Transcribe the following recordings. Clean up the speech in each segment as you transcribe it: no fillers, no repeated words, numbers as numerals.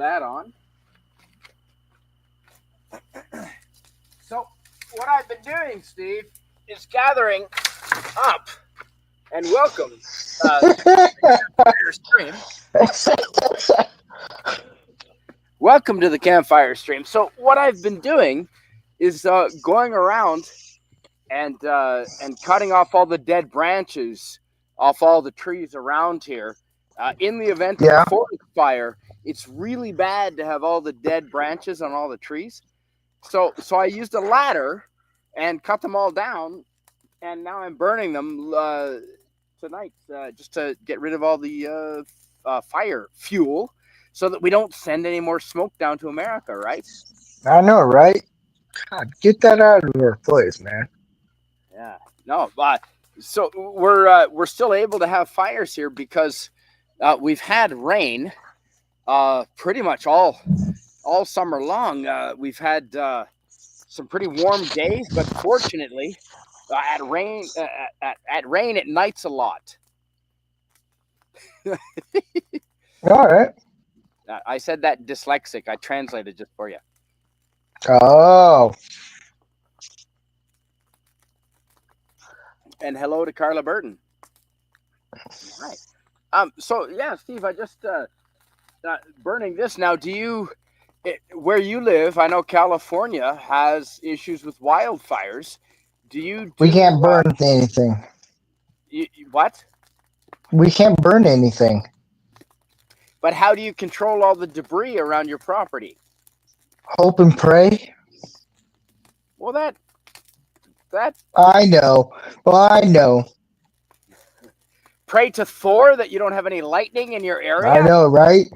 that on. So, what I've been doing, Steve, is gathering up and welcome Campfire Stream. Welcome to the Campfire Stream. So, what I've been doing is going around and cutting off all the dead branches off all the trees around here. In the event of a forest fire, it's really bad to have all the dead branches on all the trees. So I used a ladder and cut them all down, and now I'm burning them tonight just to get rid of all the fire fuel so that we don't send any more smoke down to America, right? I know, right? God, get that out of our place, man. Yeah, no, but so we're still able to have fires here because we've had rain pretty much all summer long. We've had some pretty warm days, but fortunately, at rain at nights a lot. All right. I said that dyslexic. I translated just for you. Oh. And hello to Carla Burton. All right. So yeah, Steve, I just burning this now. Where you live? I know California has issues with wildfires. We can't burn anything. What? We can't burn anything. But how do you control all the debris around your property? Hope and pray. Well, that. I know. Well, I know. Pray to Thor that you don't have any lightning in your area. I know, right?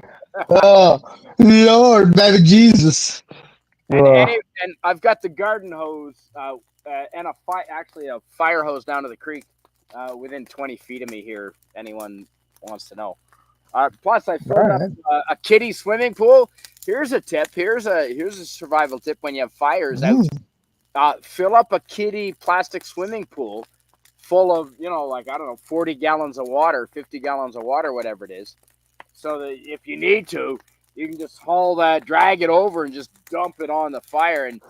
Oh, Lord, baby Jesus. And I've got the garden hose and a fire hose down to the creek within 20 feet of me here. If anyone wants to know. Plus, I filled up a kiddie swimming pool. Here's a tip. Here's a survival tip when you have fires out. Fill up a kiddie plastic swimming pool full of, 40 gallons of water, 50 gallons of water, whatever it is. So that if you need to, you can just drag it over and just dump it on the fire. And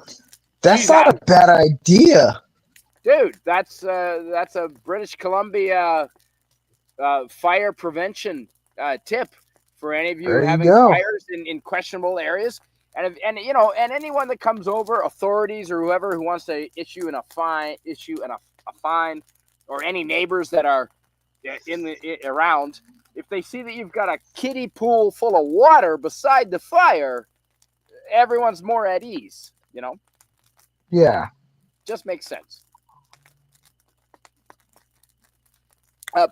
that's not a bad idea. Dude, that's a British Columbia fire prevention tip for any of you having fires in questionable areas. And anyone that comes over, authorities or whoever who wants to issue a fine, or any neighbors that are around, if they see that you've got a kiddie pool full of water beside the fire, everyone's more at ease. Yeah, just makes sense.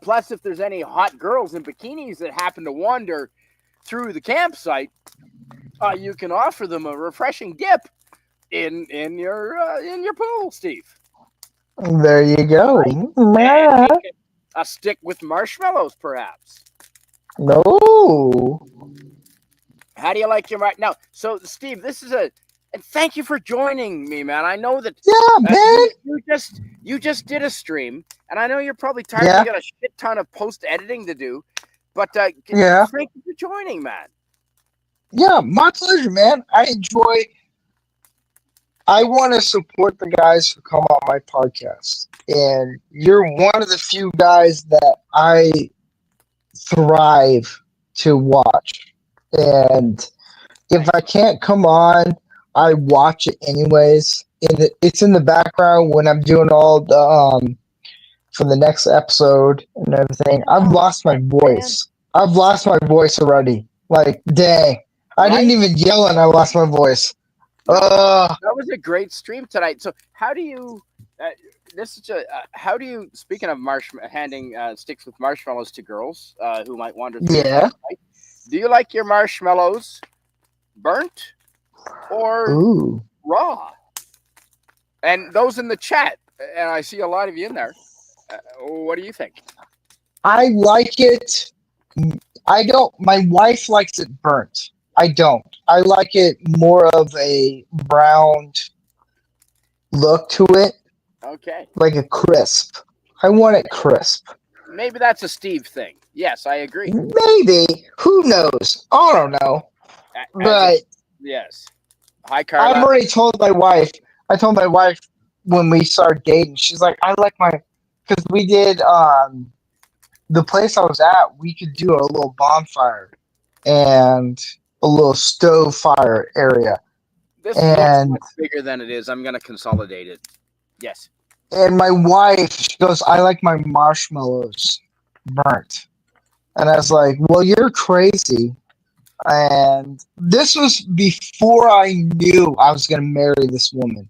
Plus, if there's any hot girls in bikinis that happen to wander through the campsite, you can offer them a refreshing dip in your pool, Steve. There you go. Right. A stick with marshmallows, perhaps. No. How do you like your now? So, Steve, this is and thank you for joining me, man. I know that. Yeah, man. You just did a stream, and I know you're probably tired. You got a shit ton of post editing to do, but thank you for joining, man. Yeah, my pleasure, man. I want to support the guys who come on my podcast. And you're one of the few guys that I thrive to watch. And if I can't come on, I watch it anyways. It's in the background when I'm doing all the for the next episode and everything. I've lost my voice. I've lost my voice already. Like, dang. I didn't even yell and I lost my voice. That was a great stream tonight. So how do you speaking of handing sticks with marshmallows to girls who might wander through the night, do you like your marshmallows burnt or raw? And those in the chat, and I see a lot of you in there. What do you think? I like it. I don't. My wife likes it burnt. I don't. I like it more of a browned look to it. Okay. Like a crisp. I want it crisp. Maybe that's a Steve thing. Yes, I agree. Maybe. Who knows? I don't know. As a But yes. Hi, I've Carla. already told my wife. I told my wife when we started dating. She's like, I like my because we did the place I was at. We could do a little bonfire and a little stove fire area, This looks and much bigger than it is. I'm gonna consolidate it. Yes. my wife she goes, I like my marshmallows burnt, and I was like, well, you're crazy. And this was before I knew I was gonna marry this woman.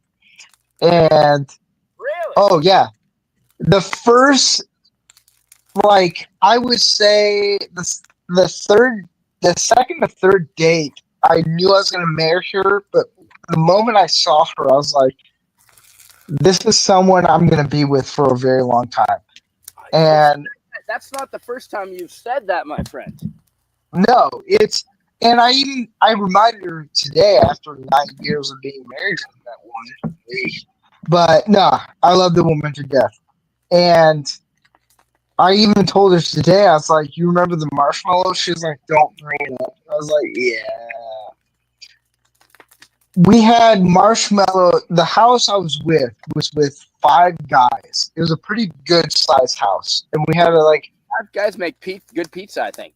And Really? oh yeah, the first I would say the second or third date, I knew I was gonna marry her. But the moment I saw her, I was like, this is someone I'm gonna be with for a very long time. It's And that's not the first time you've said that, my friend. no, it's and I reminded her today after 9 years of being married to that woman. But no, I love the woman to death. And I even told her today, I was like, you remember the marshmallow? She's like, don't bring it up. I was like, yeah. We had marshmallow. The house I was with five guys. It was a pretty good sized house. And we had Five guys make good pizza, I think.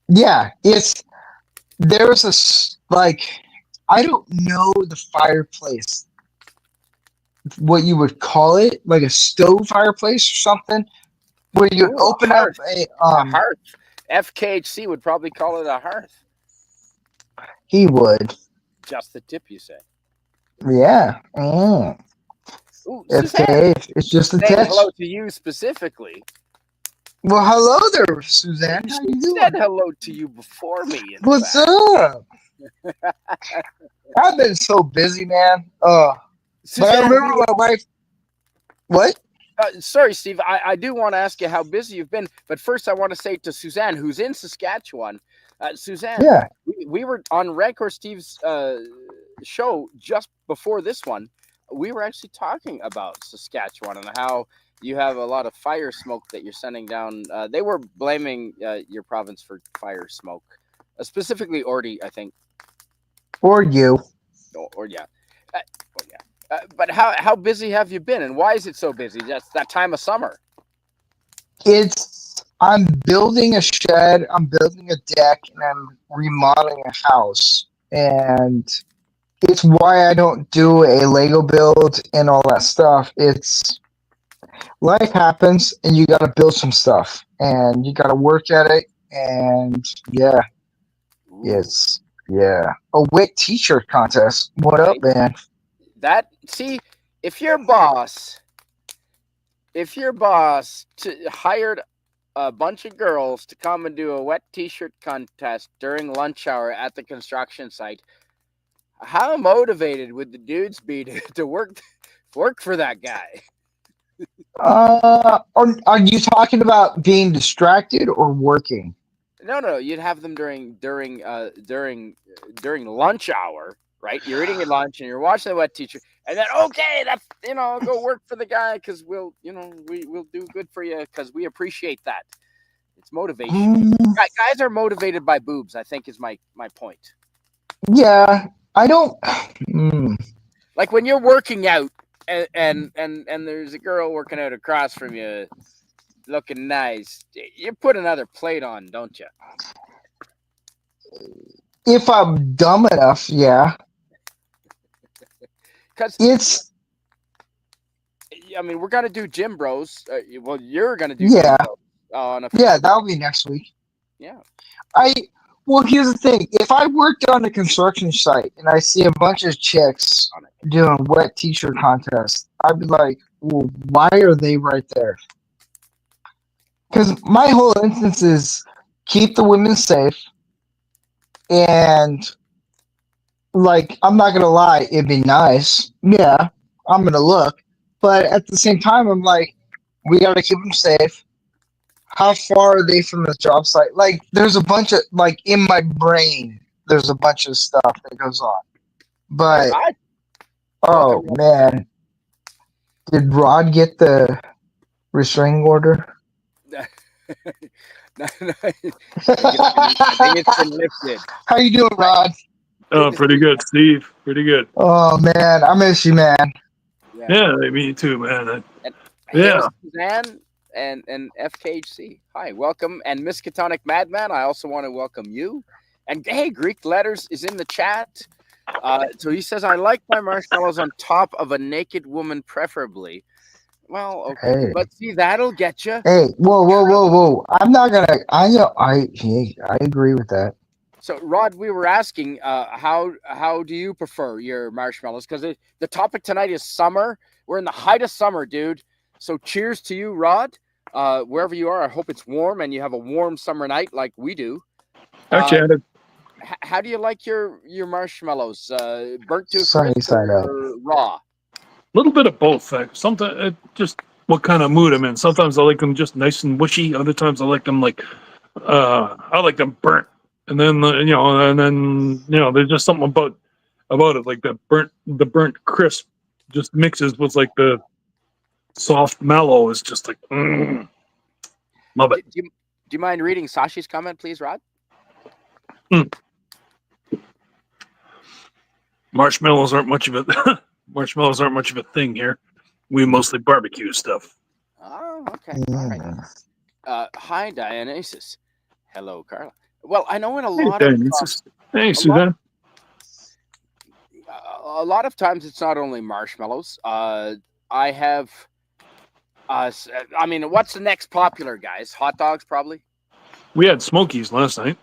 yeah, there was I don't know the fireplace, what you would call it, like a stove fireplace or something, where you'd Ooh, a open up hearth. A hearth. FKHC would probably call it a hearth. he would. Just the tip, you say. Yeah. Ooh, Suzanne. FKA, it's just a Saying touch. hello to you specifically. Well, hello there, Suzanne. How She you said doing? hello to you before me, in What's fact. up? I've been so busy, man. But I Suzanne, remember my wife. What? sorry, Steve. I do want to ask you how busy you've been, but first I want to say to Suzanne, who's in Saskatchewan, Suzanne, Yeah. we were on Rancor Steve's show just before this one. We were actually talking about Saskatchewan and how you have a lot of fire smoke that you're sending down. They were blaming your province for fire smoke, specifically Ordy, I think. Or you. Or yeah, oh yeah. But how busy have you been, and why is it so busy? That's that time of summer. I'm building a shed, I'm building a deck, and I'm remodeling a house. And it's why I don't do a Lego build and all that stuff. It's life happens and you gotta build some stuff and you gotta work at it. And yeah, Ooh, it's yeah. A wit t-shirt contest. What up, right. man? That see, if your boss, hired a bunch of girls to come and do a wet t-shirt contest during lunch hour at the construction site, how motivated would the dudes be to work for that guy? Are you talking about being distracted or working? No, you'd have them during lunch hour, right? You're eating your lunch and you're watching the wet teacher, and then okay, that's go work for the guy because we'll do good for you because we appreciate that. It's motivational. Mm, Guys are motivated by boobs, I think, is my point. yeah, I don't. Mm, Like when you're working out and there's a girl working out across from you looking nice, you put another plate on, don't you? if I'm dumb enough, yeah. Because It's I mean, we're gonna do Gym Bros. Well, you're gonna do Gym yeah, Bros on a yeah. few. That'll be next week. Yeah. I well, here's the thing. If I worked on a construction site and I see a bunch of chicks On it. doing wet t-shirt contests, I'd be like, well, why are they right there? Because my whole instance is keep the women safe, and I'm not gonna lie, it'd be nice. Yeah, I'm gonna look, but at the same time, I'm like, we gotta keep them safe. How far are they from the job site? Like, there's a bunch of in my brain, there's a bunch of stuff that goes on. But I oh nothing man, did Rod get the restraining order? wrong. I think it's been lifted. How you doing, Rod? Good to Pretty see good, Steve. Pretty good. Oh man, I miss you, man. you. Yeah. Yeah, me too, man. And hail Yeah. Suzanne and FKHC. Hi, welcome. And Miskatonic Madman, I also want to welcome you. And hey, Greek Letters is in the chat. So he says, I like my marshmallows on top of a naked woman, preferably. Well, okay. Hey, But see, that'll get you. hey, whoa! I'm not gonna. I know. I agree with that. So, Rod, we were asking, how do you prefer your marshmallows? Because the topic tonight is summer. We're in the height of summer, dude. So, cheers to you, Rod. Wherever you are, I hope it's warm and you have a warm summer night like we do. Actually, I had a, How do you like your marshmallows? Burnt to a Sunny crisp side up. or raw? little bit of both. Sometimes just what kind of mood I'm in. Sometimes I like them just nice and mushy. Other times I like them I like them burnt. And then there's just something about it, like the burnt crisp just mixes with like the soft mellow. Is just like love it. Do you mind reading Sashi's comment, please, Rod? Marshmallows aren't much of a marshmallows aren't much of a thing here. We mostly barbecue stuff. Oh, okay. All right. Hi, Dionysus. Hello, Carla. Well, I know in a Hey, lot of hey, Suzanne. a lot of times it's not only marshmallows. I have. I mean, what's the next popular, guys? Hot dogs, probably. We had Smokies last night.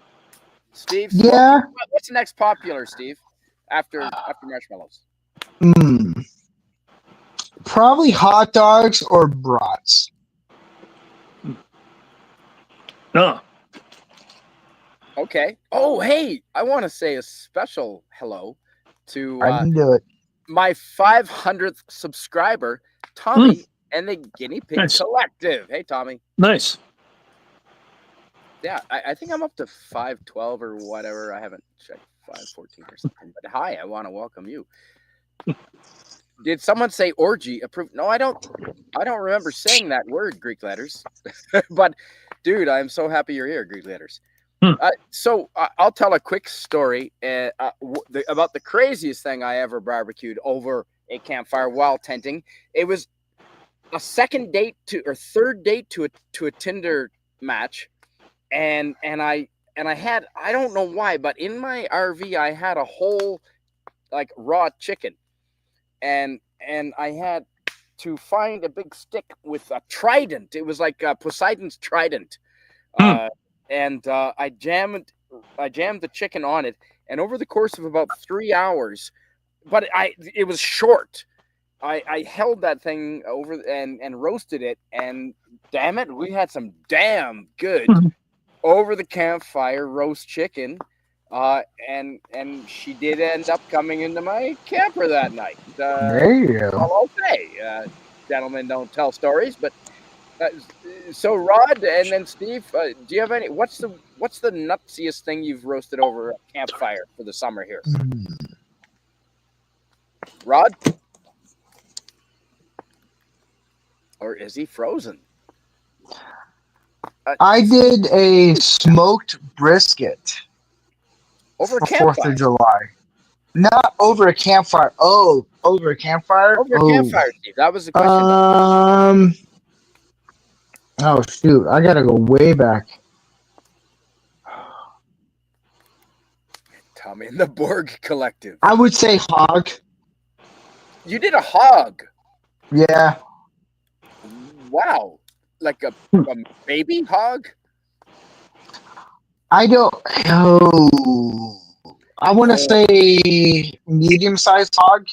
Steve. Yeah. What's the next popular, Steve? After marshmallows. Probably hot dogs or brats. No. Okay. Oh, hey, I want to say a special hello to I can do it. my 500th subscriber, Tommy, and the Guinea Pig Nice. Collective. Hey, Tommy. Nice. Yeah, I think I'm up to 512 or whatever. I haven't checked 514 or something. But hi, I want to welcome you. Did someone say orgy approved? No, I don't remember saying that word, Greek Letters. But dude, I'm so happy you're here, Greek Letters. So I'll tell a quick story about the craziest thing I ever barbecued over a campfire while tenting. It was a third date to a Tinder match, and I had, I don't know why, but in my RV I had a whole like raw chicken, and I had to find a big stick with a trident. It was like Poseidon's trident. And I jammed the chicken on it, and over the course of about 3 hours, but it was short. I held that thing over and roasted it, and damn it, we had some damn good over the campfire roast chicken. And she did end up coming into my camper that night. There you go. All I'll say, gentlemen don't tell stories, but. So Rod and then Steve, do you have any? What's the nutsiest thing you've roasted over a campfire for the summer here? Rod, or is he frozen? I did a smoked brisket Over a for campfire. 4th of July. Not over a campfire. Oh, over a campfire? Over a campfire, Steve. That was the question. Oh shoot! I gotta go way back. Tommy and the Borg Collective. I would say hog. You did a hog. Yeah. Wow, like a baby hog. I don't. Oh, I want to say medium-sized hog.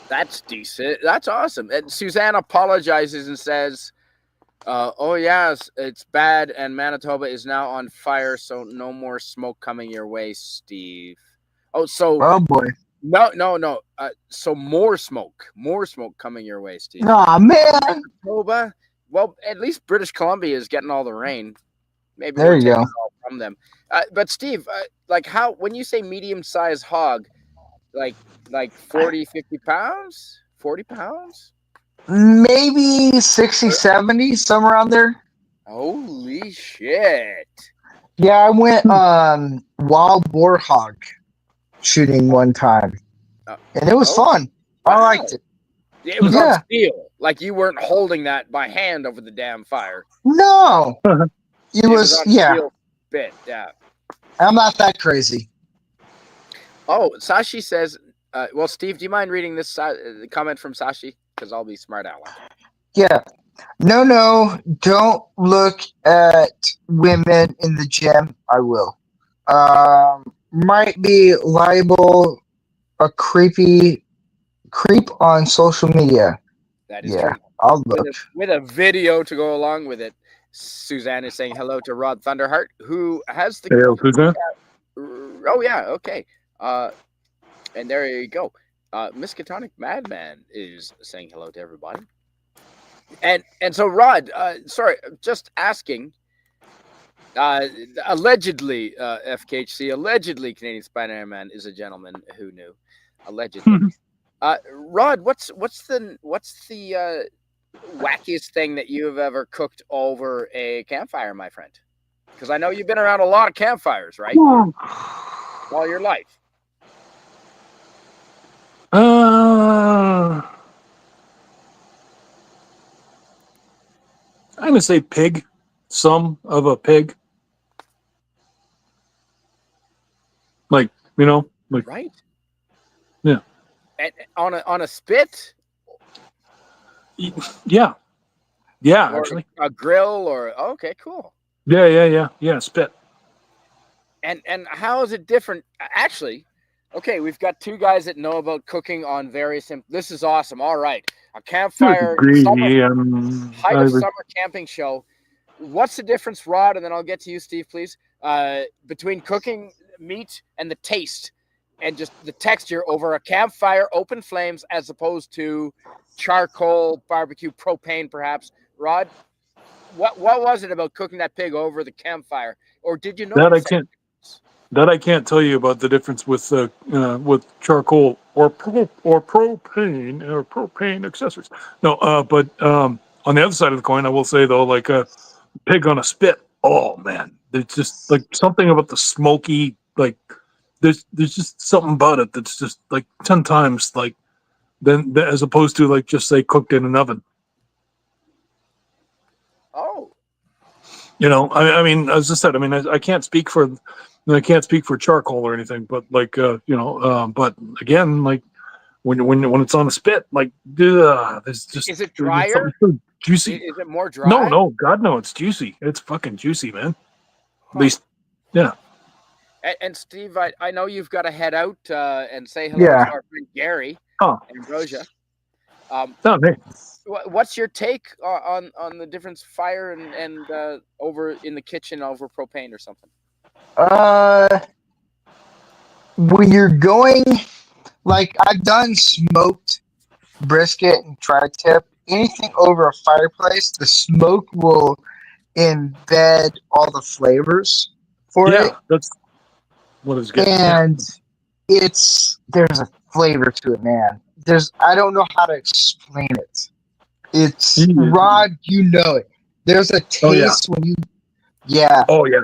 That's decent. That's awesome. And Suzanne apologizes and says, oh yes, it's bad, and Manitoba is now on fire, so no more smoke coming your way, Steve. Oh, so Oh boy. no. So more smoke coming your way, Steve. Aw, man. Manitoba. Well, at least British Columbia is getting all the rain. Maybe There we're you taking go. it all from them. But Steve, like how when you say medium-sized hog, like 40, 50 pounds, 40 pounds? Maybe 60, 70, somewhere around there. Holy shit! Yeah, I went wild boar hog shooting one time, Uh, and it was oh fun. I wow! liked it. It was on Yeah, steel. Like you weren't holding that by hand over the damn fire. no, it It was was. on Yeah, steel bit. Yeah. I'm not that crazy. Oh, Sashi says. Well, Steve, do you mind reading this comment from Sashi? Because I'll be smart aleck. Yeah, no, don't look at women in the gym. I will. Might be liable a creep on social media. That is Yeah, true. I'll With look. a video to go along with it. Suzanne is saying hello to Rod Thunderheart, who has the. Hey, who's that? Oh yeah, okay. And there you go. Miskatonic Madman is saying hello to everybody. And so Rod, sorry, just asking. Allegedly, FKHC, allegedly Canadian Spider-Man is a gentleman who knew, allegedly. Rod, what's the wackiest thing that you have ever cooked over a campfire, my friend? Because I know you've been around a lot of campfires, right? All your life. I'm gonna say pig. Some of a pig. Like, like, Right? yeah. And on a spit Yeah. Yeah, or actually. a grill or okay, cool. Yeah. Spit. And how is it different? Actually, okay, we've got two guys that know about cooking on various. This is awesome. All right, a To a campfire summer degree, height of summer camping show. What's the difference, Rod? And then I'll get to you, Steve, please. Between cooking meat and the taste, and just the texture over a campfire, open flames, as opposed to charcoal, barbecue, propane, perhaps. Rod, what was it about cooking that pig over the campfire, or did you that I notice can't that I can't tell you about the difference with charcoal or propane accessories. No, but on the other side of the coin, I will say though, like a pig on a spit. Oh man, there's just like something about the smoky, like there's just something about it that's just like 10 times like than as opposed to like just say cooked in an oven. Oh, I mean, as I said, I mean, I can't speak for charcoal or anything, but like, but again, like when it's on a spit, like, is it there's something drier? so juicy. Is it more No, dry? no, God, no, it's juicy. It's fucking juicy, man. At Huh. least, yeah. And Steve, I know you've got to head out and say hello to Yeah. our friend Gary Huh. Ambrosia. Um, No, hey. what's your take on the difference fire and over in the kitchen over propane or something? Uh, when you're going, like I've done smoked brisket and tri-tip. Anything over a fireplace, the smoke will embed all the flavors for it, Yeah, that's what it's getting. Yeah. and there's a flavor to it, man. I don't know how to explain it. It's Mm. Rod, you know it. There's a Oh yeah. taste when you, yeah, Oh yeah.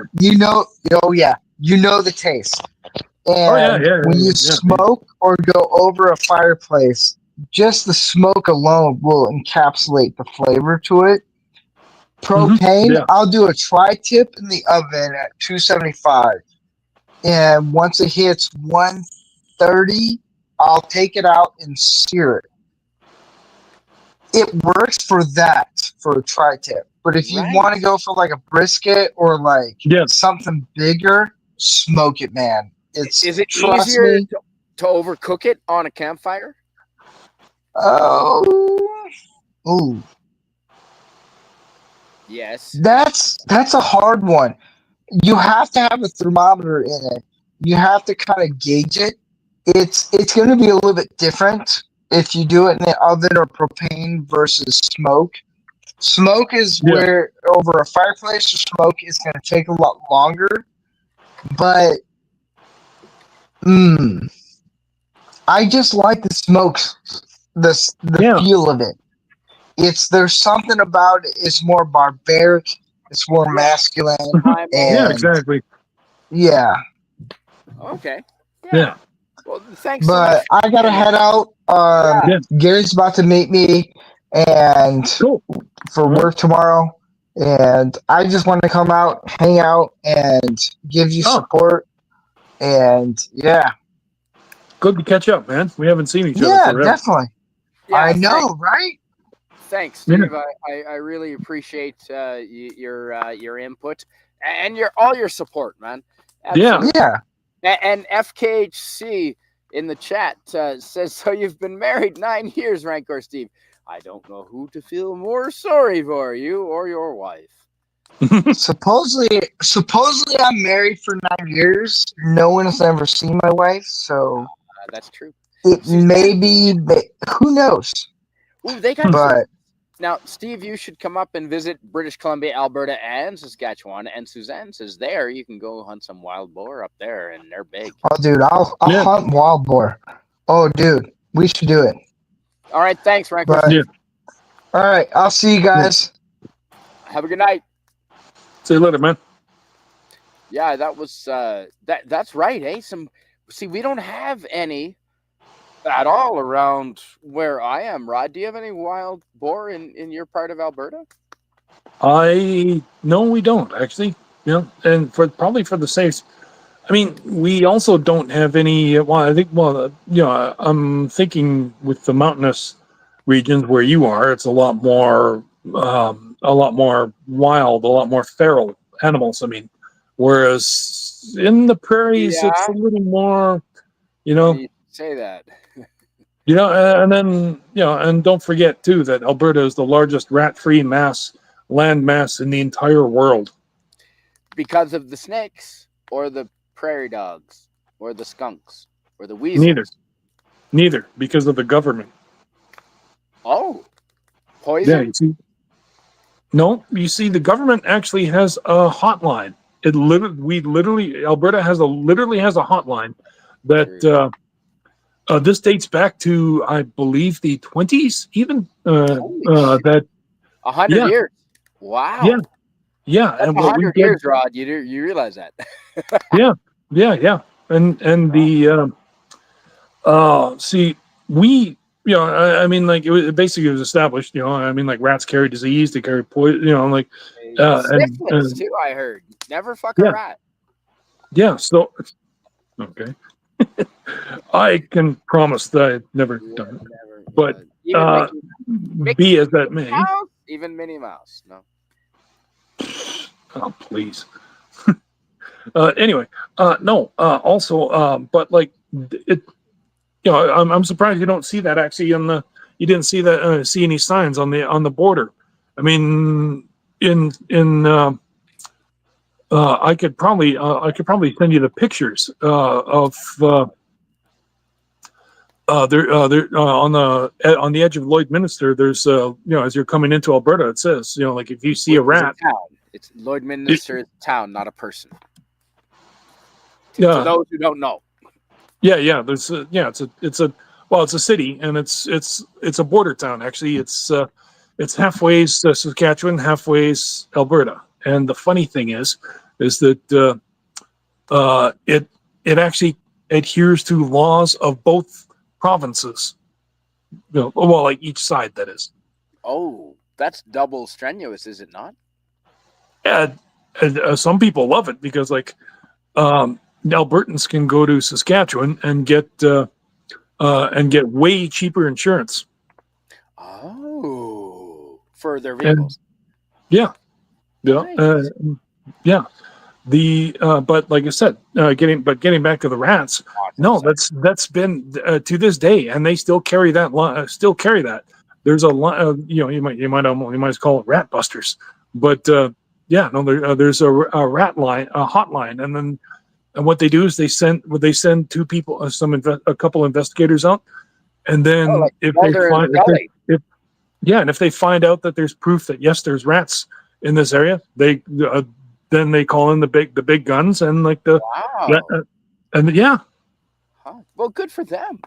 oh yeah, you know the taste. Oh yeah. And Yeah. when you Yeah. Yeah. smoke or go over a fireplace, just the smoke alone will encapsulate the flavor to it. Propane, Yeah. I'll do a tri-tip in the oven at 275. And once it hits 130, I'll take it out and sear it. It works for that, for a tri-tip. But if you Right. want to go for like a brisket or like Yeah. something bigger, smoke it, man. Is it Trust easier me. to overcook it on a campfire? Oh, ooh, Yes. that's a hard one. You have to have a thermometer in it. You have to kind of gauge it. It's going to be a little bit different if you do it in the oven or propane versus smoke. Smoke is Yeah. where over a fireplace, smoke is going to take a lot longer. But I just like the smoke, the Yeah. feel of it. There's something about it. It's more barbaric. It's more masculine, My Yeah, and exactly. yeah. Okay. Yeah. Well, thanks so much. But I gotta head out. Yeah. Yeah. Gary's about to meet me, and Cool. for All right. work tomorrow, and I just want to come out, hang out, and give you Oh, support. And yeah, good to catch up, man. We haven't seen each other yeah, forever. definitely. Yeah. I know, right? Thanks, Yeah. Steve. I really appreciate your input and all your support, man. Yeah. Absolutely. Yeah. And FKHC in the chat says, "So you've been married 9 years, Rancor Steve. I don't know who to feel more sorry for, you or your wife." Supposedly, I'm married for 9 years. No one has ever seen my wife, so That's true. it Suzanne, may be. Who knows? ooh, they got But now, Steve. You should come up and visit British Columbia, Alberta, and Saskatchewan. And Suzanne says there you can go hunt some wild boar up there, and they're big. oh, dude, I'll Yeah. hunt wild boar. Oh, dude, we should do it. All right, thanks, Rancor But Steve. all right, I'll see you guys. Have a good night. See you later, man. Yeah, that was that's right, eh? We don't have any at all around where I am, Rod. Do you have any wild boar in your part of Alberta? No, we don't actually. Yeah, and probably for the safe. I mean, we also don't have any. Well, I think. Well, I'm thinking with the mountainous regions where you are, it's a lot more wild, a lot more feral animals. I mean, whereas in the prairies, it's a Yeah, little more. you say that And then and don't forget too that Alberta is the largest rat-free land mass in the entire world. because of the snakes or the prairie dogs or the skunks or the Neither, weasels. because of the government. Oh, Yeah, poison. you see. No, you see, the government actually has a hotline. Alberta literally has a hotline that this dates back to, I believe, the 20s, even. Holy shit. That 100 yeah, years. Wow. yeah, yeah, That's and what we 100 get, years, Rod. You realize that? yeah, and the see, we, I mean, like it was established, I mean, like rats carry disease, they carry poison, Syphilis and too. I heard. Never fuck a yeah, rat. yeah. So okay, I can promise that I've never Yeah, done it, never. but Even be as that may. Mouse, even Minnie Mouse. No. Oh, please. Anyway, no. Also, but like it, I'm surprised you don't see that actually you didn't see any signs on the border. I mean, I could probably send you the pictures of there on the edge of Lloydminster. There's as you're coming into Alberta, it says like if you see a Which is rat. town. It's Lloydminster is a town, not a person. Yeah. For those who don't know. Yeah. There's it's a city, and it's a border town. Actually, it's halfway Saskatchewan, halfway Alberta. And the funny thing is that it actually adheres to laws of both provinces. Well, like each side, that is. Oh, that's double strenuous, is it not? Yeah, some people love it because Albertans can go to Saskatchewan and get way cheaper insurance. Oh, for their vehicles. And, Nice. Yeah. The but like I said, getting back to the rats. No, that's been to this day, and they still carry that. There's a lot. You might call it rat busters, but there's a rat line, a hotline, and what they do is they send two people, a couple investigators out, and then like if they find out that there's proof that yes, there's rats in this area, then they call in the big guns and wow. and yeah. Huh. Well, good for them.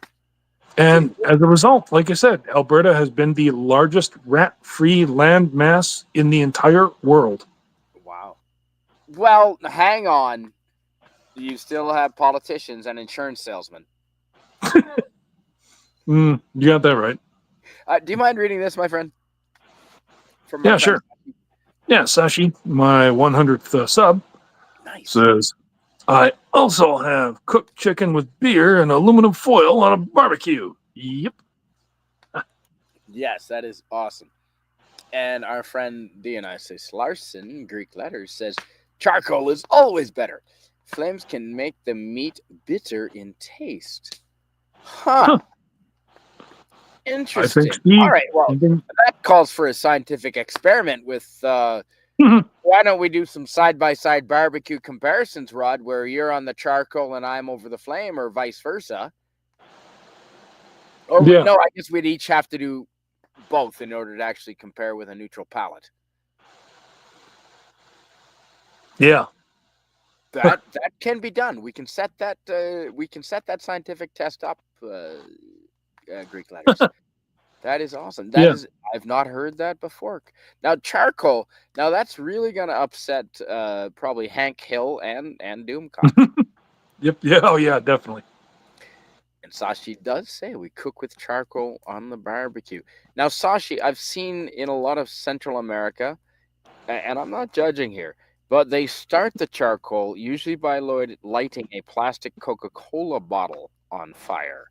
And as a result, like I said, Alberta has been the largest rat-free land mass in the entire world. Well, hang on. You still have politicians and insurance salesmen. You got that right. Do you mind reading this, my friend? From my Yeah, friend. sure. Yeah, Sashi, my 100th sub, Nice. says, I also have cooked chicken with beer and aluminum foil on a barbecue. Yep. Yes, that is awesome. And our friend Dionysus Larson, Greek letters, says charcoal is always better. Flames can make the meat bitter in taste. Huh. I Interesting. think Steve. All right. Well, that calls for a scientific experiment with. Why don't we do some side by side barbecue comparisons, Rod, where you're on the charcoal and I'm over the flame, or vice versa? Or Yeah. no, I guess we'd each have to do both in order to actually compare with a neutral palate. Yeah. That can be done. We can set that. We can set that scientific test up. Greek letters. That is awesome. That is. I've not heard that before. Now charcoal. Now that's really gonna upset probably Hank Hill and Doomcock. Yep. Yeah. Oh, yeah. Definitely. And Sashi does say we cook with charcoal on the barbecue. Now, Sashi, I've seen in a lot of Central America, and I'm not judging here, but they start the charcoal usually by lighting a plastic Coca-Cola bottle on fire.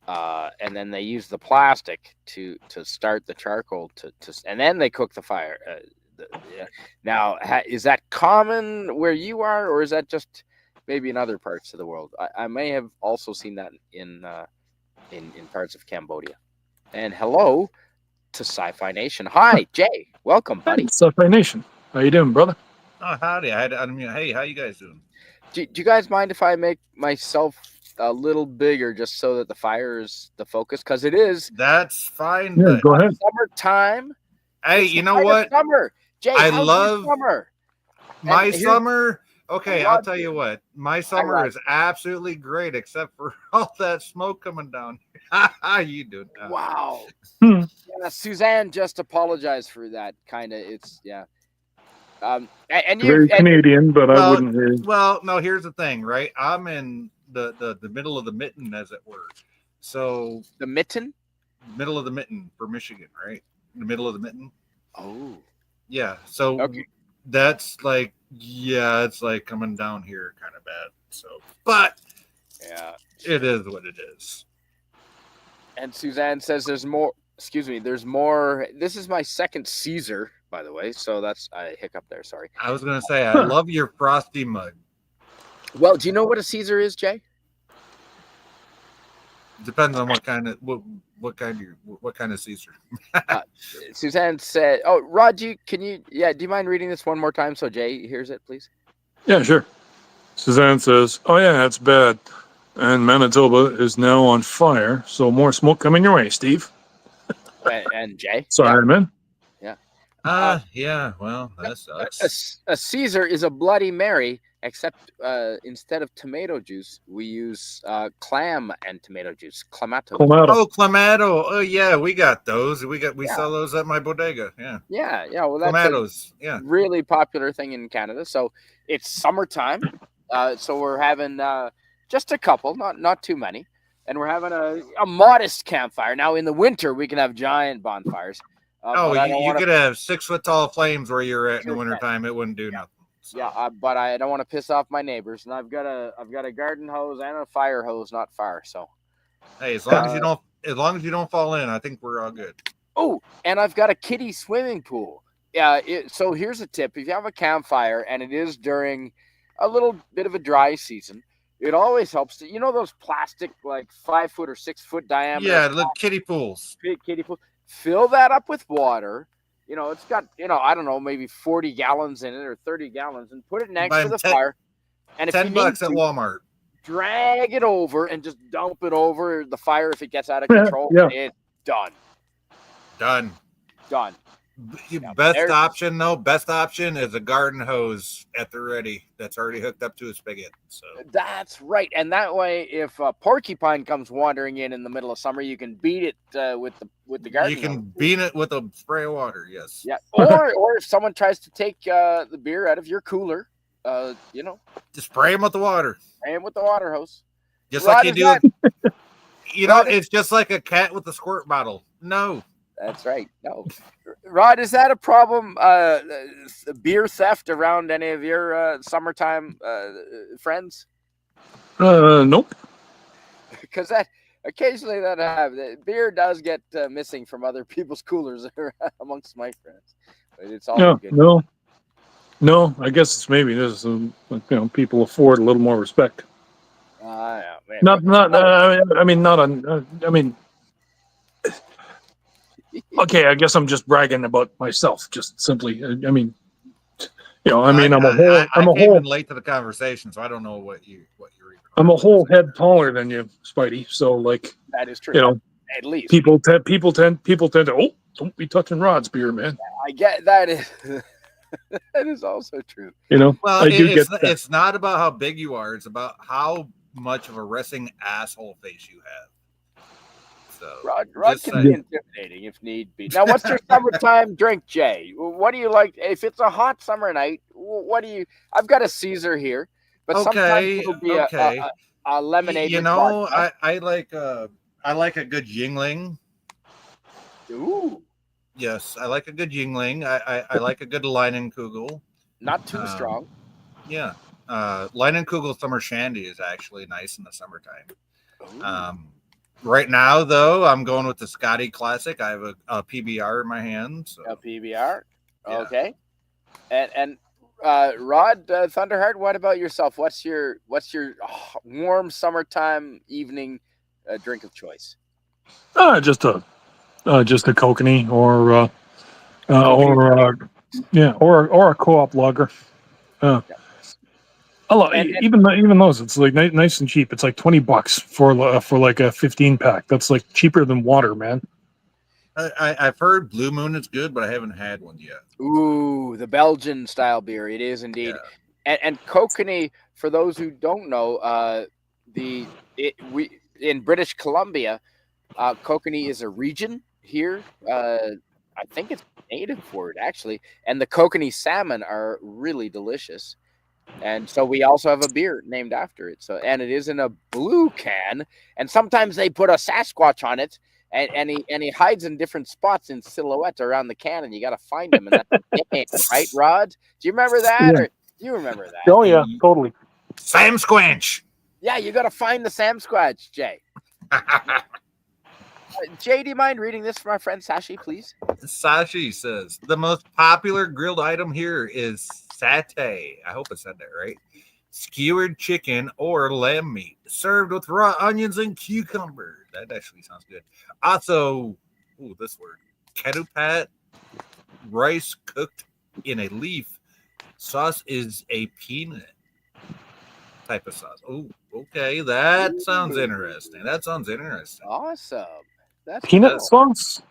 And then they use the plastic to start the charcoal and then they cook the fire. Now, is that common where you are, or is that just maybe in other parts of the world? I may have also seen that in parts of Cambodia. And hello to Sci-Fi Nation. Hi, Jay. Welcome, buddy. Hey, Sci-Fi Nation. How you doing, brother? Oh, howdy. I had to unmute. Hey, how you guys doing? Do you guys mind if I make myself a little bigger just so that the fire is the focus? Because it is. That's fine. Yeah, but go ahead. Summertime. Hey, you know what? Summer. Jay, I how's love your summer. My summer. Okay, I'll tell you what. My summer is Roger. absolutely great, except for all that smoke coming down. How you doing? Wow. Hmm. Yeah, Suzanne just apologized for that. Kind of. It's yeah. And Very Canadian, but I wouldn't hear. Well, no. Here's the thing, right? I'm in the middle of the mitten, as it were. So the mitten. Middle of the mitten for Michigan, right? The middle of the mitten. Oh. Yeah. So. Okay. That's like, yeah, it's like coming down here kind of bad. So, but yeah, it is what it is. And Suzanne says there's more. Excuse me, there's more. This is my second Caesar, by the way. So that's I hiccup there. Sorry. I was gonna say I love your frosty mug. Well, do you know what a Caesar is, Jay? Depends on what kind of Caesar. Suzanne said, "Oh, Rod, do you mind reading this one more time so Jay hears it, please?" Yeah, sure. Suzanne says, "Oh yeah, it's bad, and Manitoba is now on fire. So more smoke coming your way, Steve." And Jay, sorry, man. Yeah. Yeah. Well, that sucks. A Caesar is a Bloody Mary, except instead of tomato juice, we use clam and tomato juice. Clamato. Oh, Clamato. Oh, yeah, we got those. We sell those at my bodega. Yeah. Yeah. Well, that's Clamatos. a really popular thing in Canada. So it's summertime. So we're having just a couple, not too many, and we're having a modest campfire. Now in the winter we can have giant bonfires. You could have 6 foot tall flames where you're at in the wintertime. It wouldn't do nothing. So. Yeah, but I don't want to piss off my neighbors, and I've got a garden hose and a fire hose not far. So, hey, as long as you don't fall in, I think we're all good. Oh, and I've got a kiddie swimming pool. Yeah. So here's a tip: if you have a campfire and it is during a little bit of a dry season, it always helps to those plastic like 5 foot or 6 foot diameter. Yeah, the kiddie pools. Big kiddie pool. Fill that up with water. It's got, I don't know, maybe 40 gallons in it or 30 gallons, and put it next to the fire. And if $10 at Walmart. Drag it over and just dump it over the fire if it gets out of control. Yeah. It's done. Done. Best option is a garden hose at the ready that's already hooked up to a spigot. So that's right, and that way, if a porcupine comes wandering in the middle of summer, you can beat it with the garden. You can beat it with a spray of water. Yes. Yeah. Or if someone tries to take the beer out of your cooler, Just spray them with the water. and with the water hose. Just Rod, like you is do. that- Rod, It's just like a cat with a squirt bottle. No. That's right. No, Rod, is that a problem? Beer theft around any of your summertime friends? Nope. Because that occasionally that happens. Beer does get missing from other people's coolers amongst my friends. But it's all No, good. no. I guess it's maybe this. People afford a little more respect. Yeah, man. Not. I mean, not on. I mean, okay. I guess I'm just bragging about myself. Just simply. I mean, I mean, I'm a whole. I'm I a came whole. in late to the conversation, so I don't know what you're. I'm a whole head taller than you, Spidey. So, like, that is true. At least people tend to. Oh, don't be touching Rod's beer, man. I get that is that is also true. Well, I do get that. It's not about how big you are; it's about how much of a wrestling asshole face you have. So Rod can saying. be intimidating if need be. Now, what's your summertime drink, Jay? What do you like? If it's a hot summer night, what do you? I've got a Caesar here, but sometimes it'll be a lemonade. I like a good Yingling. Ooh, yes, I like a good Yingling. I like a good Leinenkugel. Not too strong. Yeah, Leinenkugel Summer Shandy is actually nice in the summertime. Right now, though, I'm going with the Scotty Classic. I have a PBR in my hand. So. A PBR, Yeah. Okay. And Rod Thunderheart, what about yourself? What's your warm summertime evening drink of choice? Just a kokanee or a co-op lager. Even those, it's like nice and cheap. It's like $20 for like a 15 pack. That's like cheaper than water, man. I've heard Blue Moon is good, but I haven't had one yet. Ooh, the Belgian style beer. It is indeed. Yeah. And Kokanee, for those who don't know, in British Columbia, Kokanee is a region here. I think it's a native word actually, and the Kokanee salmon are really delicious. And so we also have a beer named after it. And it is in a blue can, and sometimes they put a Sasquatch on it, and he hides in different spots in silhouette around the can, and you got to find him. And that's the game, right, Rod? Do you remember that? Yeah. Or do you remember that? Oh yeah, totally. Sam Squanch. Yeah, you got to find the Sam Squatch, Jay. Jay, do you mind reading this from our friend Sashi, please? Sashi says the most popular grilled item here is satay. I hope I said that right. Skewered chicken or lamb meat served with raw onions and cucumber. That actually sounds good. Also, this word, ketupat, rice cooked in a leaf. Sauce is a peanut type of sauce. Oh, okay. That sounds interesting. Awesome. That's peanut sauce?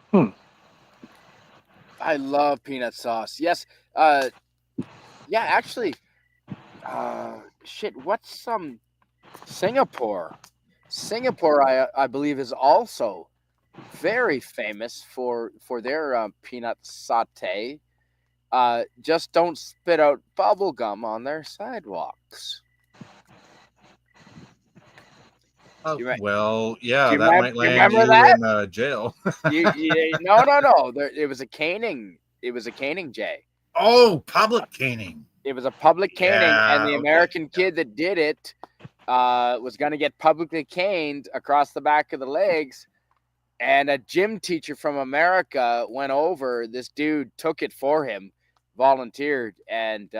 I love peanut sauce. Yes. Actually, what's Singapore? Singapore, I believe, is also very famous for their peanut satay. Just don't spit out bubble gum on their sidewalks. Well, yeah, that might land you in jail. No. It was a caning. It was a caning, Jay. Oh, public caning. It was a public caning, and the American kid that did it was going to get publicly caned across the back of the legs. And a gym teacher from America went over. This dude took it for him, volunteered, and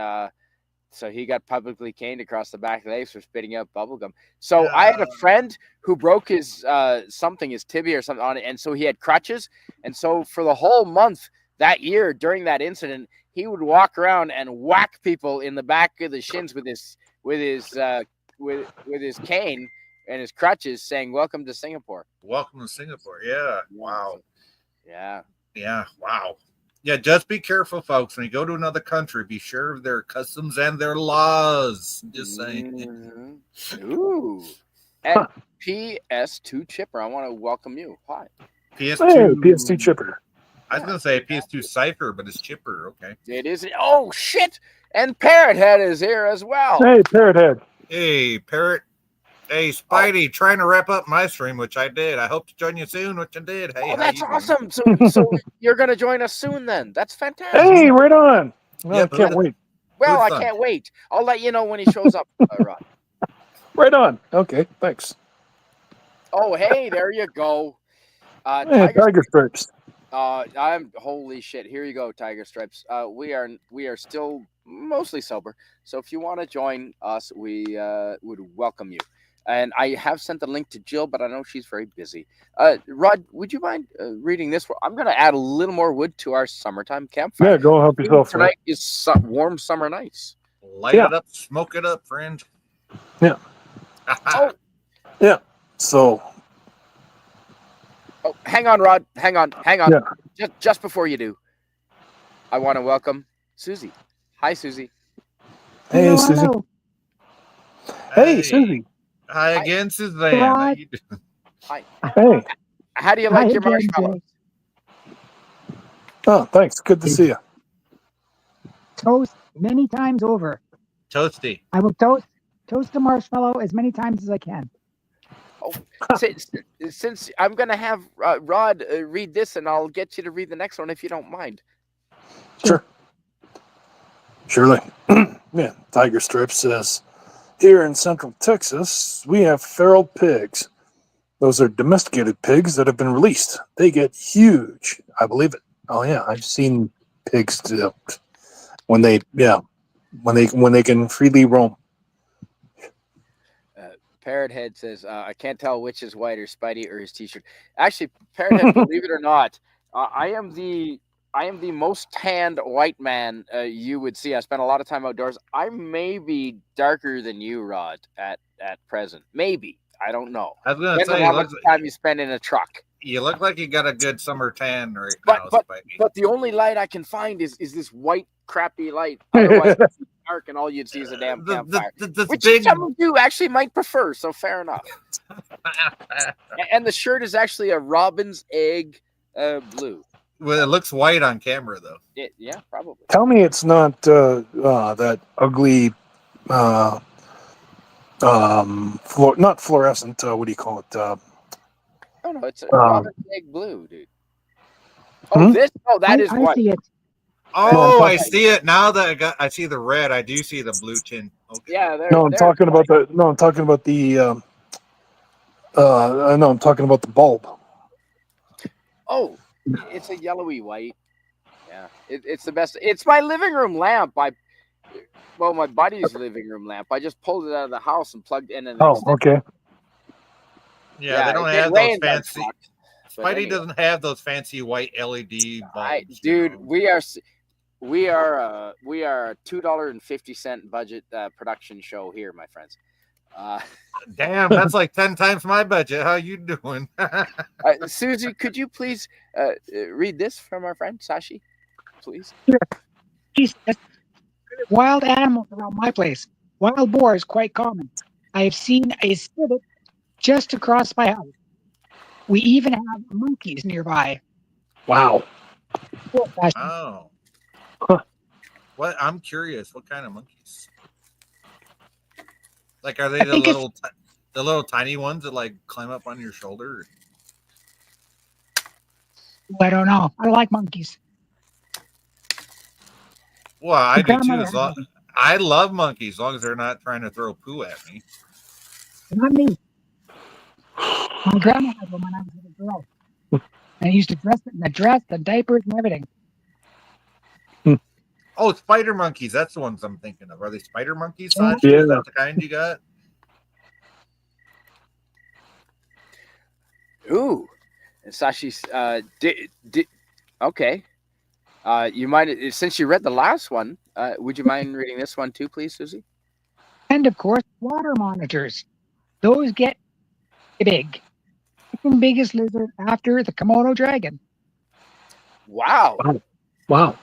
so he got publicly caned across the back of the legs for spitting out bubblegum. So I had a friend who broke his his tibia or something on it, and so he had crutches. And so for the whole month that year during that incident, he would walk around and whack people in the back of the shins with his cane and his crutches, saying, "Welcome to Singapore." Welcome to Singapore. Yeah. Wow. Yeah. Yeah. Wow. Yeah, just be careful, folks. When you go to another country, be sure of their customs and their laws. Just saying. Mm-hmm. Ooh. And PS2 Chipper, I want to welcome you. Hi. PS2 Chipper. I was gonna say PS2 Cypher, but it's chipper. Okay. It is. Oh shit! And Parrot Head is here as well. Hey, Parrot Head. Hey, Parrot. Hey, Spidey, trying to wrap up my stream, which I did. I hope to join you soon, which I did. Hey, Oh, how that's you awesome. So you're gonna join us soon then. That's fantastic. Hey, right on. Well, Yep, I can't wait. Well, I Who's can't wait. I'll let you know when he shows up, Rod. Right on. Okay, thanks. Oh, hey, there you go. Hey, Tiger Stripes. I'm holy shit. Here you go, Tiger Stripes. We are still mostly sober, so if you want to join us, we would welcome you. And I have sent the link to Jill, but I know she's very busy. Rod, would you mind reading this? I'm going to add a little more wood to our summertime campfire. Yeah, go help yourself. Tonight is warm summer nights. Light it up, smoke it up, friend. Yeah. Oh. Yeah. So. Oh, hang on, Rod. Hang on. Yeah. Just before you do, I want to welcome Susie. Hi, Susie. Hey, hello, Susie. hello. Hey, Susie. Hi again, Suzanne. How you doing? Hi. Hey. How do you like Hi your again, marshmallows? Jay. Oh, thanks. Good to see you. Toast many times over. Toasty. I will toast the marshmallow as many times as I can. Oh, since I'm going to have Rod read this, and I'll get you to read the next one if you don't mind. Sure. Surely. Yeah, Tiger Strip says, here in Central Texas, we have feral pigs. Those are domesticated pigs that have been released. They get huge. I believe it. Oh yeah, I've seen pigs when they can freely roam. Parrot Head says, I can't tell which is whiter, Spidey or his t-shirt. Actually, Parrot Head, believe it or not, I am the most tanned white man you would see. I spend a lot of time outdoors. I may be darker than you, Rod, at present. Maybe. I don't know. I was gonna Depends on say, how much time you spend in a truck. you look like you got a good summer tan right But now, Spidey. but the only light I can find is this white crappy light. Otherwise, it's dark, and all you'd see is a damn campfire. Which big... some of you actually might prefer, so fair enough. And the shirt is actually a robin's egg blue. Well, it looks white on camera, though. Yeah, probably. Tell me it's not that ugly, not fluorescent. What do you call it? Oh no, it's a robin's egg blue, dude. Oh, this? Oh, that is I white. see it. Oh, I see it now that I see the red. I do see the blue tint. Okay. Yeah, I'm talking about the. No, I'm talking about the. I'm talking about the bulb. Oh, it's a yellowy white. Yeah, it's the best. It's my living room lamp. My buddy's living room lamp. I just pulled it out of the house and plugged in. And okay. Yeah, they don't have those fancy. Spidey doesn't have those fancy white LED bulbs. Dude, we are a $2.50 budget production show here, my friends. Damn, that's like 10 times my budget. How you doing? Susie, could you please read this from our friend Sashi, please? Sure. She says, wild animals around my place. Wild boar is quite common. I have seen a civet just across my house. We even have monkeys nearby. Wow. Oh. Huh. What? I'm curious. What kind of monkeys? Like, are they the little tiny ones that like climb up on your shoulder? I don't know. I like monkeys. Well, I do too. I love monkeys as long as they're not trying to throw poo at me. Not me. My grandma had one when I was a little girl. And I used to dress it in the dress, the diapers, and everything. Oh, spider monkeys. That's the ones I'm thinking of. Are they spider monkeys, Sachi? Yeah. Is that the kind you got? Ooh. And Sashi's okay. You might, since you read the last one, would you mind reading this one too, please, Susie? And of course, water monitors. Those get big. Second biggest lizard after the Komodo dragon. Wow. Wow.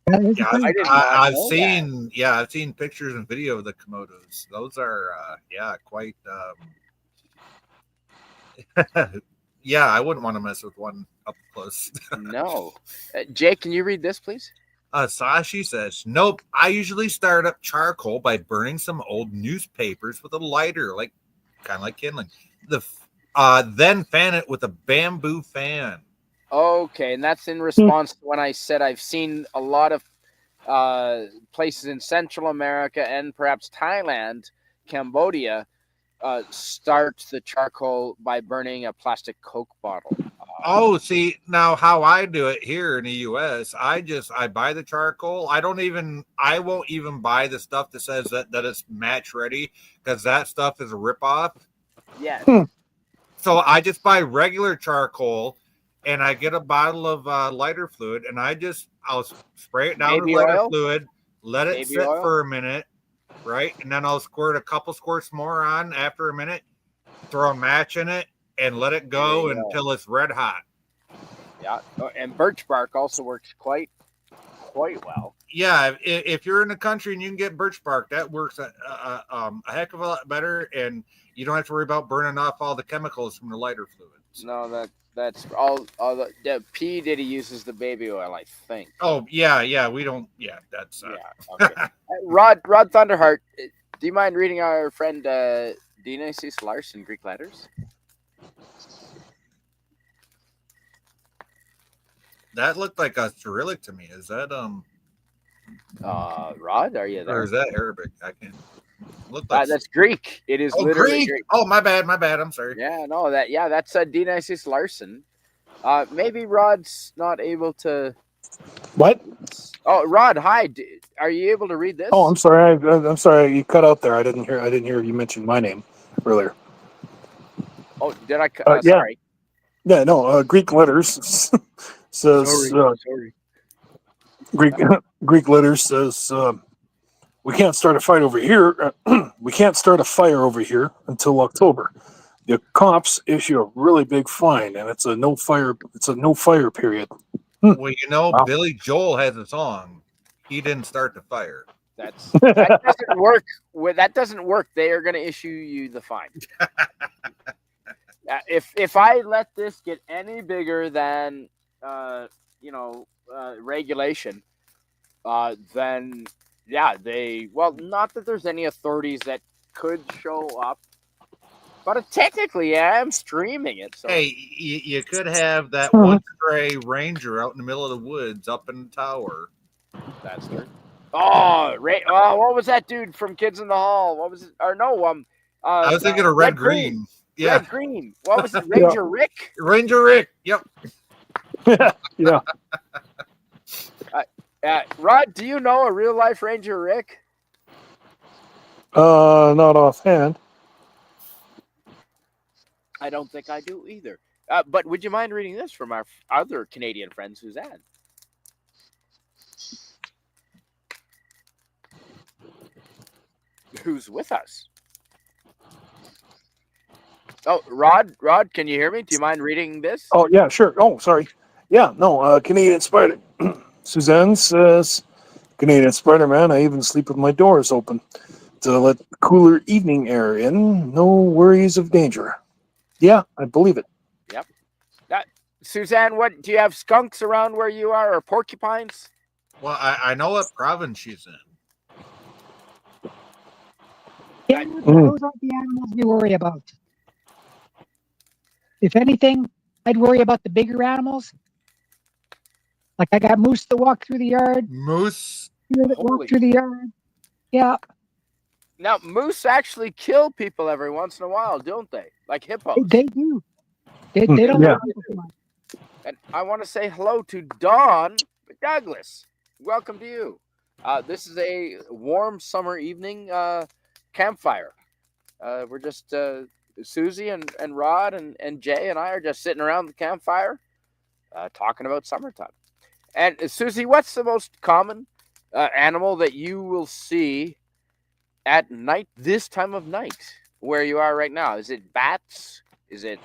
Yeah, I've seen pictures and video of the Komodos. Those are quite Yeah, I wouldn't want to mess with one up close. No. Jake, can you read this, please? Sashi says, nope. I usually start up charcoal by burning some old newspapers with a lighter, like kind of like kindling. Then fan it with a bamboo fan. Okay, and that's in response to when I said I've seen a lot of places in Central America and perhaps Thailand, Cambodia, start the charcoal by burning a plastic Coke bottle. Oh, see, now how I do it here in the US, I buy the charcoal. I won't even buy the stuff that says that it's match ready, because that stuff is a ripoff. Yes. So I just buy regular charcoal, and I get a bottle of lighter fluid, and I'll spray it down Baby with lighter oil? fluid, let it Baby sit oil? for a minute, right? And then I'll squirt a couple squirts more on after a minute, throw a match in it, and let it go There you go. until it's red hot. Yeah, and birch bark also works quite well. Yeah, if you're in the country and you can get birch bark, that works a heck of a lot better, and you don't have to worry about burning off all the chemicals from the lighter fluids. No, that's all the P Diddy uses the baby oil, I think. Oh yeah, we don't. Yeah, that's Yeah. Okay. Rod Thunderheart, do you mind reading our friend Dionysius Larson Greek letters? that looked like a Cyrillic to me. Is that Rod, are you or there? is that Arabic? I can't look like That's Greek. It is literally Greek. Oh, my bad. I'm sorry. Yeah, no, that's Dionysius Larson. Maybe Rod's not able to. What? Oh, Rod, hi. Are you able to read this? Oh, I'm sorry. I'm sorry. You cut out there. I didn't hear you mention my name earlier. Oh, did I? Yeah. Sorry. Yeah. No. Greek letters says. Sorry. Greek letters says we can't start a fight over here. We can't start a fire over here until October. The cops issue a really big fine, and it's a no fire. It's a no fire period. Well, Wow. Billy Joel has a song. He didn't start the fire. That doesn't work. That doesn't work. They are going to issue you the fine. If I let this get any bigger than regulation, then yeah, not that there's any authorities that could show up, but technically I am streaming it. So Hey, you could have that one stray ranger out in the middle of the woods up in the tower. that's true. Oh, what was that dude from Kids in the Hall? What was it? Or no, I was thinking of Red Green. Yeah, Red Green. What was it? Ranger Rick? Ranger Rick. Yep. Yeah. Rod, do you know a real life Ranger Rick? Not offhand. I don't think I do either. But would you mind reading this from our other Canadian friend, Suzanne? Who's with us? Oh, Rod, can you hear me? Do you mind reading this? Oh yeah, sure. Oh, sorry. Yeah, no. Canadian Spider. Suzanne says, Canadian Spider-Man. I even sleep with my doors open to let cooler evening air in. No worries of danger. Yeah, I believe it. Yep. Suzanne, what do you have skunks around where you are, or porcupines? Well, I know what province she's in. Yeah, those aren't the animals we worry about. If anything, I'd worry about the bigger animals. Like I got moose that walk through the yard. Moose. Deer that walk through the yard. Yeah. Now, moose actually kill people every once in a while, don't they? Like hippos. They do. They don't Yeah. like people too much. And I want to say hello to Dawn Douglas. Welcome to you. This is a warm summer evening campfire. We're just Susie and Rod and Jay and I are just sitting around the campfire talking about summertime. And Susie, what's the most common animal that you will see at night, this time of night, where you are right now? Is it bats? Is it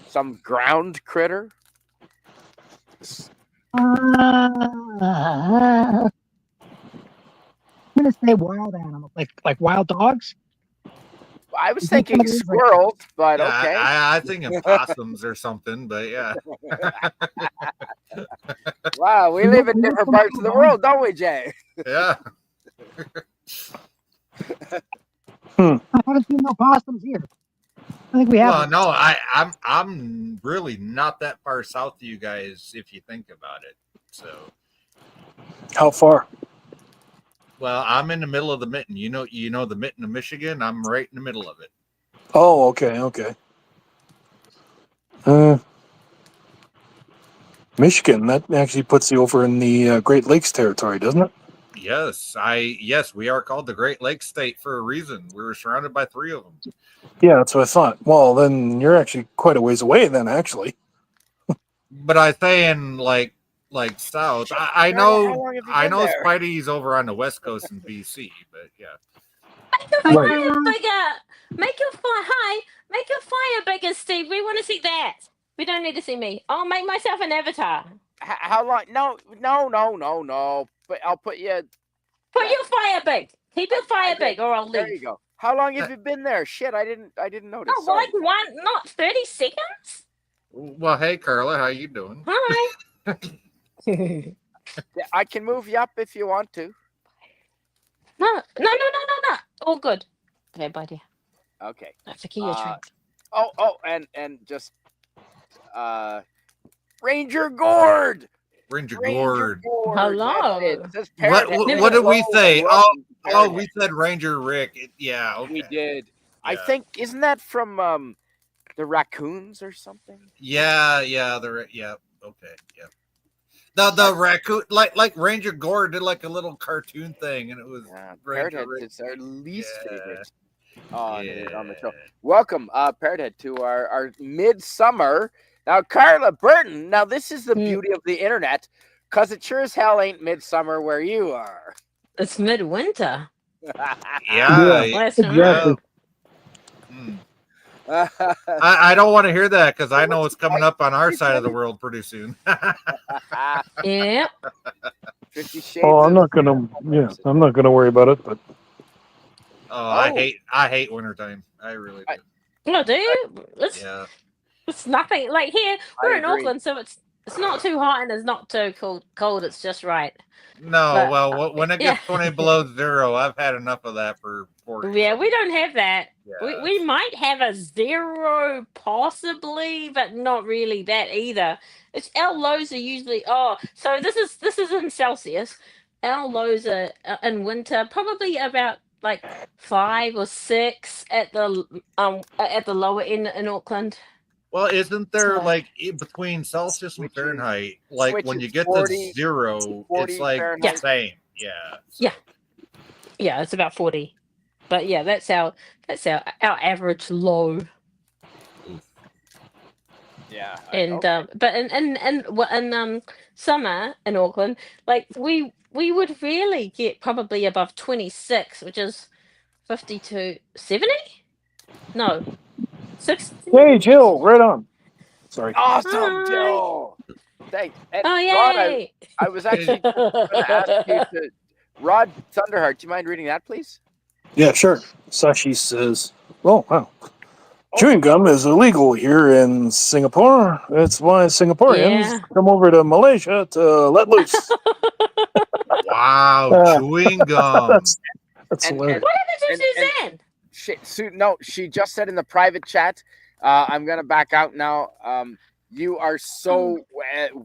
some ground critter? I'm gonna say wild animals, like wild dogs. I was You think thinking somebody is right. squirrels, but Yeah, okay. I think of possums or something, but yeah. Wow, we You live know- in you know different some parts of people the don't. world, don't we, Jay? Yeah. I haven't seen no possums here. I think we have. Well, no, I'm really not that far south of you guys if you think about it. So, How far? well, I'm in the middle of the mitten. You know the mitten of Michigan. I'm right in the middle of it. Oh, okay. Michigan, that actually puts you over in the Great Lakes territory, doesn't it? Yes, we are called the Great Lakes State for a reason. We were surrounded by 3 of them. Yeah, that's what I thought. Well, then you're actually quite a ways away then, actually. But I saying like south. I How know long have you I been know there? Spidey's over on the west coast in BC, but yeah. Make your Hi, Right. fire Sarah. bigger. Make your fire. Hi. Make your fire bigger, Steve. We want to see that. We don't need to see me. I'll make myself an avatar. How long? No. But I'll put you. Put Yeah. your fire big. Keep your I fire did. big, or I'll There you leave. go. How long have you been there? Shit, I didn't notice. Not Sorry. like not 30 seconds. Well, hey Carla, how you doing? Hi. Yeah, I can move you up if you want to. No. All good. Okay, buddy. Okay. That's a key your drink. And just Ranger Gord. Ranger Ranger Gord. Gord. Hello. That's it. It says What Parrot Head. what did we say? Welcome, Oh, Parrot we Head. said Ranger Rick. Yeah, okay. We did. I Yeah. think isn't that from the raccoons or something? Yeah, okay, yeah. The raccoon like Ranger Gord did like a little cartoon thing, and it was Parrot Ranger Head Rick. is our least Yeah. favorite on the show. Yeah. Welcome, Parrot Head, to our midsummer. Now, Carla Burton. Now, this is the beauty of the internet, because it sure as hell ain't midsummer where you are. It's midwinter. Yeah, Last exactly. I don't want to hear that because I know what's coming up on our side of the world pretty soon. Yeah. 50 Shades. Oh, I'm of- not gonna worry about it, but Oh, I hate wintertime. I really do. No, do you? Yeah. It's nothing like here. We're in agree. Auckland, so it's not too hot and it's not too cold. It's just right. No, But, well, when it gets 20 below zero, I've had enough of that for 40. Yeah, we don't have that. Yeah. We might have a 0 possibly, but not really that either. It's our lows are usually so this is in Celsius. Our lows are in winter probably about like 5 or 6 at the lower end in Auckland. Well, isn't there So- like between Celsius and Which is- Fahrenheit, like which when is you get 40 to 0, 40 it's like Fahrenheit? the same. Yeah. Yeah. Yeah, it's about 40. But yeah, that's our average low. Yeah. And but in summer in Auckland, like we would really get probably above 26, which is 52 70. No, 60. hey, Jill, right on. Sorry. Awesome, Hi. Jill. Thanks. And Oh Rod, yay! I was actually going to ask you to. Rod Thunderheart, do you mind reading that, please? Yeah, sure. Sashi says, "Oh wow, chewing gum is illegal here in Singapore. That's why Singaporeans Yeah. come over to Malaysia to let loose." Wow, chewing gum. That's And- hilarious. What happened to And- Suzanne? No, she just said in the private chat. I'm going to back out now. You are so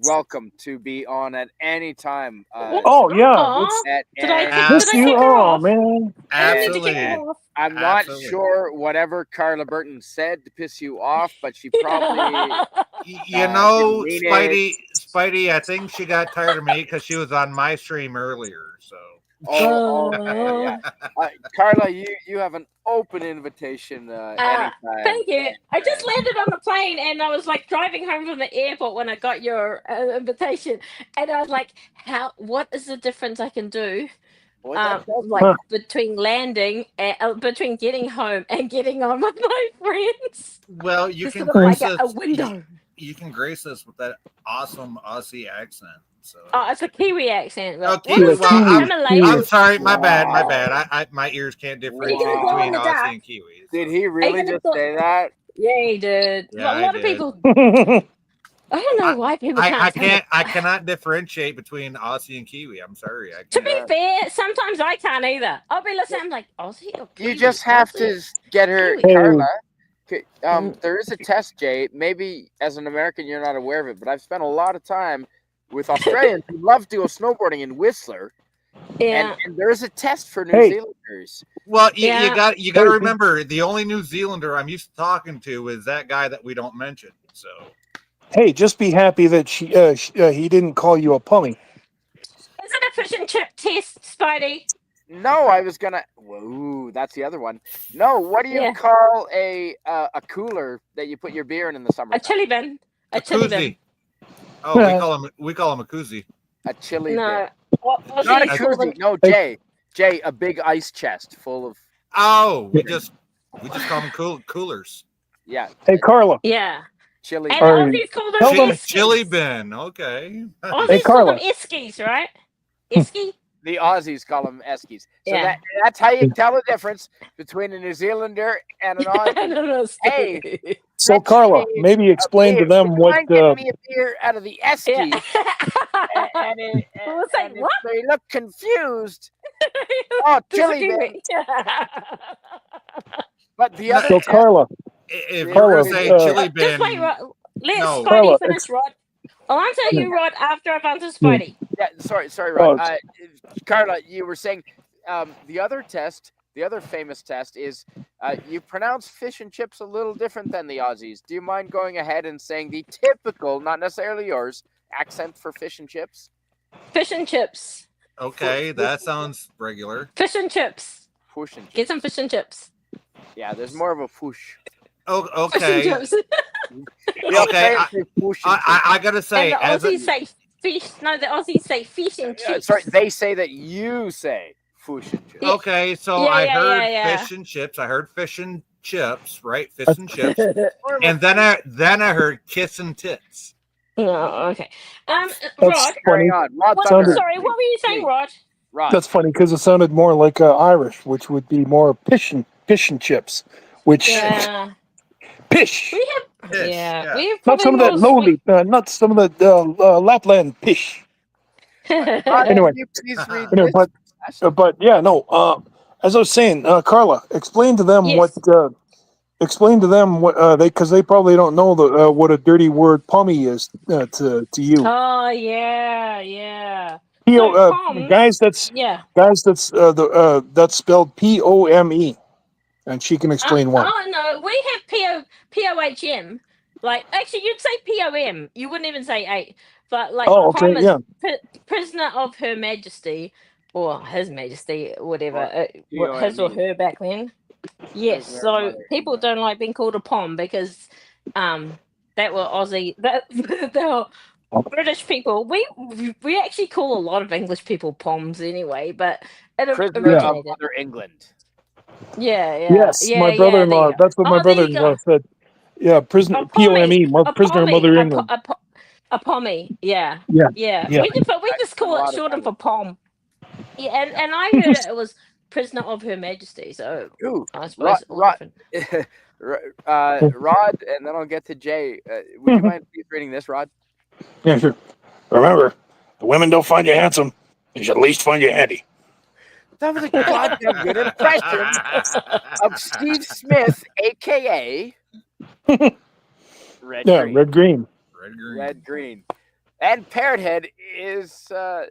welcome to be on at any time. Oh yeah, Aw. it's- At Did I any- kick- miss did I you. kick her Oh off? man, I need to kick Absolutely. her off. I'm not Absolutely. sure whatever Carla Burton said to piss you off, but she probably. You know, didn't mean Spidey, I think she got tired of me because she was on my stream earlier. So Yeah. Carla, you have an open invitation anytime. Thank you. I just landed on the plane and I was like driving home from the airport when I got your invitation, and I was like, what is the difference I can do? What that does- Like between landing, between getting home and getting on with my friends. well, you Just can sort of like grace a us. window. You can grace us with that awesome Aussie accent. So Oh, it's a Kiwi accent. But okay, what is well, that? Kiwi, Himalayan? I'm sorry, my bad, my Wow. bad. My ears can't differentiate gonna glow in between the Aussie dark? and Kiwi. Did so- he Are you really gonna just glow? say that? Yeah, he did. Yeah, But a I lot of did. people. I don't know why people can't tell it. I cannot differentiate between Aussie and Kiwi. I'm sorry, I To can't. be fair, sometimes I can't either. I'll be listening, I'm like, Aussie or Kiwi? You just have Aussie to or get her, Kiwi? Carla. Mm. There is a test, Jay. Maybe as an American you're not aware of it, but I've spent a lot of time with Australians who love to go snowboarding in Whistler, Yeah. and there is a test for New Hey. Zealanders. Well, Yeah. you got to Hey. remember the only New Zealander I'm used to talking to is that guy that we don't mention. So Hey, just be happy that he didn't call you a pummy. Is it a fish and chip test, Spidey? No, I was gonna. Whoa, that's the other one. No, what do you Yeah. call a cooler that you put your beer in the summer? A chili bin. a A chili bin. koozie. Oh, we call him a koozie. A chili No. bin. Not a Aussies call them. koozie. No, Jay, a big ice chest full of Oh, we just call them coolers. yeah. Hey, Carla. Yeah. Chili. And Are you- Aussies call them Tell them- eskies. Chili bin. Okay. Aussies Hey, call them Carla. eskies, right? Esky? The Aussies call them eskies. So Yeah. that's how you tell the difference between a New Zealander and an Aussie. Hey, So, let's Carla, see maybe explain to beer. them Would you what. mind getting me a beer out of the esky? Yeah. And We'll say, if what? they look confused, oh, chili bin. But the other So, test, Carla, If we're Carla, gonna say uh, chili Just bin, wait, Rod. Let No. Spidey Carla, finish, Rod. I'll answer you, Rod, after I've answered Yeah. Spidey. yeah, sorry, Rod. Oh. Carla, you were saying the other test, the other famous test is you pronounce fish and chips a little different than the Aussies. Do you mind going ahead and saying the typical, not necessarily yours, accent for fish and chips? Fish and chips. okay, that sounds regular. Fish and chips. Fish and Get chips. some fish and chips. Yeah, there's more of a fush. Oh, Fish and okay. chips. The Okay, Australians say fish and I gotta And say, the as a, Aussies say fish. No, the Aussies say fish and chips. chips. Sorry, they say that you say fish and chips. Yeah. okay, so Yeah, I yeah, heard yeah. fish and chips. I heard fish and chips, right? Fish and chips, More of a and then I heard kiss and tits. No, okay. That's Rod. funny. Carry on. Rod What, Thunder. sorry, what were you saying, Rod? Rod. That's funny because it sounded more like Irish, which would be more fish and chips, which Yeah. pish. We have. Fish, Yeah. yeah. We have Not probably some of that more lowly, not some of the Lapland pish. sweet. Rod, Anyway. can you please read Anyway, this? but yeah, no. As I was saying, Carla, explain to them Yes. what. Explain to them what because they probably don't know what a dirty word pommy is to you. Oh, yeah. P-O, So, Poms. guys, that's Yeah. that's spelled POME, and she can explain why. Oh, no. We have POHM. Like, actually, you'd say POM. You wouldn't even say 8. But, like, Oh, okay, Pom is yeah. prisoner of Her Majesty, or His Majesty, whatever. Or His or POME. her back then. Yes, Prisoner of so Mother people England. don't like being called a pom because that were Aussie that they were British people. We actually call a lot of English people poms anyway, but it Prisoner of originated. Mother England. Yeah. Yes, my there brother-in-law. you go. That's what my There you brother-in-law go. said. Yeah, prisoner A pommy. POME, prisoner of Mother England. A pommy. Yeah. Yeah. We just call A lot it of shortened for time. pom. Yeah, and I heard it was prisoner of Her Majesty. So Ooh, I suppose all Rod, different. Rod, and then I'll get to Jay. Would you mind please reading this, Rod? Yeah, sure. Remember, the women don't find you handsome; they should at least find you handy. That was a goddamn good impression of Steve Smith, aka Red Yeah, Green. red green. Red green. Red Green. And Parrot Head is Parrot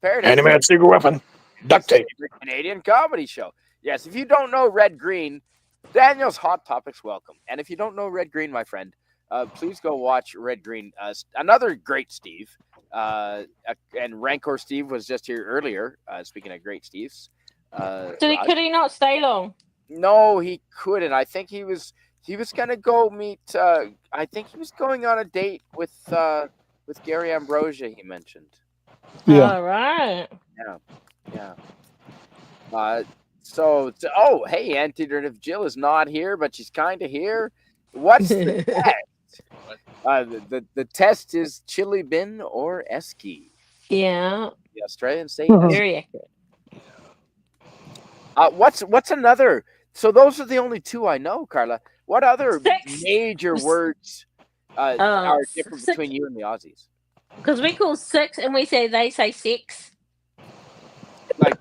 Head Animated secret weapon, duct tape. Canadian comedy show. Yes, if you don't know Red Green, Daniel's Hot Topics welcome. And if you don't know Red Green, my friend, please go watch Red Green. Another great Steve. And Rancor Steve was just here earlier. Speaking of great Steves. Could he not stay long? No, he couldn't. I think he was gonna go meet. I think he was going on a date with Gary Ambrosia. He mentioned. Yeah. All right. Yeah. Hey, Antidote Jill is not here, but she's kind of here. What's the text? The test is chili bin or esky. Yeah, The Australians say Mhm. esky. very accurate. What's another? So those are the only two I know, Carla. What other Six. major words are different between you and the Aussies? Because we call six and they say six. Like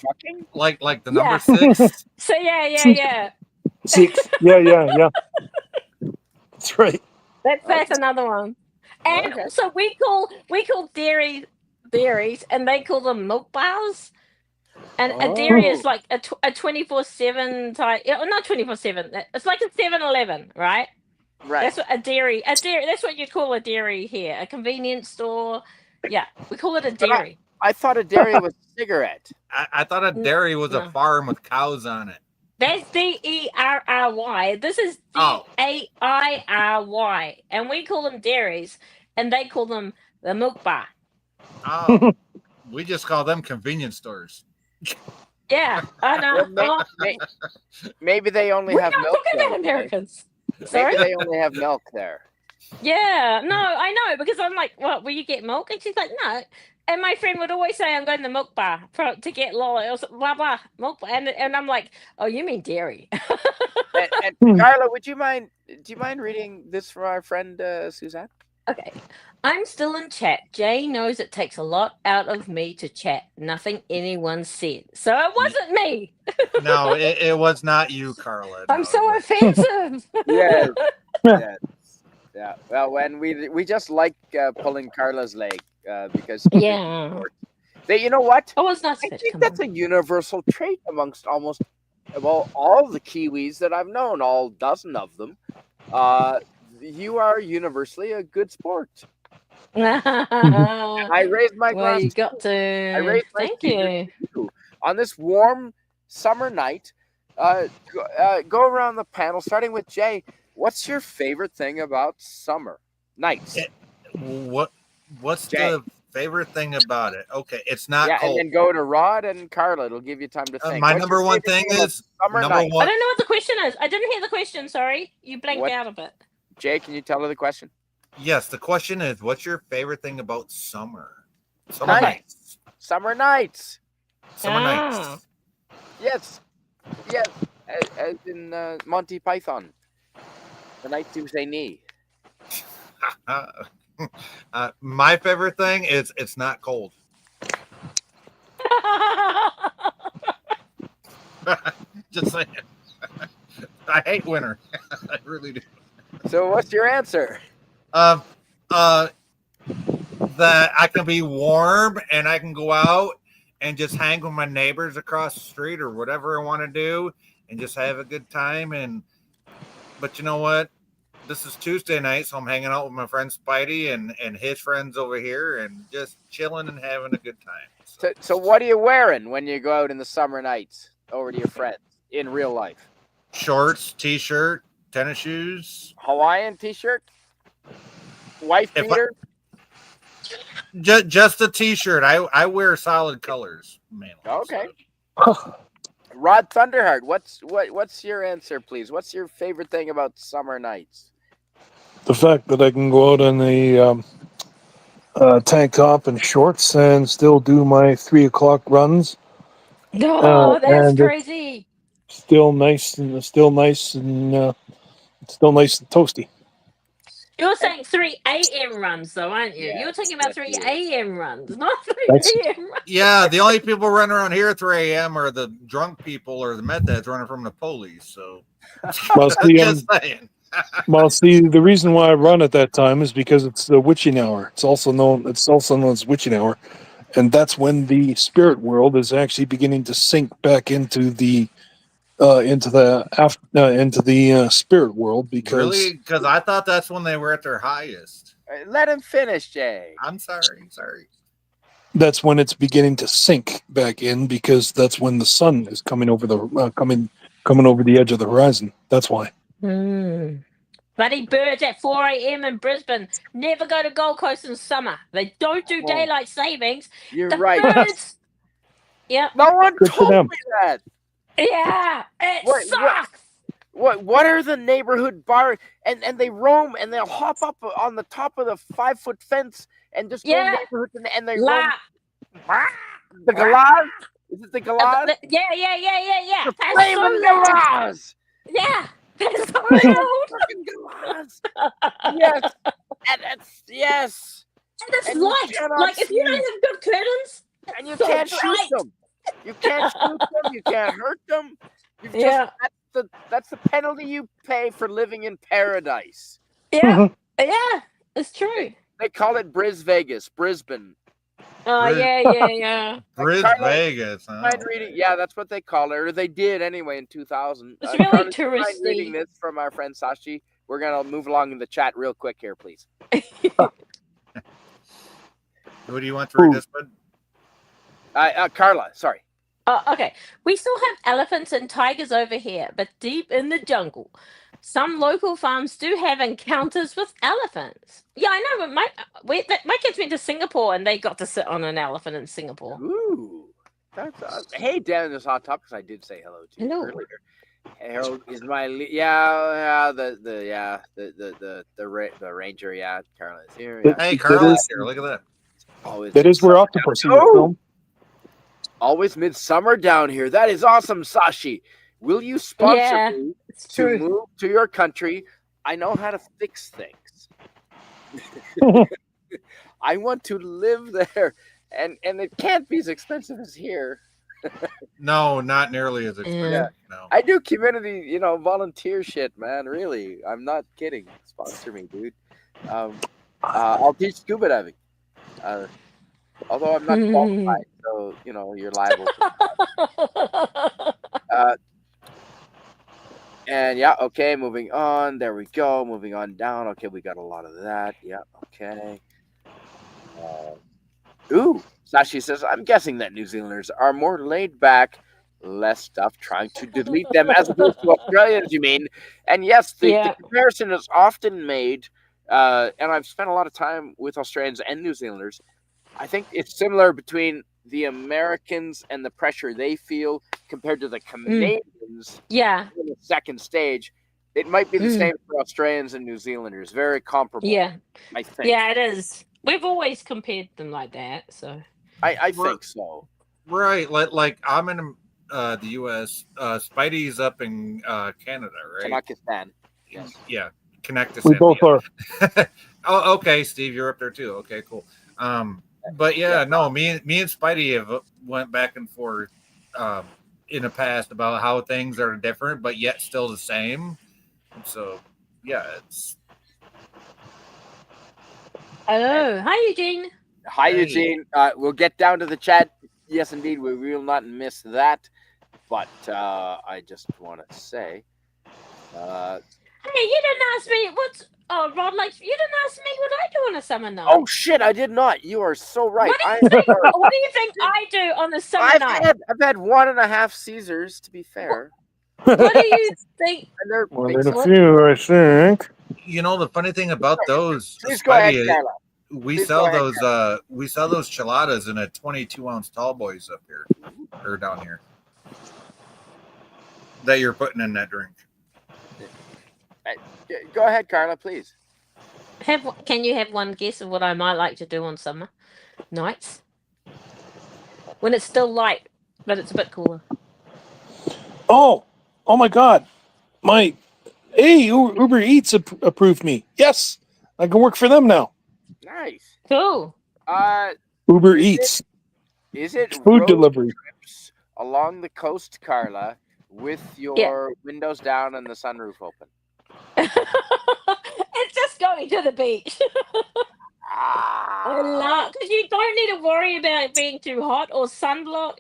fucking? Like the Yeah. number 6. So yeah. 6. Yeah. That's right. That's another one. And Okay. so we call dairies, and they call them milk bars. And a dairy is Oh. like a 24/7 type. Not 24/7. It's like a 7-Eleven, right? Right. That's what a dairy. That's what you call a dairy here. A convenience store. Yeah, we call it a dairy. I thought a dairy was a cigarette. I thought a dairy was a No. farm with cows on it. That's DERRY. This is Oh. DAIRY, and we call them dairies, and they call them the milk bar. Oh, we just call them convenience stores. Yeah, I know. Well, maybe they only We're have not milk. talking there, about okay? Americans. Maybe Sorry. they only have milk there. Yeah, no, I know, because I'm like, "What? Will you get milk?" And she's like, "No." And my friend would always say, "I'm going to the milk bar to get lolly," or blah blah milk bar, and I'm like, "Oh, you mean dairy?" And Carla, do you mind reading this from our friend Suzanne? Okay. I'm still in chat. Jay knows it takes a lot out of me to chat. Nothing anyone said. So it wasn't me. No, it was not you, Carla. I'm No, so it was- offensive. Yes. Yes. Yeah. Well, when we just like pulling Carla's leg because Yeah. you know what? Oh, it's nice I of it to think come that's on. a universal trait amongst almost all the Kiwis that I've known, all dozen of them. You are universally a good sport. I raised my Well, glass. you got to. I raised my Thank finger you. to you. On this warm summer night. Go around the panel, starting with Jay. What's your favorite thing about summer nights? What's Jay. the favorite thing about it? Okay, it's not Yeah, cold. and then go to Rod and Carla. It'll give you time to think. My What's number your one favorite thing about is summer number night? I one. don't know what the question is. I didn't hear the question. Sorry, you blanked What- out a bit. Jay, can you tell her the question? Yes, the question is, what's your favorite thing about summer? Night. Nights. Summer nights. Summer Ah. nights. Yes, as in Monty Python. The night to say knee. My favorite thing is it's not cold. Just saying. I hate winter. I really do. So, what's your answer? That I can be warm and I can go out and just hang with my neighbors across the street or whatever I want to do and just have a good time. But you know what? This is Tuesday night, so I'm hanging out with my friend Spidey and his friends over here and just chilling and having a good time. So what are you wearing when you go out in the summer nights over to your friends in real life? Shorts, t-shirt, tennis shoes. Hawaiian t-shirt? Wife beater? Just a t-shirt. I wear solid colors, man. Okay. Rod Thunderheart, what's your answer, please? What's your favorite thing about summer nights? The fact that I can go out in a tank top and shorts and still do my 3 o'clock runs. Oh, that's and crazy. Still nice and toasty. You're saying 3 a.m. runs, though, aren't you? Yes, You're talking about yes, 3 yes. a.m. runs, not 3 That's- a.m. runs. Yeah, the only people running around here at 3 a.m. are the drunk people or the meth heads running from the police. So, Well, see, just saying. the reason why I run at that time is because it's the witching hour. It's also known as witching hour, and that's when the spirit world is actually beginning to sink back into the spirit world. Because Really? Because I thought that's when they were at their highest. Let him finish, Jay. I'm sorry. that's when it's beginning to sink back in, because that's when the sun is coming over the coming over the edge of the horizon. That's why. Bloody birds at 4 a.m. in Brisbane never go to Gold Coast in summer. They don't do daylight savings. You're The right. birds. Yep. No one Good for told them. me that. Yeah. It sucks. What are the neighborhood bar and they roam and they'll hop up on the top of the 5-foot fence and just go Yeah. neighborhood and they roam La. the galahs. Is it the galahs? Yeah. The That's so flaming loud. galahs. Yeah. That's so Flaming loud. fucking galahs. Yes, and that's yes. And it's And you light. cannot Like if you see. don't have good curtains, And you so can't shoot bright. them. You can't shoot them. You can't hurt them. You've Yeah. that's the penalty you pay for living in paradise. Yeah. Yeah. It's true. They call it Brisbane. Oh Bris- yeah. Bris Carla, Vegas. Huh? Mind reading, yeah, that's what they call it, or they did anyway in 2000. It's really Carla, do you mind touristy. reading this from our friend Sashi? We're gonna move along in the chat real quick here, please. Who do you want to read this one? Carla, sorry. Okay. We still have elephants and tigers over here, but deep in the jungle. Some local farms do have encounters with elephants. Yeah, I know. But my kids went to Singapore and they got to sit on an elephant in Singapore. Ooh, that's hey, Dan, this hot topic. I did say hello to you Hello. earlier. Harold is my the ranger. Yeah, Carla is here. Yeah. Hey, That Carl is- is here. Look at that. Always That is where Octopus is Oh! from. Always midsummer down here. That is awesome, Sashi. Will you sponsor Yeah, me it's to true. move to your country? I know how to fix things. I want to live there, and it can't be as expensive as here. No, not nearly as expensive. Yeah. No. I do community, volunteer shit, man. Really, I'm not kidding. Sponsor me, dude. I'll teach scuba diving. Although I'm not qualified, so you're liable. And yeah, okay, moving on. There we go. Moving on down. Okay, we got a lot of that. Yeah, okay. Ooh, Sashi says, I'm guessing that New Zealanders are more laid back, less stuff trying to delete them as opposed to Australians, you mean? And yes, the Yeah. comparison is often made, and I've spent a lot of time with Australians and New Zealanders. I think it's similar between the Americans and the pressure they feel compared to the Canadians Yeah. in the second stage. It might be the same for Australians and New Zealanders. Very comparable. Yeah. I think. Yeah, it is. We've always compared them like that. So. I think so. Right. Like I'm in the U.S. Spidey's up in Canada, right? Kazakhstan. Yes. Yeah. Connect us. We both are. Oh, okay, Steve, you're up there too. Okay, cool. But no, me and Spidey have went back and forth in the past about how things are different but yet still the same. So yeah, it's Hello. Hi, Eugene. Hi, Hey. Eugene. We'll get down to the chat. Yes, indeed, we will not miss that. But I just want to say, Hey, you didn't ask me what's. Oh, Rod, like you didn't ask me what I do on a summer night. oh shit, I did not. You are so right. What do you think I do on a summer night? I've had 1.5 Caesars, to be fair. What do you think? And they're Well, big there's a ones. few, I think. you know the funny thing about those Please go ahead, Spidey, Carla. we Please sell go ahead, those chiladas in a 22-ounce tall boys up here or down here that you're putting in that drink. Go ahead, Carla, please. Can you have one guess of what I might like to do on summer nights when it's still light, but it's a bit cooler? Oh my God. Uber Eats approved me. Yes, I can work for them now. Nice. Cool. Uber Eats. Is it Food road delivery. trips along the coast, Carla, with your windows down and the sunroof open? It's just going to the beach. I love because you don't need to worry about it being too hot or sunblock.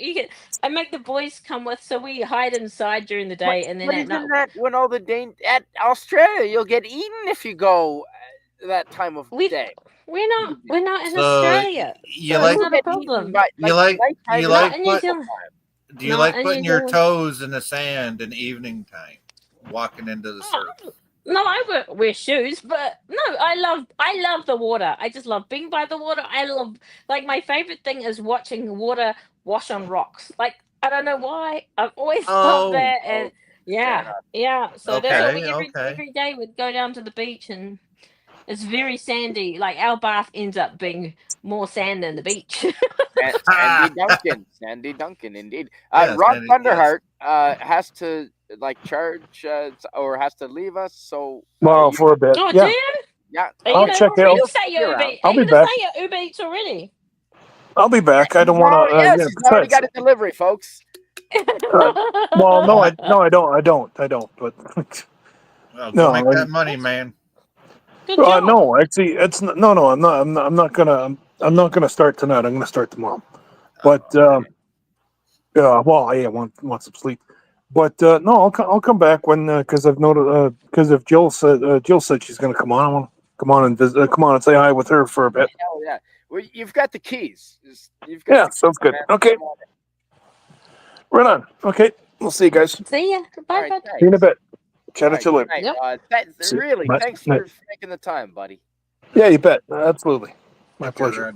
I make the boys come with, so we hide inside during the day, and then But at night. isn't that when all the at Australia, you'll get eaten if you go that time of day. We're not in So, Australia. You So like it's not a Get problem. eaten by- You like- nighttime you is like Not in not New put- Zealand. Do you No, like and putting you your don't- toes in the sand in evening time, walking into the surf? No, I wear shoes, but no, I love the water. I just love being by the water. I love my favorite thing is watching water wash on rocks. Like I don't know why. I've always Oh. loved that, and Yeah, yeah. So that's what we Okay, okay. every day we'd go down to the beach, and it's very sandy. Like our bath ends up being more sand than the beach. Sandy Duncan, indeed. Yes, Rod Sandy, Thunderheart has to like charge or has to leave us. So Well, for a bit. Oh, do Yeah, you? yeah, Are you I'll gonna? check Are it you out. gonna say your Uber? around. Are I'll you be gonna back. say your Uber Eats already? I'll be back. I don't want to. Yes, Yeah, he's already besides, got a delivery, folks. well, no, I don't. But well, go make no, that money, man. Good job. no. Actually, it's no. I'm not gonna. I'm not gonna start tonight. I'm gonna start tomorrow. But yeah, well, I want some sleep. But no, I'll come back when because I've noted because if Jill said she's gonna come on, I want to come on and visit. Come on and say hi with her for a bit. Oh yeah. Well, you've got the keys. You've got Yeah, the keys, sounds good. man. Okay, Come on in. right on. Okay, we'll see you guys. See See ya. All Bye, right, bud. you in a thanks. bit. Chat All at right, you good later. night, Yep. Rod. See you. Really, Night. thanks Night. for making the time, buddy. Yeah, you bet. Absolutely. My Take care, pleasure. Red.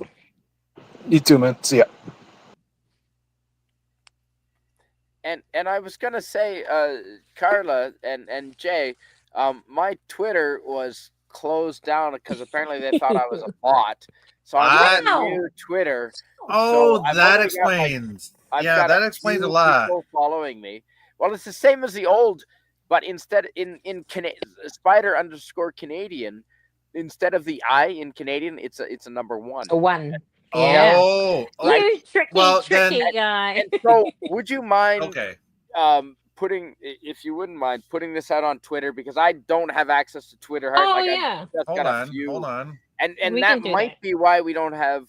You too, man. See ya. And I was gonna say, Carla and Jay, my Twitter was closed down because apparently they thought I was a bot. So I'm on a Wow. new Twitter. Oh, I've that only got like explains. I've Yeah, got a that explains a few lot. people following me. Well, it's the same as the old, but instead Spider underscore Canadian, instead of the I in Canadian, it's a number one. A one. Yeah. Oh, Right. You tricky, Well, tricky then- guy. And so, would you mind okay. putting, if you wouldn't mind, putting this out on Twitter because I don't have access to Twitter. Oh, Like yeah. I've just Hold got a on. few, Hold on. and We that can do might that. be why we don't have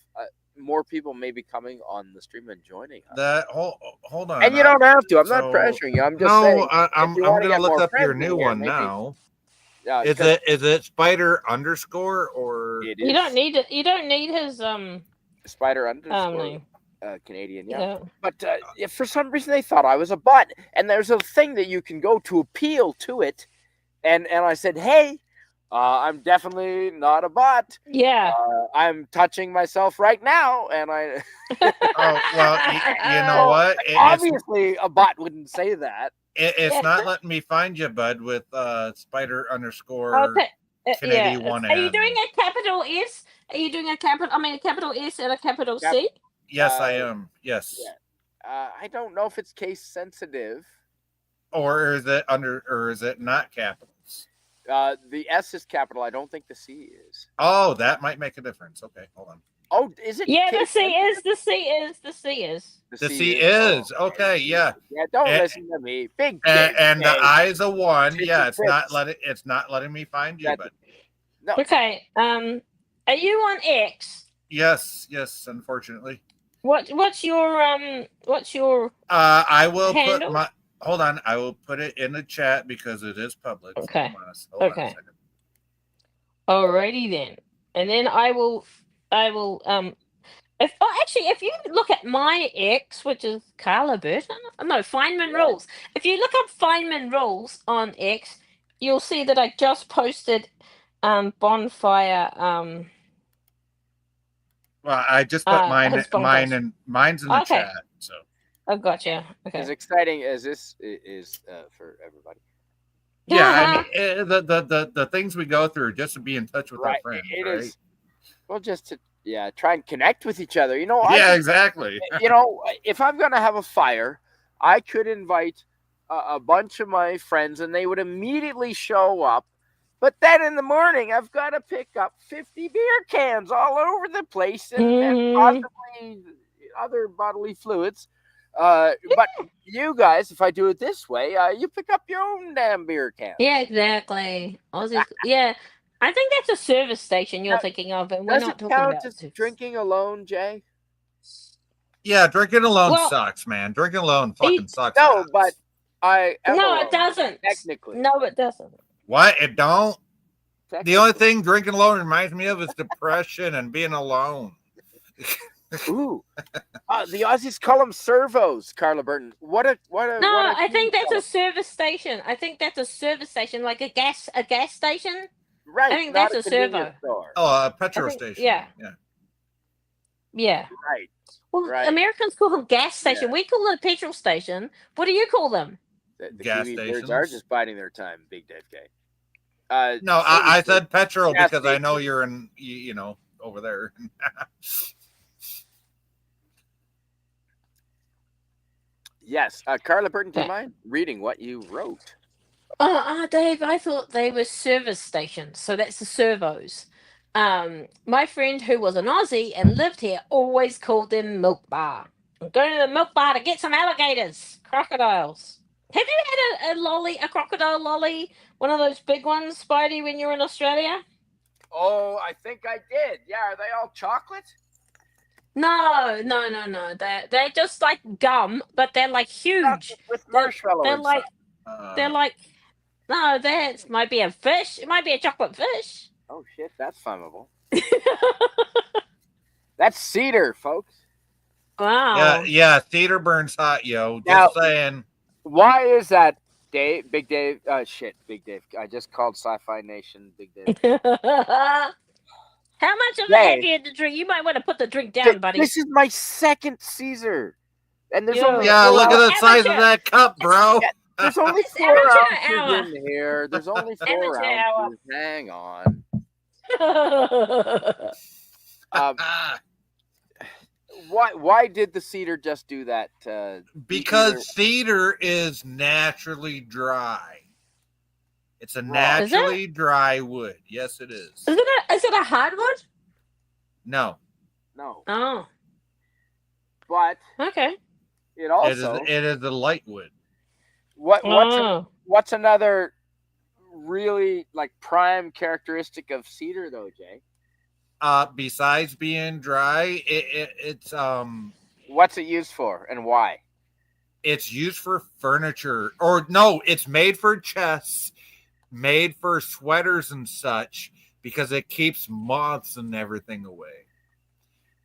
more people maybe coming on the stream and joining us. That hold on. And you don't have to. I'm not So- pressuring you. I'm just no, saying. I'm you wanna gonna get look more up your friends in new here, one maybe- now. Is Is it Spider underscore or It You is don't need it. You don't need his Spider underscore name. Canadian. Yeah. Yeah. But if for some reason they thought I was a bot, and there's a thing that you can go to appeal to it, and I said, hey, I'm definitely not a bot. Yeah. I'm touching myself right now, and I. oh well you know what? It's Obviously, a bot wouldn't say that. it's not letting me find you, bud, with Spider underscore Okay. Canadian Yeah. one. Are you doing a capital S? Are you doing a capital S and a capital Cap- C? Yes, I am. Yes. Yeah. I don't know if it's case sensitive. Or is it or is it not capitals? The S is capital. I don't think the C is. Oh, that might make a difference. Okay, hold on. Oh, is it? Yeah, the case C sensitive? is. The C is. The C is. The C is. Okay, yeah. Yeah, don't And- listen to me. Big And the J. I is a one. Yeah, it's not Fits. letting me find you, That- but No, Okay. Are you on X? yes, unfortunately. What's your I will handle? put my hold on, I will put it in the chat because it is public. So Okay. hold on a Okay. second. Alrighty then, and then I will if you look at my X, which is Carla Burton, no Feynman rules. If you look up Feynman rules on X, you'll see that I just posted bonfire Well, I just put his bonkers. mine's in the Okay. chat. So Oh, gotcha. Okay. as exciting as this is for everybody. yeah, I mean, the things we go through just to be in touch with our Right. friends. It right? is. Well, just to try and connect with each other. Yeah, exactly. If I'm gonna have a fire, I could invite a bunch of my friends, and they would immediately show up. But then in the morning, I've got to pick up 50 beer cans all over the place, and possibly other bodily fluids. But you guys, if I do it this way, you pick up your own damn beer cans. Yeah, exactly. Yeah, I think that's a service station you're Now, thinking of, and we're Does not it talking count about as service. drinking alone, Jay? Yeah, drinking alone Well- sucks, man. Drinking alone He- fucking sucks. No, ass. but I am No, alone, it doesn't. technically. No, it doesn't. What? It don't? The Technically. only thing drinking alone reminds me of is depression and being alone. Ooh, the Aussies call them servos, Carla Burton. What a No, I think that's a a service station. I think that's a service station, like a gas station. right. I think not that's a convenience servo. store. Oh, a petrol think- station. yeah. Yeah. Right. Well, Right. Americans call them gas station. Yeah. We call it a petrol station. What do you call them? The Gas Kiwi birds are stations. just biding their time, Big Dave K. No, I said petrol gas because I know station. you're in, you know, over there. Yes. Carla Burton, do you Okay. mind reading what you wrote? Dave, I thought they were service stations, so that's the servos. My friend who was an Aussie and lived here always called them milk bar. I'm going to the milk bar to get some alligators, crocodiles. Have you had a crocodile lolly, one of those big ones, Spidey, when you were in Australia? Oh, I think I did. Yeah, are they all chocolate? No. They're just like gum, but they're like huge. Chocolate with They're marshmallow they're inside. like no, that might be a fish. It might be a chocolate fish. Oh shit, that's flammable. That's cedar, folks. Wow. Yeah. Theater burns hot, yo. Now, Just saying. why is that, Dave? Big Dave. Big Dave. I just called Sci-Fi Nation Big Dave. How much of it Dave, have you had to drink? You might want to put the drink down, buddy. this is my second Caesar, and there's Yo. only Yeah, four look at the ounces. size of that cup, bro. There's only It's 4 amateur ounces hour. in here. There's only 4 Amateur hour. ounces. Hang on. Why did the cedar just do that? Because cedar is naturally dry. It's a naturally dry wood. Yes, it is. Is it a hardwood? No. No, Oh, but okay. it also It is a light wood. Oh. what's another really like prime characteristic of cedar though, Jay? Besides being dry, it's What's it used for and why? it's used for furniture, or no, it's made for chests, made for sweaters and such, because it keeps moths and everything away.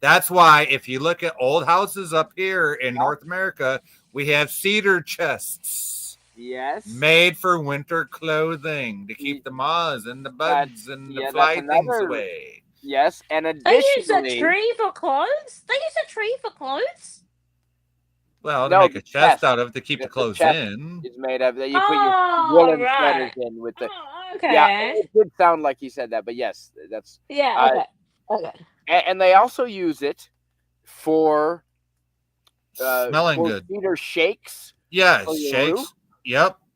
That's why if you look at old houses up here in North America, we have cedar chests Yes. made for winter clothing to keep the moths and the bugs and the fly things away. Yes, and They use a additionally, tree for clothes? They use a tree for clothes? Well, No, to make a the chest chest. out of to keep the The clothes chest in. is made of that. You put your Oh, woolen right. sweaters in with the. Oh, okay. Yeah, it did sound like he said that, but yes, that's. Yeah, okay. And they also use it for Smelling good. cedar shakes. Yes, for your shakes. roof.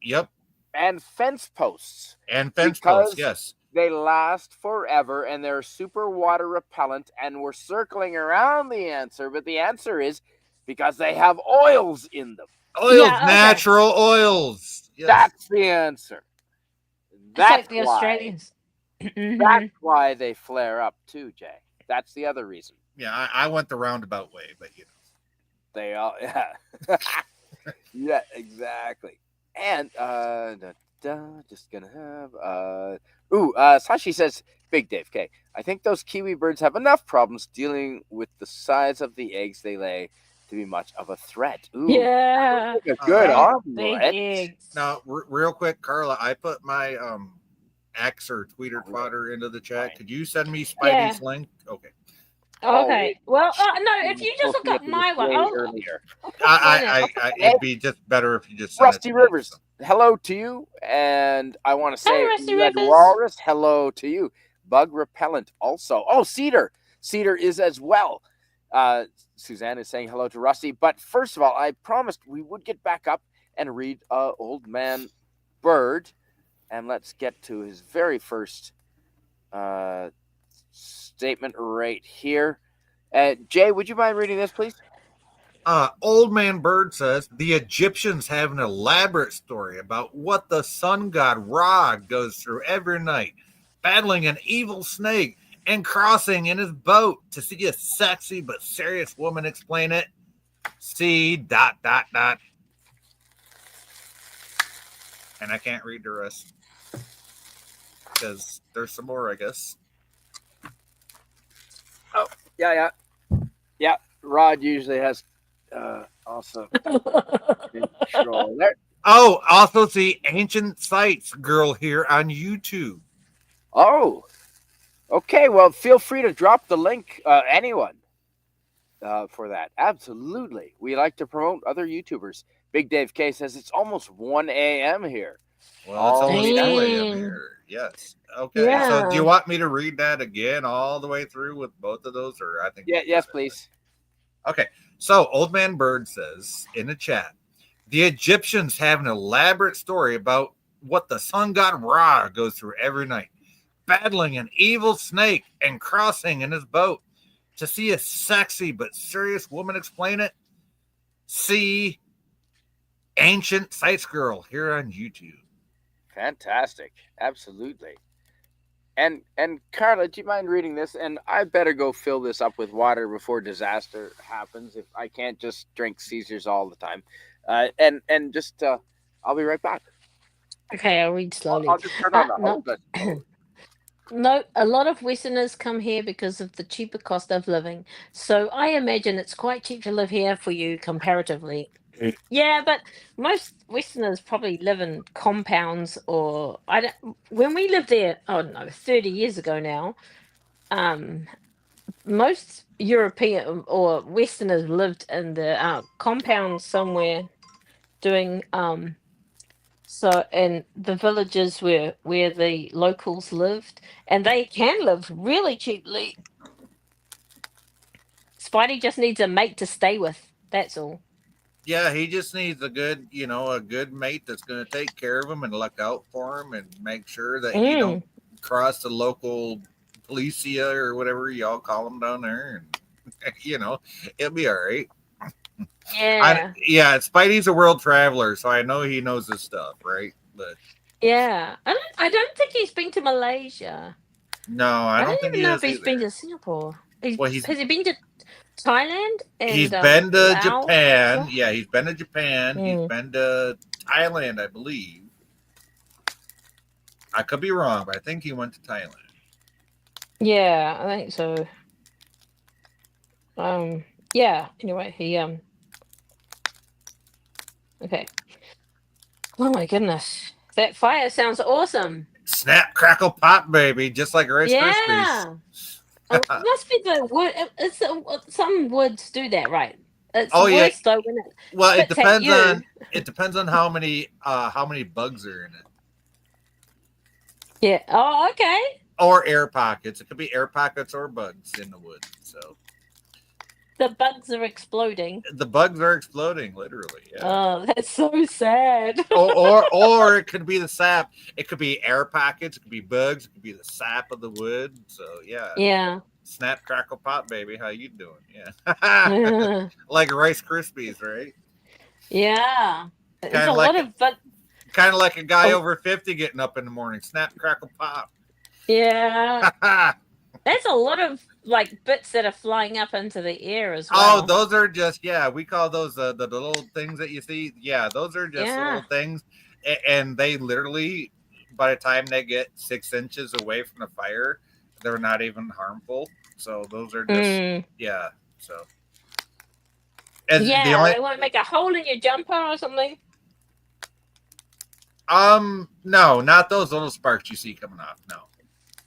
Yep. And fence posts. And fence Because posts, yes. They last forever and they're super water repellent. And we're circling around the answer, but the answer is because they have oils in them. Oils, Yeah, okay. natural oils. Yes. That's the answer. It's That's like the why. Australians. That's why they flare up too, Jay. That's the other reason. Yeah, I went the roundabout way, but you know. They all, yeah. Yeah, exactly. And just gonna have Sashi says, Big Dave K. I think those kiwi birds have enough problems dealing with the size of the eggs they lay to be much of a threat. Ooh, Yeah. a good Big omelet. eggs. Now, real quick, Carla, I put my X or tweeter fodder into the chat. Could you send me Spidey's link? Okay. Okay. Well, no. If you just look up my one, earlier. It'd be just better if you just sent Rusty it to me, Rivers, so. hello to you, and I want to say Rusty Red Rivers. Walrus, hello to you. Bug repellent also. Oh, Cedar is as well. Suzanne is saying hello to Rusty, but first of all, I promised we would get back up and read Old Man Bird, and let's get to his very first statement right here. Jay, would you mind reading this, please? Old Man Bird says the Egyptians have an elaborate story about what the sun god Ra goes through every night, battling an evil snake and crossing in his boat to see a sexy but serious woman explain it. See ... And I can't read the rest because there's some more, I guess. Oh, yeah. Rod usually has also control there. Oh, also see Ancient Sites girl here on YouTube. Oh, okay. Well, feel free to drop the link, anyone, for that. Absolutely. We like to promote other YouTubers. Big Dave K says it's almost 1 a.m. here. Well, it's almost 2 a.m. Dang. here. Yes. Okay. So do you Yeah. want me to read that again all the way through with both of those, or I think Yeah, yes, please. Okay. So Old Man Bird says in the chat, the Egyptians have an elaborate story about what the sun god Ra goes through every night, battling an evil snake and crossing in his boat. To see a sexy but serious woman explain it, see Ancient Sites Girl here on YouTube. Fantastic. Absolutely. And Carla, do you mind reading this? And I better go fill this up with water before disaster happens. If I can't just drink Caesars all the time, and just I'll be right back. Okay, I'll read slowly. I'll just turn on the No, hose. no, a lot of Westerners come here because of the cheaper cost of living. So I imagine it's quite cheap to live here for you comparatively. Yeah, but most Westerners probably live in compounds, or I don't. When we lived there, oh no, 30 years ago now, most European or Westerners lived in the compounds somewhere, doing so in the villages where the locals lived, and they can live really cheaply. Spidey just needs a mate to stay with. That's all. Yeah, he just needs a good mate that's going to take care of him and look out for him and make sure that he don't cross the local policia or whatever y'all call them down there, and it'll be all right. Yeah. Spidey's a world traveler, so I know he knows his stuff, right? But Yeah, I don't think he's been to Malaysia. no, I don't think even he know has if he's been either. to Singapore. Well, Has he been to Thailand? And he's been to Laos? Japan. Yeah, he's been to Japan. He's Mm. been to Thailand, I believe. I could be wrong, but I think he went to Thailand. Yeah, I think so. Yeah. Anyway, he Okay. Oh my goodness, that fire sounds awesome. Snap, crackle, pop, baby, just like Rice Krispies. Yeah. It must be the wood. It's some woods do that, right? It's Oh, yeah. worse though when it Well, it spits at depends you. it depends on how many bugs are in it, Yeah. Oh, okay. or air pockets. It could be air pockets or bugs in the wood. So The bugs are exploding. the bugs are exploding, literally. Yeah. Oh, that's so sad. or it could be the sap. It could be air pockets. It could be bugs. It could be the sap of the wood. So yeah. Yeah. Snap, crackle, pop, baby. How you doing? Yeah. Yeah. Like Rice Krispies, right? Yeah. There's Kinda a like lot of but Kind of like a guy over 50 getting up in the morning. Snap, crackle, pop. yeah. Oh, There's a lot of like bits that are flying up into the air as well. those are just, we call those the little things that you see. Yeah, those are just little things. And they literally, by the time they get 6 inches away from the fire, they're not even harmful. So those are just, so. And they want to make a hole in your jumper or something. No, not those little sparks you see coming off. No.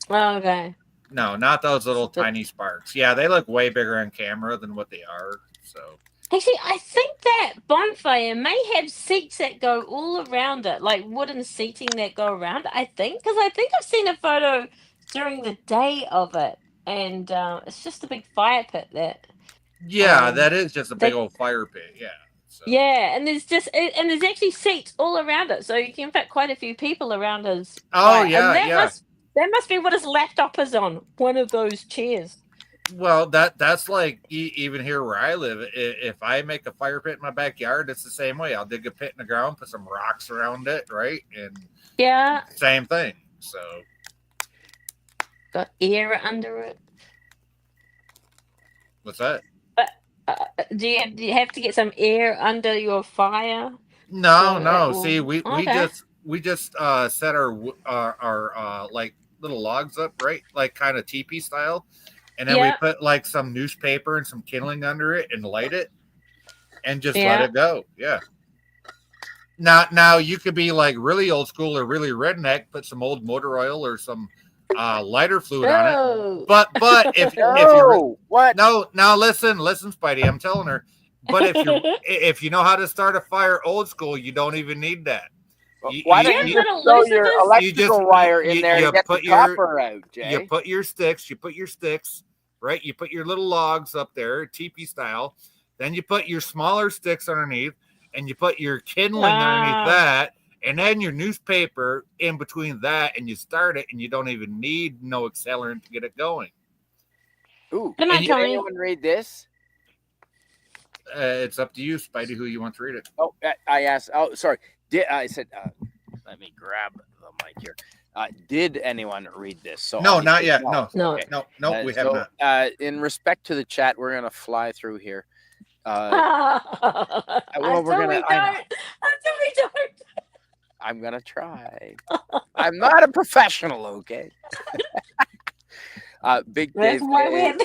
Oh, okay. No, not those little tiny sparks. Yeah, they look way bigger on camera than what they are. So actually, I think that bonfire may have seats that go all around it, like wooden seating that go around it, I think, because I think I've seen a photo during the day of it, and it's just a big fire pit that. Yeah, that is just a big old fire pit. Yeah. So. Yeah, and there's actually seats all around it, so you can fit quite a few people around us. Oh yeah, that must be what his laptop is on, one of those chairs. Well, that's like even here where I live. If I make a fire pit in my backyard, it's the same way. I'll dig a pit in the ground, put some rocks around it, right? And same thing. So got air under it. What's that? Do you have to get some air under your fire? No. See, we just set our like little logs up, right? Like kind of teepee style. And then we put like some newspaper and some kindling under it and light it and just let it go. Yeah. Now you could be like really old school or really redneck, put some old motor oil or some lighter fluid on it. But if you now listen, Spidey, I'm telling her, But if you know how to start a fire old school, you don't even need that. Why Do don't you you have just to throw loosen your this? electrical wire in there you to get the put your copper out, Jay? you put your sticks, right? You put your little logs up there, teepee style. Then you put your smaller sticks underneath, and you put your kindling underneath Ah. that, and then your newspaper in between that, and you start it, and you don't even need no accelerant to get it going. Ooh, Good night, did Tommy. anyone read this? It's up to you, Spidey, who you want to read it. Oh, I asked. Oh, sorry. I said, let me grab the mic here. Did anyone read this? So No, obviously not yet. no. No. Okay. No, we have not. In respect to the chat, we're gonna fly through here. Well, we're Until gonna. we don't. Until we don't. I'm gonna try. I'm not a professional, okay? Big Dave. That's why we're here.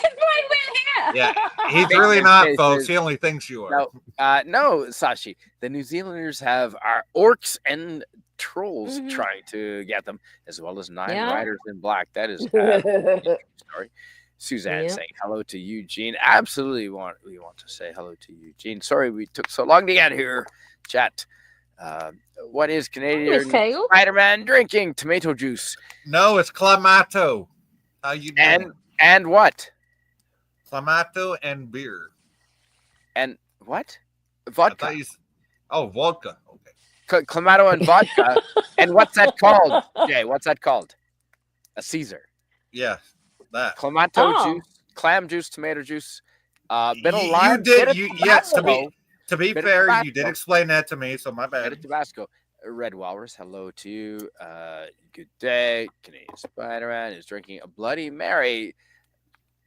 Yeah, he's Big really Dave not, K folks. says- He only thinks you are. No, Sashi. The New Zealanders have our orcs and trolls Mhm. trying to get them, as well as 9 Yeah. riders in black. That is a story. Suzanne Yep. saying hello to Eugene. Absolutely, we want to say hello to Eugene. Sorry we took so long to get here. Chat. What is Miss Canadian Kegel. Spider-Man drinking? Tomato juice. No, it's clamato. How you doing? And what? Clamato and beer. And what? I Vodka. thought you vodka. Okay. Clamato and vodka. And what's that called, Jay? What's that called? A Caesar. Yeah, that. Clamato Oh. juice, clam juice, tomato juice, bit of You lime. did. Bit of Yes. Tabasco, To be Bit of fair, you did Tabasco. explain that to me, so my bit bad. of Tabasco. Red Walrus, hello to you. Good day. Canadian Spider-Man is drinking a Bloody Mary.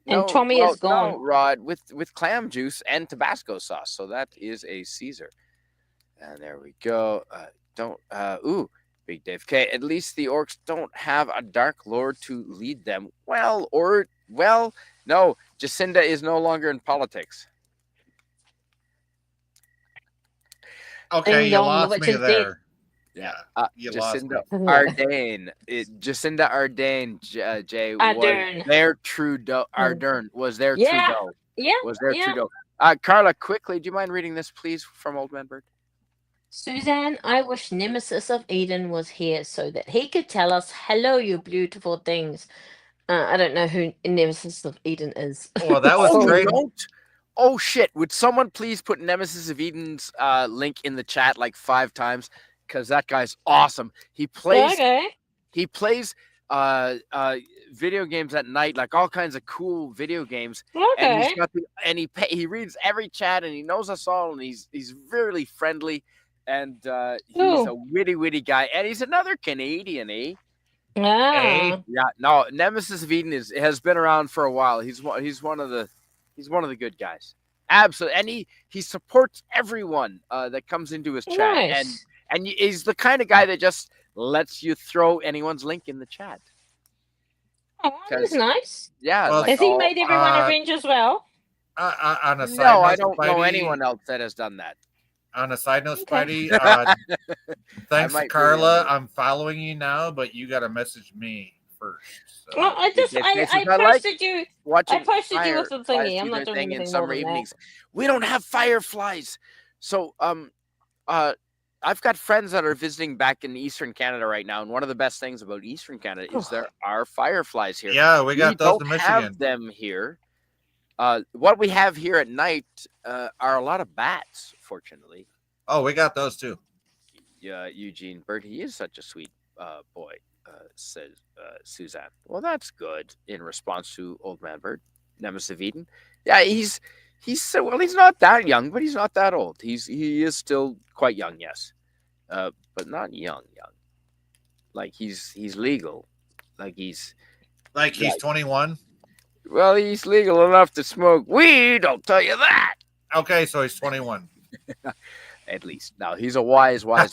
And Tommy is gone. No, Rod, with clam juice and Tabasco sauce. So that is a Caesar. And there we go. Big Dave K. At least the orcs don't have a Dark Lord to lead them. No, Jacinda is no longer in politics. Okay, Ding you dong, lost which me is dead. there. Yeah. You lost me. Jacinda Ardern. Jacinda Ardern, Jay, was Ardern. their Trudeau. Ardern was their Yeah. Trudeau. Yeah. Was their Yeah. Trudeau. Carla, quickly, do you mind reading this, please, from Old Man Bird? Suzanne, I wish Nemesis of Eden was here so that he could tell us, hello, you beautiful things. I don't know who Nemesis of Eden is. Well, that was Oh, you great. don't? Oh shit! Would someone please put Nemesis of Eden's link in the chat like 5 times? Because that guy's awesome. He plays Okay. video games at night, like all kinds of cool video games. And Okay. he's got he reads every chat and he knows us all, and he's really friendly, and he's a witty guy, and he's another Canadian, eh? Ah. Yeah, no, Nemesis of Eden has been around for a while. He's one of the good guys. Absolutely, and he supports everyone that comes into his chat, Nice. and he's the kind of guy that just lets you throw anyone's link in the chat. Oh, that's nice. Yeah, Well, like Has he made everyone a wrench as well? On a side no, note, I don't know Spidey, anyone else that has done that. On a side note, Okay. Spidey, thanks might to be Carla, on the- I'm following you now, but you got to message me first. So. Well, I posted you. Watching I posted you with the fireflies thingy. I'm do not their doing thing in anything more summer than that. evenings. We don't have fireflies, so I've got friends that are visiting back in Eastern Canada right now, and one of the best things about Eastern Canada is there are fireflies here. Yeah, we got those in don't have Michigan. them here. What we have here at night are a lot of bats, fortunately. Oh, we got those too. Yeah, Eugene Bird, he is such a sweet boy, says Suzanne. Well, that's good in response to Old Man Bird, Nemesis of Eden. Yeah, he's not that young, but he's not that old. He is still quite young, yes, but not young. Like he's legal, like he's 21. well, he's legal enough to smoke weed. I'll tell you that. Okay, so he's 21. At least. Now, he's a wise man.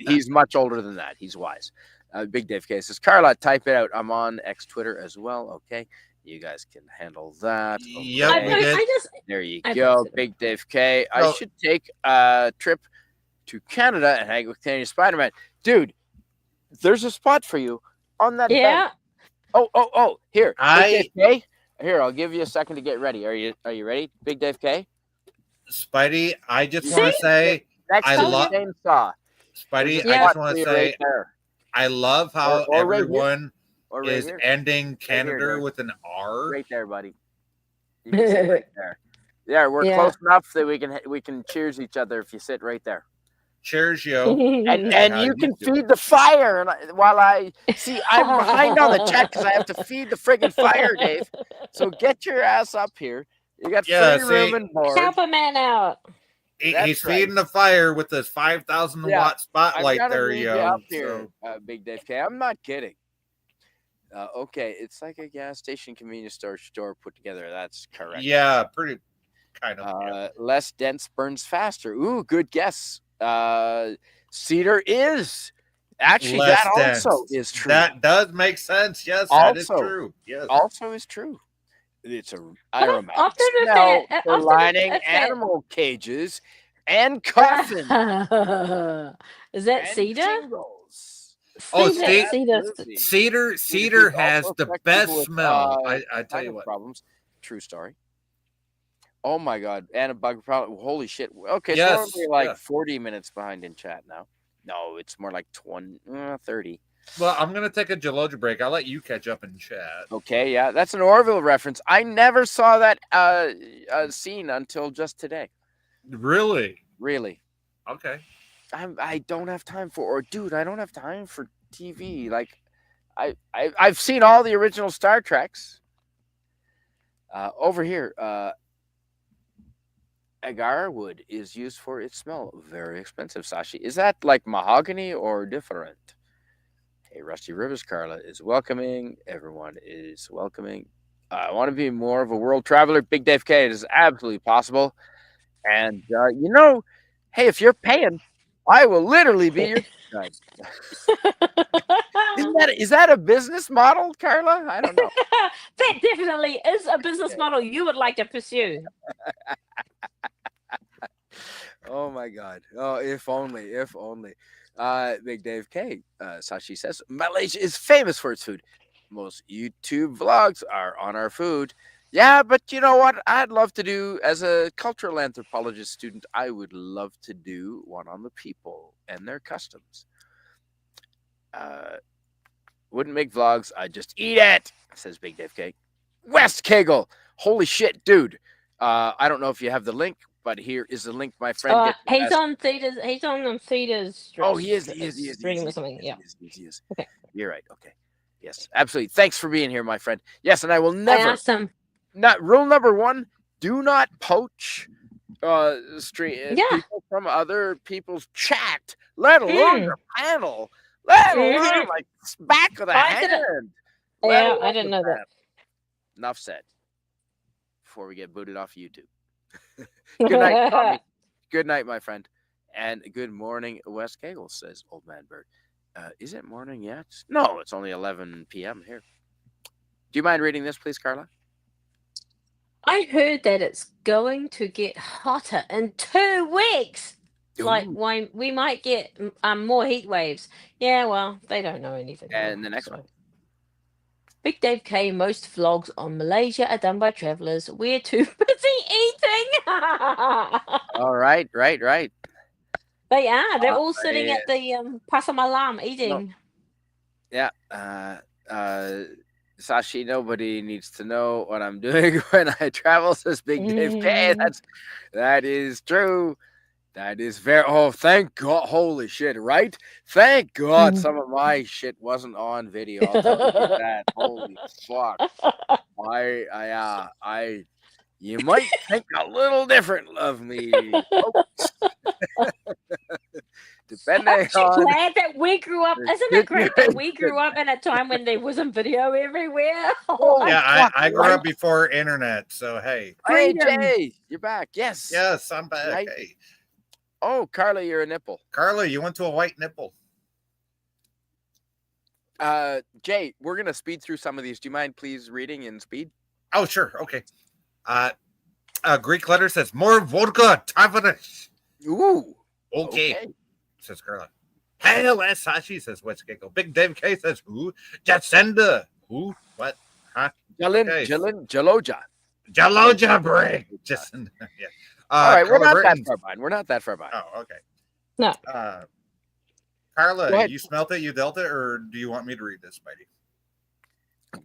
He's much older than that. He's wise. Big Dave K says, Carla, type it out. I'm on X Twitter as well. Okay. You guys can handle that. Okay. Yep, we did. There you I go. posted it. Big Dave K. I So- should take a trip to Canada and hang with Canadian Spider-Man. Dude, there's a spot for you on that Yeah. bench. Oh. Here. I- Big Dave K. Here, I'll give you a second to get ready. Are you ready, Big Dave K? Spidey, I just You want to See? say, Next I to the love chainsaw. Spidey. There's a I Yeah. just spot want for to you say, right there, I love how or right here, everyone or right is here, ending Canada Dave. with an R. Right there, buddy. You can sit right there. Yeah, we're Yeah. close enough that we can cheers each other if you sit right there. Cheers, yo. And How you you can doing? feed the fire, and while I see I'm behind on the chat because I have to feed the friggin' fire, Dave. So get your ass up here. You got Yeah, free room see, and board. Help a man out. he's That's right. feeding the fire with this 5,000 Yeah, watt I'm spotlight gonna there, need you yo. up here, Big Dave K. I'm not kidding. Okay, it's like a gas station convenience store put together. That's correct. Yeah, pretty kind of. Yeah. Less dense burns faster. Ooh, good guess. Cedar is actually Less that dense. also is true. That does make sense. Yes, that is Also- true. Yes. also is true. It's a Often aromatic if smell that- for often lining if that- animal cages and coffins Is that and cedar? shingles. Oh, Cedar, cedar. Absolutely. Cedar It's has also the effective best with, smell. I tell sinus you what. problems. True story. Oh my god, and a bug problem. Holy shit. Okay, Yes, so we're only like yeah. 40 minutes behind in chat now. No, it's more like 30. Well, I'm gonna take a Geologia break. I'll let you catch up in chat. Okay, yeah, that's an Orville reference. I never saw that scene until just today. Really? Really. Okay. I don't have time for I don't have time for TV. Like I've seen all the original Star Treks. Over here, agar wood is used for its smell. Very expensive, Sashi. Is that like mahogany or different? Hey, Rusty Rivers, Carla is welcoming. Everyone is welcoming. I want to be more of a world traveler. Big Dave K. It is absolutely possible. And hey, if you're paying, I will literally be your guide. Is that a business model, Carla? I don't know. That definitely is a business model you would like to pursue. Oh my god. Oh, if only. Big Dave K. Sashi says Malaysia is famous for its food. Most YouTube vlogs are on our food. Yeah, but you know what? I'd love to do as a cultural anthropologist student. I would love to do one on the people and their customs. Wouldn't make vlogs. I'd just eat it, says Big Dave K. West Kegel. Holy shit, dude. I don't know if you have the link, but here is the link, my friend. He's on Theta's. He's on Theta's. Oh, he is stream or something. Yeah. He is. Okay. You're right. Okay. Yes, absolutely. Thanks for being here, my friend. Yes, and I will I never. asked him. Not rule number 1: do not poach people from other people's chat, let alone your panel, let alone like back of the hand. Yeah, I didn't know that. Enough said. Before we get booted off YouTube. Good night, Tommy. Good night, my friend. And good morning, West Kegel, says Old Man Bird. Is it morning yet? No, it's only 11 p.m. here. Do you mind reading this, please, Carla? I heard that it's going to get hotter in 2 weeks. Like, Ooh. we might get more heat waves. Yeah, well, they don't know anything. And the next so. one. Big Dave K. Most vlogs on Malaysia are done by travelers. We're too busy eating. All right. They are. They're all sitting at the Pasar Malam eating. Yeah. Sashi, nobody needs to know what I'm doing when I travel, says Big Dave K. That is true. That is very. Oh, thank God! Holy shit! Right? Thank God, some of my shit wasn't on video. I'll tell you that. Holy fuck! You might think a little different of me, folks. Depending on. Glad that we grew up. Isn't it great that we grew up in a time when there wasn't video everywhere? Yeah, I grew up before internet, so hey. Hey, Jay, you're back. Yes. Yes, I'm back. Right? Hey. Oh, Carla, you're a nipple. Carla, you went to a white nipple. Jay, we're gonna speed through some of these. Do you mind please reading in speed? Oh, sure. Okay. Greek letter says more vodka. Time for this. Ooh. Okay. Says Carla. Hell, that's Sashi, says West Gecko. Big Dave K says who? Jacinda. Who? What? Huh? Jaloja. Jaloja break. Jacinda. Yeah. All right, we're Carla not that Burton's- far behind. We're not that far behind. Oh, okay. No. Go Carla, ahead. you smelt it, you dealt it, or do you want me to read this, Spidey?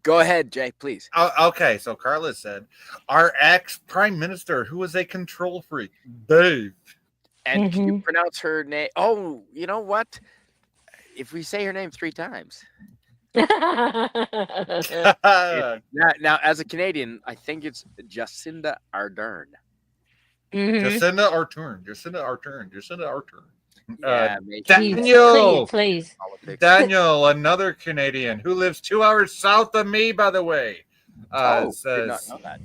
Go ahead, Jay, please. Oh, okay, so Carla said, our ex-prime minister, who was a control freak, Dave. And can you pronounce her name? Oh, you know what? If we say her name 3 times. Now, as a Canadian, I think it's Jacinda Ardern. Jacinda Ardern. Jacinda Ardern. Jacinda Ardern. Yeah, maybe. Daniel. Please. Politics. Daniel, another Canadian who lives 2 hours south of me, by the way, did not says, know that.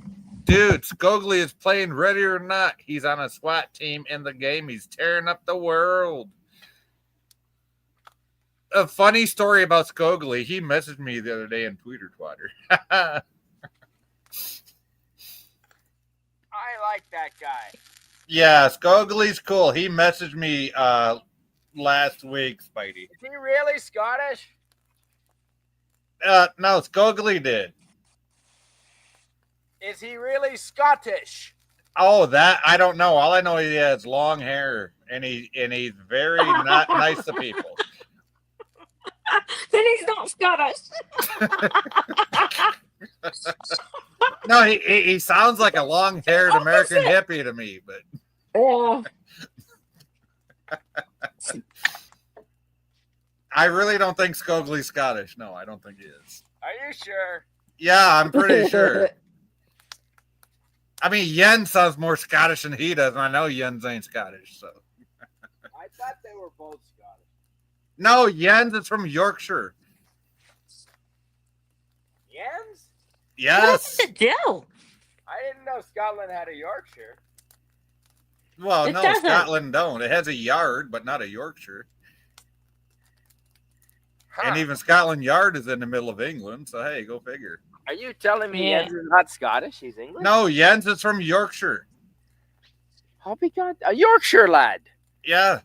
dude, Scogli is playing ready or not. He's on a SWAT team in the game. He's tearing up the world. A funny story about Scogli. He messaged me the other day in Tweeter Twatter. I like that guy. Yeah, Scogli's cool. He messaged me last week, Spidey. Is he really Scottish? No, Scogli did. Is he really Scottish? Oh, that I don't know. All I know is he has long hair and he's very not nice to people. Then he's not Scottish. No, he sounds like a long-haired American hippie to me, but Yeah. I really don't think Scogli's Scottish. No, I don't think he is. Are you sure? Yeah, I'm pretty sure. I mean, Jens sounds more Scottish than he does, and I know Jens ain't Scottish, so. I thought they were both Scottish. No, Jens is from Yorkshire. Jens? Yes. What's the deal? I didn't know Scotland had a Yorkshire. Well, It no, doesn't. Scotland don't. It has a yard, but not a Yorkshire. Huh. And even Scotland Yard is in the middle of England, so hey, go figure. Are you telling me Yeah. Jens is not Scottish? He's English? No, Jens is from Yorkshire. I'll be God. A Yorkshire lad. Yeah.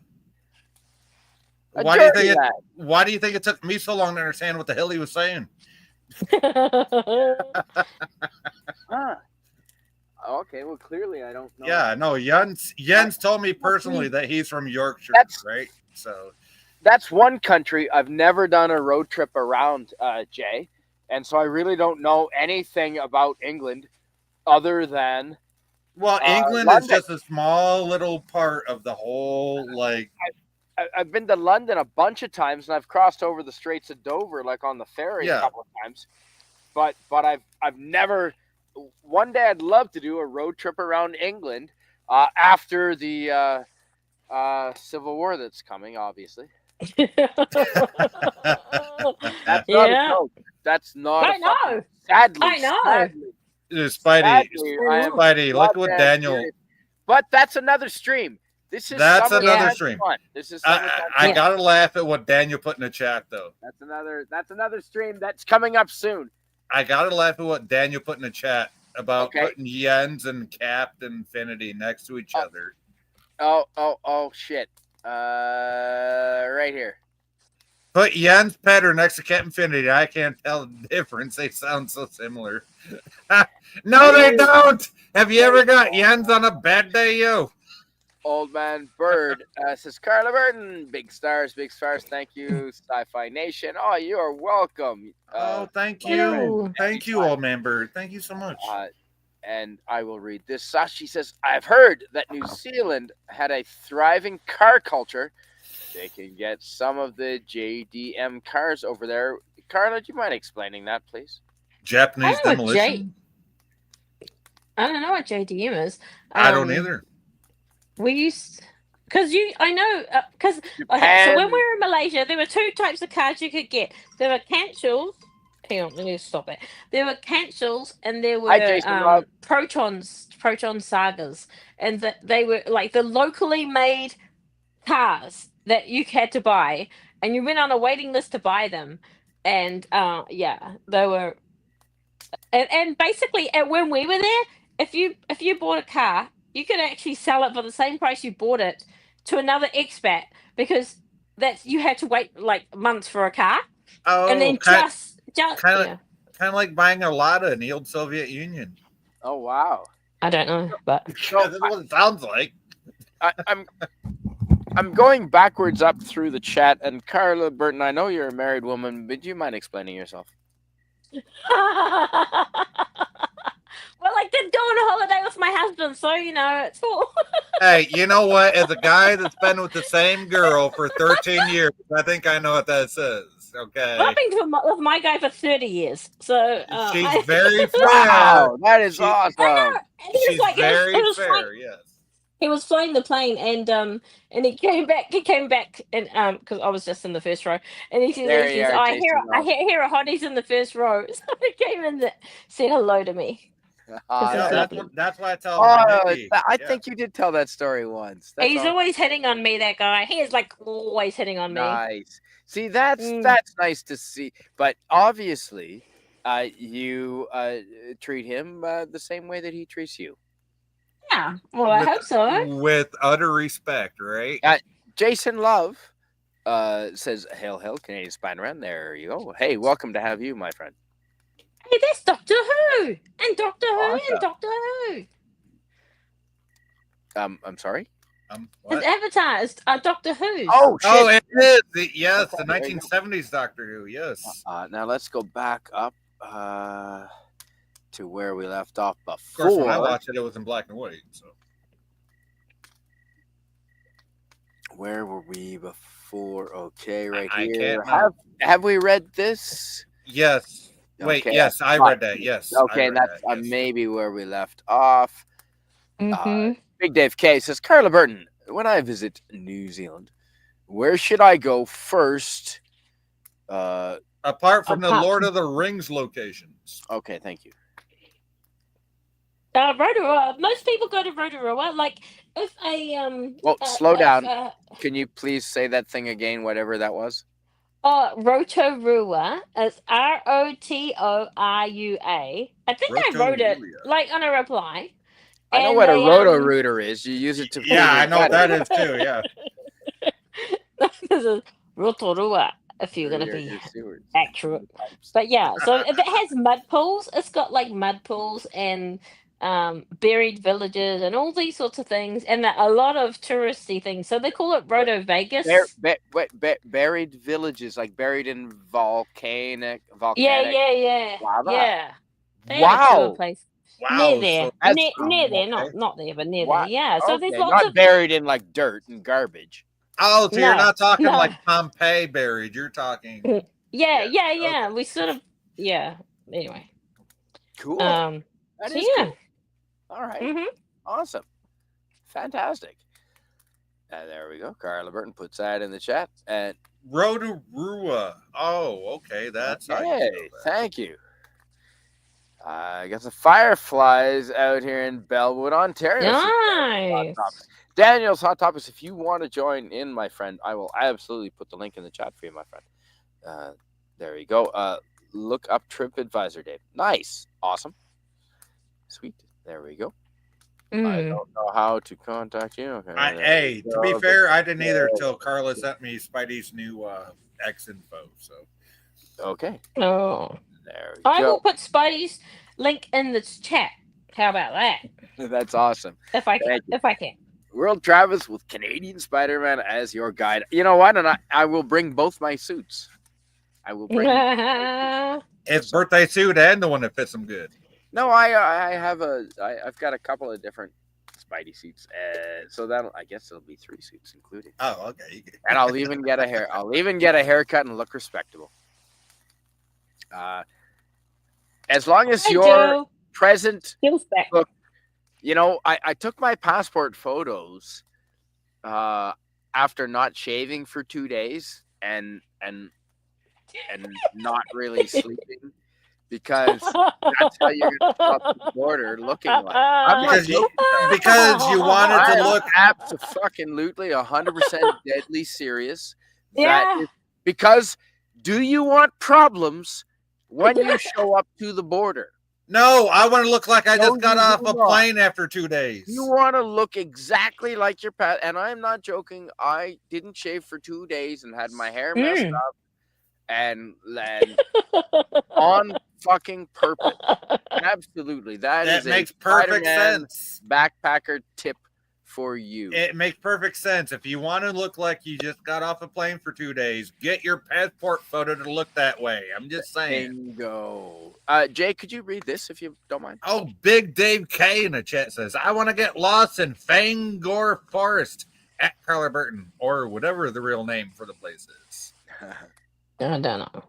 A Why do you dirty think lad. Why do you think it took me so long to understand what the hell he was saying? Huh. Okay, well, clearly I don't know. Yeah, no, Jens told me personally that he's from Yorkshire, That's- right? So That's one country I've never done a road trip around, Jay. And so I really don't know anything about England other than well, England London. is just a small little part of the whole like I've been to London a bunch of times, and I've crossed over the Straits of Dover, like on the ferry a Yeah. couple of times. But I've never. One day I'd love to do a road trip around England after the Civil War that's coming. Obviously, that's not a Yeah. joke. That's not. I know. Sadly, I know. Sadly, Spidey. I am Spidey, look what goddamn Daniel. serious. But that's another stream. This is That's summertime another stream. Fun. This is I summertime. gotta laugh at what Daniel put in the chat though. That's another stream that's coming up soon. I gotta laugh at what Daniel put in the chat about Okay. putting Jens and Captain Infinity next to each other. Oh shit. Right here. Put Jens Petter next to Captain Infinity. I can't tell the difference. They sound so similar. No, they don't. Have you ever got Jens on a bad day, yo? Old Man Bird says Carla Burton. Big stars. Thank you, Sci-Fi Nation. Oh, you are welcome. Thank my you. friend. Thank you, old man bird. Thank you so much. And I will read this. Sashi says, I've heard that New Zealand had a thriving car culture. They can get some of the JDM cars over there. Carla, do you mind explaining that, please? Japanese I don't know what demolition. I don't know what JDM is. I don't either. We used because I know because okay, so Japan. when we were in Malaysia, there were 2 types of cars you could get. There were cancels. Hang on, let me stop it. There were cancels and there were Hi, Jason Rob. proton sagas, and that they were like the locally made cars that you had to buy, and you went on a waiting list to buy them. And yeah, they were, and basically, when we were there, if you bought a car, you could actually sell it for the same price you bought it to another expat, because that's you had to wait like months for a car, and then just kind of yeah. like buying a Lada in the old Soviet Union. Oh, wow. I don't know, but So That's what it sounds like. I'm going backwards up through the chat, and Carla Burton, I know you're a married woman, but do you mind explaining yourself? well, I did go on a holiday with my husband, so it's all. Hey, you know what? As a guy that's been with the same girl for 13 years, I think I know what that says. Okay. Well, I've been with my guy for 30 years, so She's very fair. Wow, that is She- awesome. I know. And he was She's like, very it was fair, flying, yes. he was flying the plane, and he came back, and because I was just in the first row, and he There says, you are, I Jason hear a hotties in the first row, so he came in, said hello to me. Ah, This is that- lovely. That's why I tell oh, Nikki. I Yeah. think you did tell that story once. That's He's awesome. always hitting on me, that guy. He is like always hitting on me. Nice. See, that's Mm. nice to see. But obviously, you treat him the same way that he treats you. Yeah, well, I hope so. With utter respect, right? Jason Love says, "Hail, Canadian Spider-Man." There you go. Hey, welcome to have you, my friend. Hey, that's Doctor Who and Doctor Who Awesome. and Doctor Who. I'm sorry. His What? avatar is Doctor Who. Oh shit! Oh, it is. Yes, Okay, the there you go. 1970s Doctor Who. Yes. Now let's go back up to where we left off Of course, when I before. watched it, it was in black and white. So Where were we before? Okay, right I here. can't Have we read this? yes. Wait, Okay, yes, I read that. Yes. I Okay, read that's that, yes. maybe where we left off. Mm-hmm. Big Dave K says, Carla Burton, when I visit New Zealand, where should I go first? Apart from the Apart Lord from- of the Rings locations. Okay, thank you. Rotorua. Most people go to Rotorua. Like if I Well, slow down. Uh, Can you please say that thing again, whatever that was? Rotorua is Rotorua. I think I wrote it Rotorua. like on a reply. I know And what a they, roto-rooter is. You use it to Yeah, I clean know your what that gutter. is too. Yeah. This is Rotorua, if you're going to be Your sewers. accurate. But yeah, so if it has mud pools, it's got like mud pools and buried villages and all these sorts of things, and a lot of touristy things. So they call it Roto Vegas. Buried villages, like buried in volcanic. Yeah. lava. Yeah. They have a tour Wow. place. Wow. Near there. So That's Near there. okay. Not there, but near Wow. there. Yeah. So there's Okay, lots not of buried in like dirt and garbage. Oh, so you're No, not talking no. like Pompeii buried. You're talking. Yeah. We sort of anyway. Cool. That That so is yeah. cool. All right. Mm-hmm. Awesome. Fantastic. There we go. Carla Burton puts that in the chat. And Rotorua. Oh, okay. That's how you okay, spell that. thank you. I got the fireflies out here in Bellwood, Ontario. Nice. Daniel's Hot Topics. If you want to join in, my friend, I will absolutely put the link in the chat for you, my friend. There you go. Look up TripAdvisor, Dave. Nice. Awesome. Sweet. There we go. I Mm. don't know how to contact you. Okay, there Hey, we to be go. fair, I didn't either until Carla sent me Spidey's new X info. So Okay. Oh. There we I go. will put Spidey's link in the chat. How about that? That's awesome. If I can. Thank you. If I can. World Travis with Canadian Spider-Man as your guide. You know what? And I will bring both my suits. I will bring. his birthday suit and the one that fits him good. No, I've got a couple of different Spidey suits. So I guess it'll be 3 suits included. Oh, okay. And I'll even get a haircut and look respectable. As long as Hi, you're Joe. present. Skills back. Look, you know, I took my passport photos after not shaving for 2 days and not really sleeping, because that's how you're gonna cross the border looking like. I'm not Because you wanted I to am look. absolutely 100% deadly serious. That Yeah. is, because do you want problems when you show up to the border? No, I want to look like I No, just got you off do a not. plane after 2 days. You want to look exactly like your pet, and I'm not joking. I didn't shave for 2 days and had my hair messed up, and on fucking purpose. Absolutely. That That is a makes perfect Spider-Man sense. backpacker tip for you. It makes perfect sense. If you want to look like you just got off a plane for 2 days, get your passport photo to look that way. I'm just saying. Bingo. Jay, could you read this if you don't mind? Oh, Big Dave K in the chat says, I want to get lost in Fangor Forest at Carla Burton, or whatever the real name for the place is. I don't know.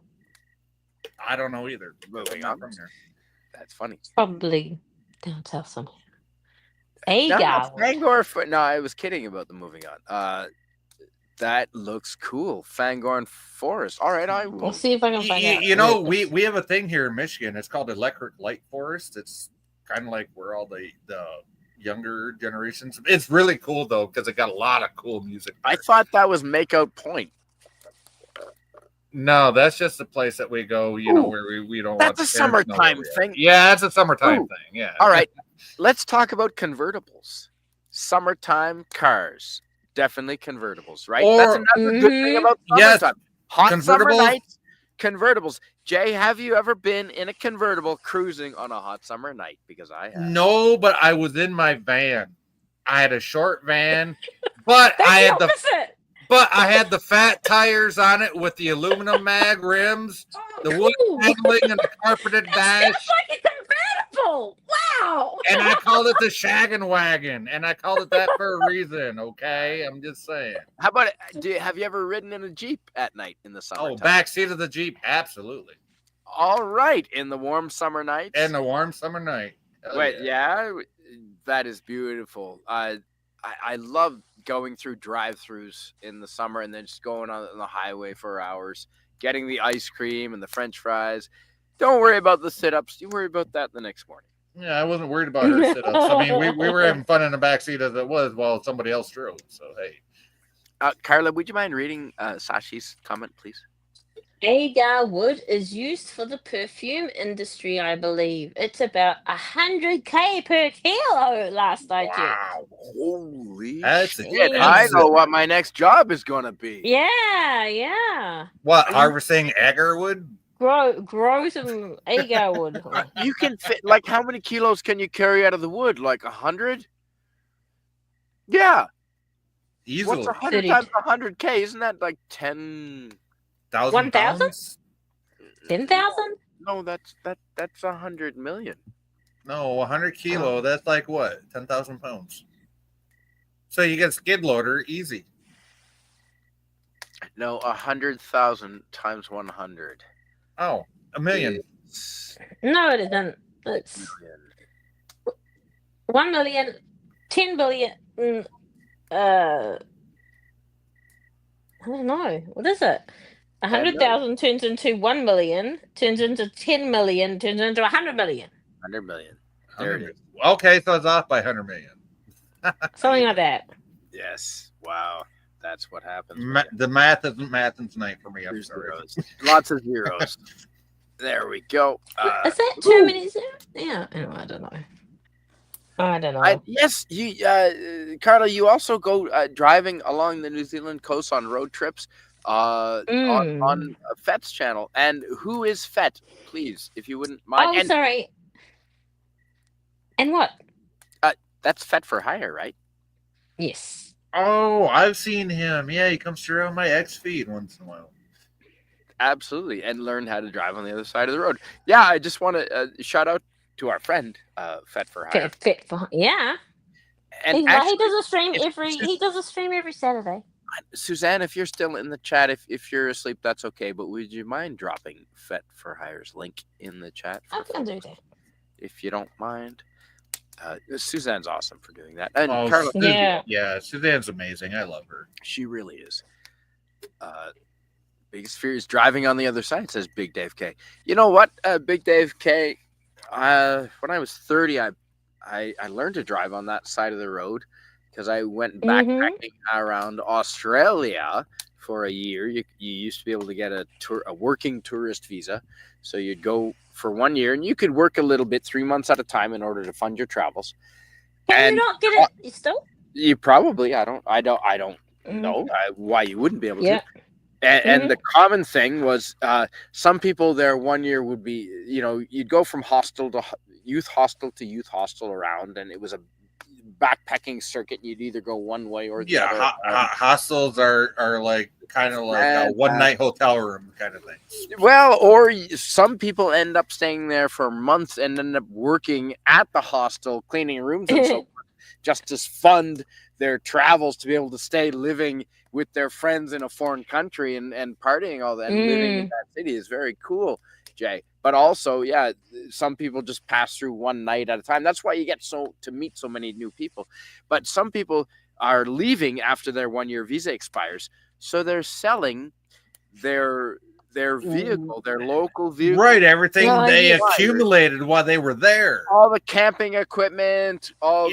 I don't know either. Moving I'm on. not from here. That's funny. Probably down south somewhere. No, Agar. Fangor. No, I was kidding about the moving on. That looks cool. Fangorn Forest. All right, I will. We'll see if I can find out. You know, we have a thing here in Michigan. It's called Electric Light Forest. It's kind of like where all the younger generations. It's really cool though because it got a lot of cool music there. I thought that was Makeout Point. No, that's just the place that we go. You know, where we don't. That's want a the parents to know summertime where we are. thing. Yeah, that's a summertime Ooh. thing. Yeah. All right, let's talk about convertibles. Summertime cars. Definitely convertibles, right? Or- That's another good thing about Yes, summertime. Hot summer convertibles. nights, convertibles. Jay, have you ever been in a convertible cruising on a hot summer night? Because I have. No, but I was in my van. I had a short van, but That's I the had the opposite. I had the fat tires on it with the aluminum mag rims, the wood Cool. paneling, and the carpeted That dash. sounds like a convertible. Wow. And I called it the shaggin' wagon, and I called it that for a reason. Okay, I'm just saying. How about it? Have you ever ridden in a Jeep at night in the summer? Oh, backseat of the Jeep, absolutely. All right, in the warm summer nights. And the warm summer night. Hell Wait, yeah, that is beautiful. I love going through drive-throughs in the summer and then just going on the highway for hours, getting the ice cream and the French fries. Don't worry about the sit-ups. You worry about that the next morning. Yeah, I wasn't worried about her sit-ups. I mean, we were having fun in the backseat as it was while somebody else drove. So hey, Carla, would you mind reading Sashi's comment, please? Agar wood is used for the perfume industry, I believe. It's about 100K per kilo last I checked. wow, Holy that's shit! expensive. I know what my next job is gonna be. Yeah. What, harvesting agarwood? Grow some agar wood. You can fit like how many kilos can you carry out of the wood? Like 100? Yeah. Easily. What's 100 30. times 100K? Isn't that like 10? 1,000 1,000? pounds? 10,000? No, that's 100 million. No, 100 kilo. That's like what? 10,000 pounds. So you get a skid loader easy. No, 100,000 times 100. Oh, a million. It's No, it isn't. It's 1 million, 10 billion. I don't know. What is it? 100,000 turns into 1 million, turns into 10 million, turns into 100 million. 100 million. There it is. Okay, so it's off by 100 million. Something like that. Yes. Wow. That's what happens. The math isn't mathing tonight for me. I'm There's sorry. zeros. Lots of zeros. There we go. Is that too many zeros? Yeah. Anyway, I don't know. I don't know. Yes, you, Carla. You also go driving along the New Zealand coast on road trips on Fet's channel. And who is Fet? Please, if you wouldn't mind. Oh, sorry. And what? That's Fet for hire, right? Yes. Oh, I've seen him. Yeah, he comes through on my X feed once in a while. Absolutely, and learn how to drive on the other side of the road. Yeah, I just want to shout out to our friend Fet for hire. Fit for yeah. And He actually, does a stream every Saturday. Suzanne, if you're still in the chat, if you're asleep, that's okay. But would you mind dropping Fet for Hire's link in the chat? I can do that. If you don't mind. Suzanne's awesome for doing that. And Oh, Carla, Yeah. Suzanne's amazing. I love her. she really is. Biggest fear is driving on the other side, says Big Dave K. You know what, Big Dave K? When I was 30, I learned to drive on that side of the road because I went backpacking around Australia for a year. You used to be able to get a working tourist visa, so you'd go for 1 year and you could work a little bit, 3 months at a time, in order to fund your travels. Can you not get it still? You probably I don't know why you wouldn't be able to. And the common thing was some people there 1 year would be, you'd go from hostel to youth hostel to youth hostel around, and it was a backpacking circuit. You'd either go one way or the Yeah, other. hostels are like kind of like a And, one night hotel room kind of thing. well, or some people end up staying there for months and end up working at the hostel, cleaning rooms and so forth, just to fund their travels to be able to stay living with their friends in a foreign country and partying all that and living in that city is very cool, Jay. But also, yeah, some people just pass through one night at a time. That's why you get to meet so many new people. But some people are leaving after their 1-year visa expires, so they're selling their vehicle, their local vehicle. Right, everything Oh, they yeah. accumulated while they were there. All the camping equipment, all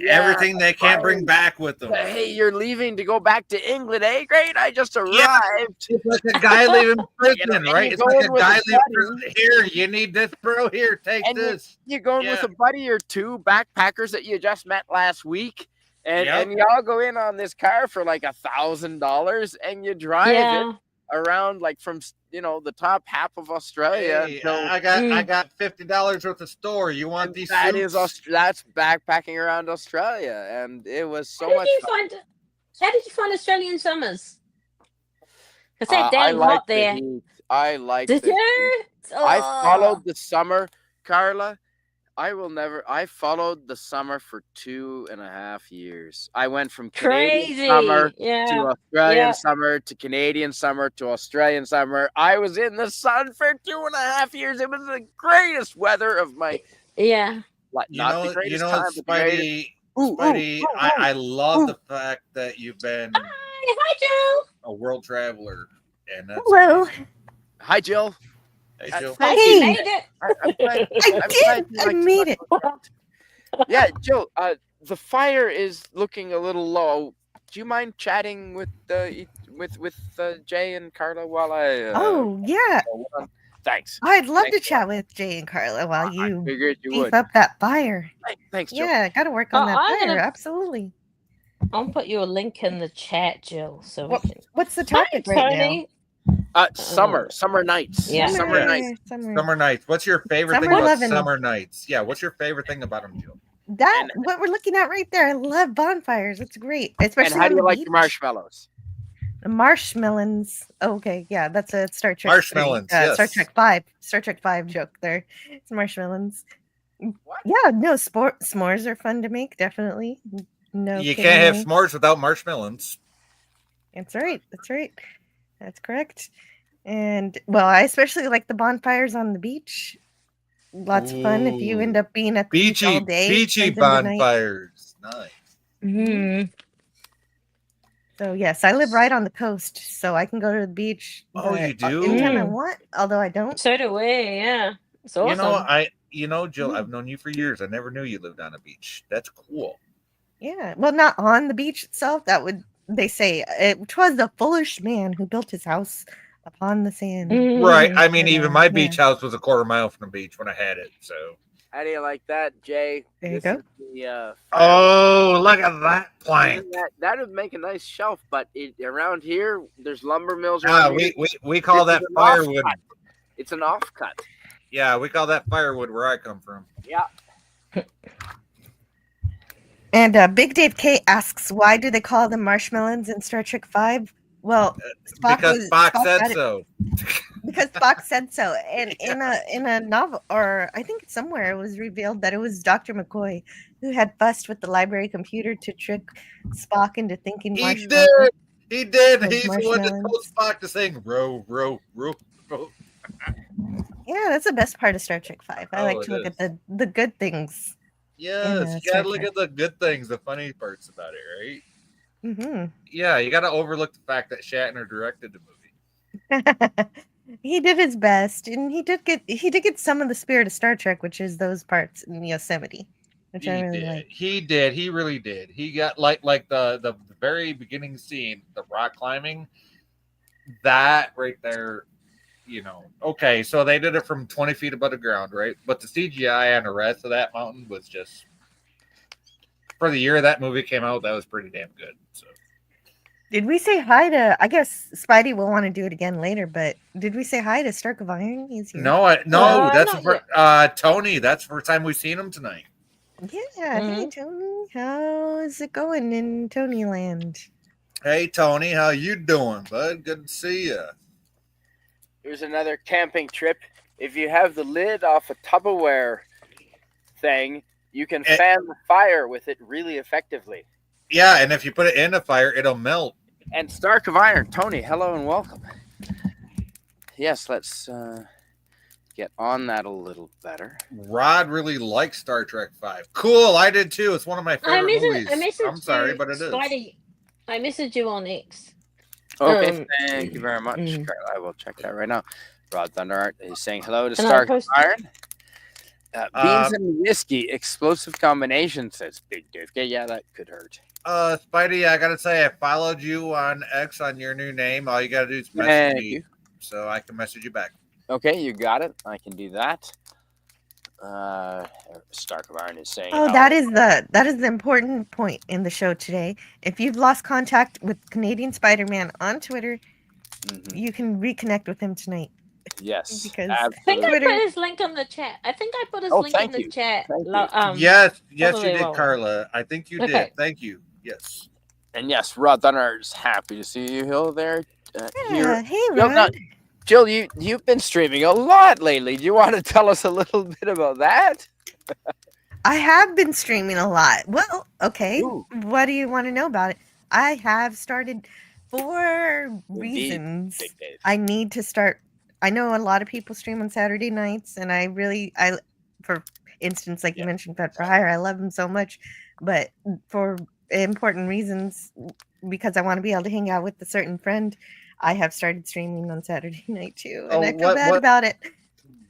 everything they can't bring back with them. Hey, you're leaving to go back to England, eh? Great, I just arrived. It's like a guy leaving prison, and right? you're It's like a going with guy a leaving buddy. prison. Here, you need this, bro. Here, take And this. You're going with a buddy or two backpackers that you just met last week, and Yep. y'all go in on this car for like $1,000, and you drive it around like from the top half of Australia. Hey, until, I got $50 worth of store. You want these? That's backpacking around Australia, and it was so much fun. How did you find Australian summers? Because that I dang like hot there. heat. I like. Did the you? heat. I followed the summer, Carla. I followed the summer for 2.5 years. I went from Canadian summer to Australian summer to Canadian summer to Australian summer. I was in the sun for 2.5 years. It was the greatest weather of my not the greatest time. Spidey. Spidey, I love the fact that you've been Hi, Joe. a world traveler, and that's Hello. amazing. Hi, Jill. Hey, Jill. Hey, Hey. you made it. I made it. Yeah, Jill. The fire is looking a little low. Do you mind chatting with Jay and Carla while I? Oh, yeah. Thanks. I'd love to chat with Jay and Carla while you figured you beef would. up that fire. Thanks, Jill. Yeah, got to work on that I'm fire. gonna- Absolutely. I'll put you a link in the chat, Jill. So we can. What's the Hi, topic right now? Tony. Summer nights. Yeah. Summer nights. Summer nights. What's your favorite Summer thing about lovin'. summer nights? Yeah, what's your favorite thing about them, Jill? What we're looking at right there. I love bonfires. It's great, especially And how on do you the like beach. your marshmallows? The marshmallows. Okay, yeah, that's a Star Trek. Marshmallows, yes. Star Trek 5. Star Trek 5 joke there. It's marshmallows. What? Yeah, no, s'mores are fun to make, definitely. No, You can't have kidding. s'mores without marshmallows. That's right. That's right. That's correct. And well, I especially like the bonfires on the beach. Lots of fun if you end up being at the beach all day. Beachy turns into night. bonfires. Nice. Mm-hmm. So yes, I live right on the coast, so I can go to the beach. Oh, you do? Anytime I want, although I don't. So do we. Yeah. It's awesome. Jill, I've known you for years. I never knew you lived on a beach. That's cool. Yeah, well, not on the beach itself. That would they say it was the foolish man who built his house upon the sand. Right. I mean, But, even my yeah. beach house was a quarter mile from the beach when I had it. So. How do you like that, Jay? There you This go. is the, Oh, look at that plank. that would make a nice shelf, but around here, there's lumber mills. Ah, around here. we call This that is an firewood. offcut. It's an offcut. Yeah, we call that firewood where I come from. Yeah. And Big Dave K asks, why do they call them marshmallows in Star Trek 5? Well, Because Spock said had it- so. Because Spock said so. And in a novel, or I think somewhere, it was revealed that it was Dr. McCoy who had fussed with the library computer to trick Spock into thinking He marshmallows. did. He did. Those He's the one that told marshmallows. Spock to sing row, row, row, row. Yeah, that's the best part of Star Trek 5. I Oh, like it to look is. at the good things. Yes, you Star gotta look Trek. at the good things, the funny parts about it, right? Hmm Yeah, you gotta overlook the fact that Shatner directed the movie. He did his best, and he did get some of the spirit of Star Trek, which is those parts in Yosemite, which I really like. He did. He really did. He got like the very beginning scene, the rock climbing. That right there, Okay, so they did it from 20 feet above the ground, right? But the CGI on the rest of that mountain was just for the year that movie came out. That was pretty damn good. So Did we say hi to? I guess Spidey will want to do it again later. But did we say hi to Stark of Iron? He's here. No, that's not the Tony. That's the first time we've seen him tonight. Yeah. Hey, Tony. How is it going in Tony Land? Hey, Tony, how you doing, bud? Good to see you. Here's another camping trip. If you have the lid off a Tupperware thing, you can fan the fire with it really effectively. Yeah, and if you put it in a fire, it'll melt. And Stark of Iron, Tony, hello and welcome. Yes, let's get on that a little better. Rod really likes Star Trek V. Cool, I did too. It's one of my favorite movies. I'm sorry, but it is. Spidey, I messaged you on X. Okay, thank you very much. I will check that right now. Rod Thunderart is saying hello to Stark of Iron. Beans and whiskey, explosive combination, says Big Dick. Yeah, that could hurt. Spidey, I gotta say, I followed you on X on your new name. All you gotta do is message me, so I can message you back. Okay, you got it. I can do that. Stark of Iron is saying. Oh, that is the important point in the show today. If you've lost contact with Canadian Spider-Man on Twitter, you can reconnect with him tonight. Yes, because I think I put his link in the chat. Link in the chat. Yes, you did, Carla. I think you did. Thank you. Yes. And yes, Rod Thunderart is happy to see you, Hill, there. Hey, Rod. Jill, you've been streaming a lot lately. Do you want to tell us a little bit about that? I have been streaming a lot. Well, okay. Ooh. What do you want to know about it? I have started for reasons. I need to start. I know a lot of people stream on Saturday nights, and for instance, like you mentioned, Pet for Hire, I love him so much, but for important reasons, because I want to be able to hang out with a certain friend, I have started streaming on Saturday night too, and I feel bad about it.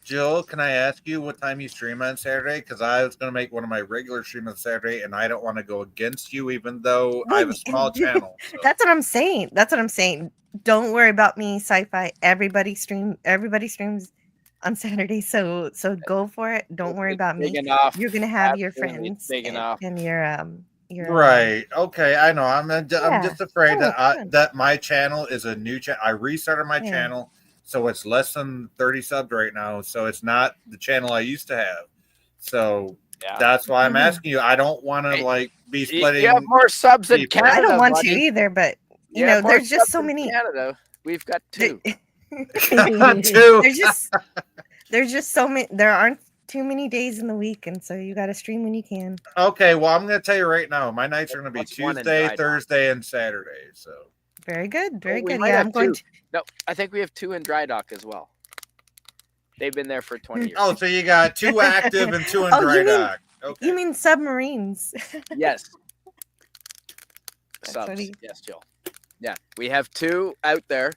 Jill, can I ask you what time you stream on Saturday? Because I was going to make one of my regular streams on Saturday, and I don't want to go against you, even though I have a small channel. So. That's what I'm saying. Don't worry about me, Sci-Fi. Everybody streams on Saturday, so go for it. Don't worry about me. You're gonna have your friends and your right. Okay, I know. I'm just afraid that my channel is a new channel. I restarted my channel, so it's less than 30 subs right now. So it's not the channel I used to have. So that's why I'm asking you. I don't want to be splitting. You have more subs in Canada. I don't want to either, but you know, there's just so many. Canada, we've got 2. There's just so many. There aren't too many days in the week, and so you got to stream when you can. Okay, well, I'm going to tell you right now, my nights are going to be Tuesday, Thursday, and Saturday. So very good, very good. Yeah, I'm going to. No, I think we have 2 in Dry Dock as well. They've been there for 20 years. Oh, so you got 2 active and 2 in Dry Dock. Okay. You mean submarines? Yes. Subs. Yes, Jill. Yeah, we have 2 out there,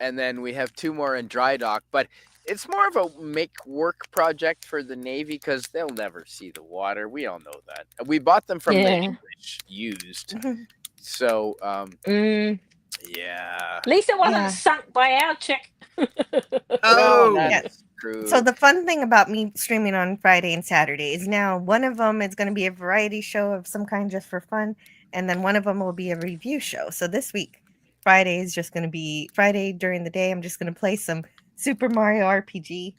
and then we have 2 more in Dry Dock. But it's more of a make work project for the Navy because they'll never see the water. We all know that. We bought them from the English used. So, yeah. At least it wasn't sunk by our chick. Yes. So the fun thing about me streaming on Friday and Saturday is now one of them is going to be a variety show of some kind just for fun. And then one of them will be a review show. So this week, Friday is just going to be Friday during the day. I'm just going to play some Super Mario RPG.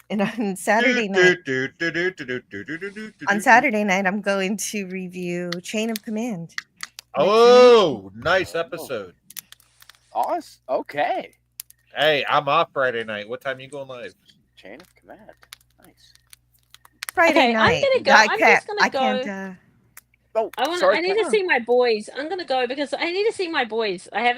And on Saturday night, I'm going to review Chain of Command. Oh, nice episode. Awesome. Okay. Hey, I'm off Friday night. What time are you going live? Chain of Command. Nice. Friday night. I'm gonna go. I'm just gonna go. I need to see my boys. I'm gonna go because I need to see my boys. I've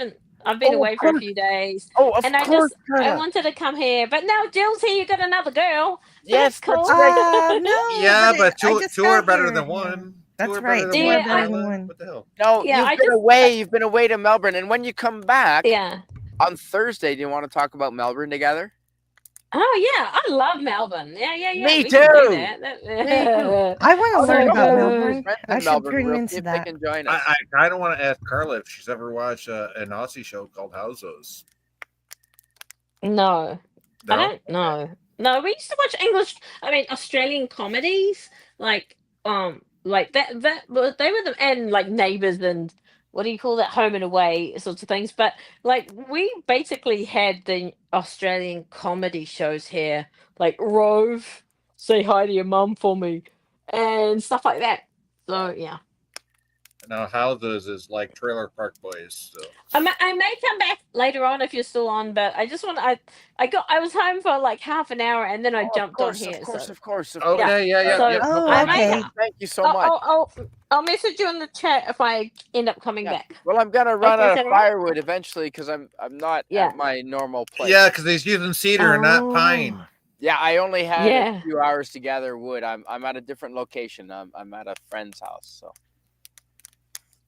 been away for a few days. I wanted to come here, but now Jill's here. You got another girl. Yes, cool. No, yeah, but two are better than one. That's right. What the hell? No, you've been away. You've been away to Melbourne, and when you come back, on Thursday, do you want to talk about Melbourne together? Oh yeah, I love Melbourne. Yeah. Me too. I want to learn about Melbourne. I should bring into that. I kind of want to ask Carla if she's ever watched an Aussie show called Houseos. No, I don't know. No, we used to watch Australian comedies like that. They were and like Neighbours and what do you call that, home and away sorts of things. But like we basically had the Australian comedy shows here, like Rove, Say Hi to Your Mum for Me, and stuff like that. So yeah. Now houses is like Trailer Park Boys. So I may come back later on if you're still on, but I just want I was home for like half an hour and then I Oh, jumped on here. So of course. okay, yeah, so yep, no Oh, I problem. may okay. Thank you so much. I'll message you in the chat if I end up coming Yeah. back. Well, I'm gonna run Okay, is out that of all right? firewood eventually because I'm not Yeah. at my normal place. Yeah, because he's using cedar and not Oh. pine. Yeah, I only had Yeah. a few hours to gather wood. I'm at a different location. I'm at a friend's house. So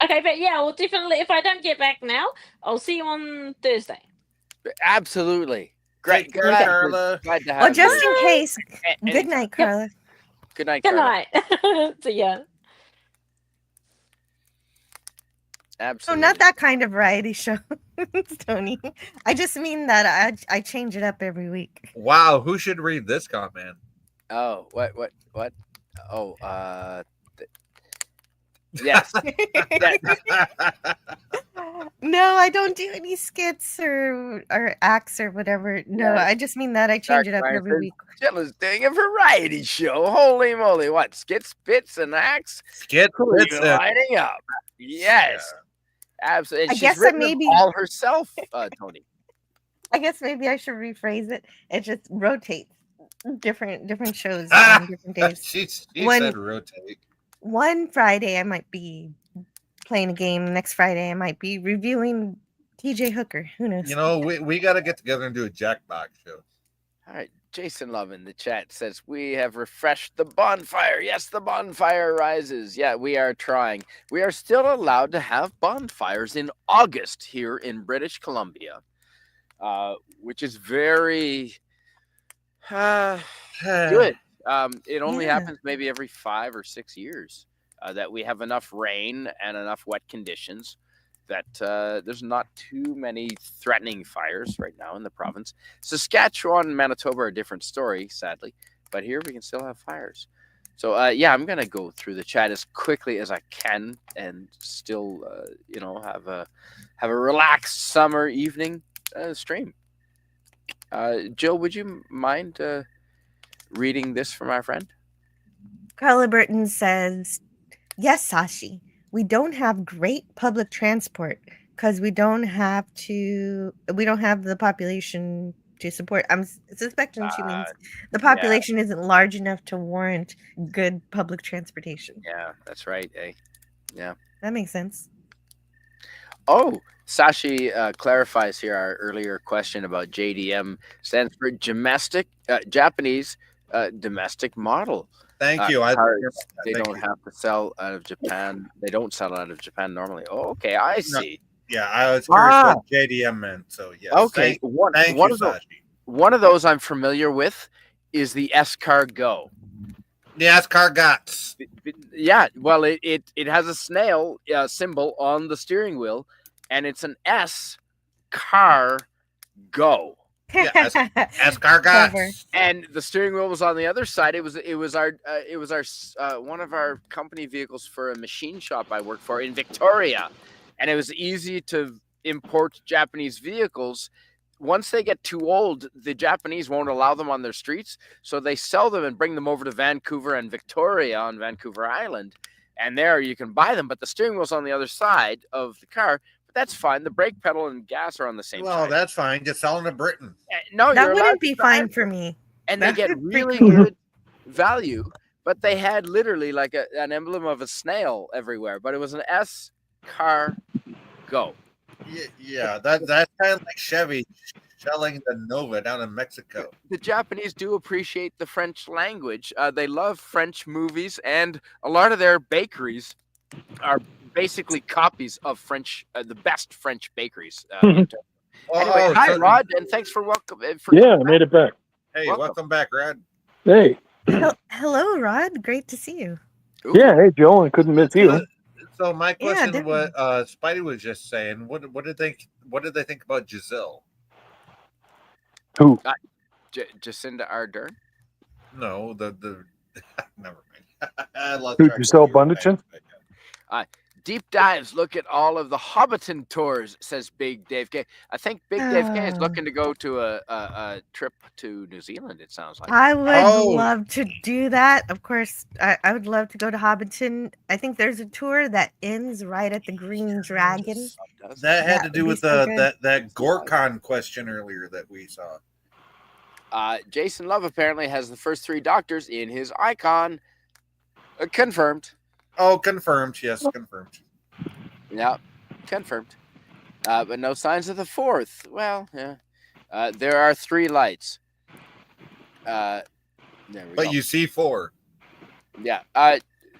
Okay, but yeah, well, definitely. If I don't get back now, I'll see you on Thursday. absolutely great. Take care, Carla. Glad to have Well, just you. in case. Good Anytime. night, Carla. Good night, Good Carla. night. See ya. Oh, Absolutely. not that kind of variety show, Tony. I just mean that I change it up every week. Wow, who should read this comment? Oh, what? Oh, yes. No, I don't do any skits or acts or whatever. No, Yeah. I just mean that I change it up Dark every Fire week. Jill is doing a variety show. Holy moly! What skits, bits, and acts? Skit Who are bits you and- lining up? Yes, absolutely. And I she's guess I written them maybe- all herself, Tony. I guess maybe I should rephrase it. It just rotates different shows Ah! on different days. she When- said rotate. One Friday I might be playing a game. Next Friday I might be reviewing TJ Hooker. Who knows? You know, we got to get together and do a Jackbox show. All right, Jason Love in the chat says we have refreshed the bonfire. Yes, the bonfire rises. Yeah, we are trying. We are still allowed to have bonfires in August here in British Columbia, which is very good. It only Yeah. happens maybe every 5 or 6 years that we have enough rain and enough wet conditions that there's not too many threatening fires right now in the province. Saskatchewan and Manitoba are a different story, sadly, but here we can still have fires. So yeah, I'm gonna go through the chat as quickly as I can and still, have a relaxed summer evening stream. Jill, would you mind reading this from our friend? Carla Burton says, yes, Sashi, we don't have great public transport because we don't have the population to support. I'm suspecting she means the population isn't large enough to warrant good public transportation. Yeah, that's right. Yeah. That makes sense. Oh, Sashi clarifies here our earlier question about JDM stands for Japanese domestic model. Thank you. They don't have to sell out of Japan. They don't sell out of Japan normally. Oh, okay, I see. Yeah, I was curious what JDM meant. So yes. Okay, Thank you, Sashi. One of those I'm familiar with is the S-Car Go. The S-Car Guts. Yeah, well, it has a snail symbol on the steering wheel, and it's an S-Car Go. Yeah, S-Car Guts. And the steering wheel was on the other side. It was our one of our company vehicles for a machine shop I work for in Victoria, and it was easy to import Japanese vehicles. Once they get too old, the Japanese won't allow them on their streets, so they sell them and bring them over to Vancouver and Victoria on Vancouver Island, and there you can buy them. But the steering wheel's on the other side of the car. That's fine. The brake pedal and gas are on the same side. Well, that's fine. Just sell them to Britain. No, that wouldn't be fine for me. And they get really good value, but they had literally like an emblem of a snail everywhere, but it was an S-Car Go. Yeah, that's kind of like Chevy selling the Nova down in Mexico. The Japanese do appreciate the French language. They love French movies, and a lot of their bakeries are basically copies of French, the best French bakeries. Anyway, hi, Rod, and thanks for welcome. I made it back. Hey, welcome back, Rod. Hey. Hello, Rod. Great to see you. Ooh. Yeah, hey, Joe. I couldn't miss you. So my question, what Spidey was just saying, what did they think about Giselle? Who? Jacinda Ardern. No, the never mind. Who, Giselle Bundchen? deep dives look at all of the Hobbiton tours, says Big Dave K. I think Big Dave K is looking to go to a trip to New Zealand, it sounds like. I would Oh. love to do that. Of course, I would love to go to Hobbiton. I think there's a tour that ends right at the Green Dragon. That had to That do would with be so good. that Gorkon question earlier that we saw. Jason Love apparently has the first 3 doctors in his icon. Confirmed. Oh, confirmed. Yes, confirmed. Yeah, confirmed. But no signs of the 4th. Well, yeah. There are 3 lights. There we But go. you see 4. Yeah.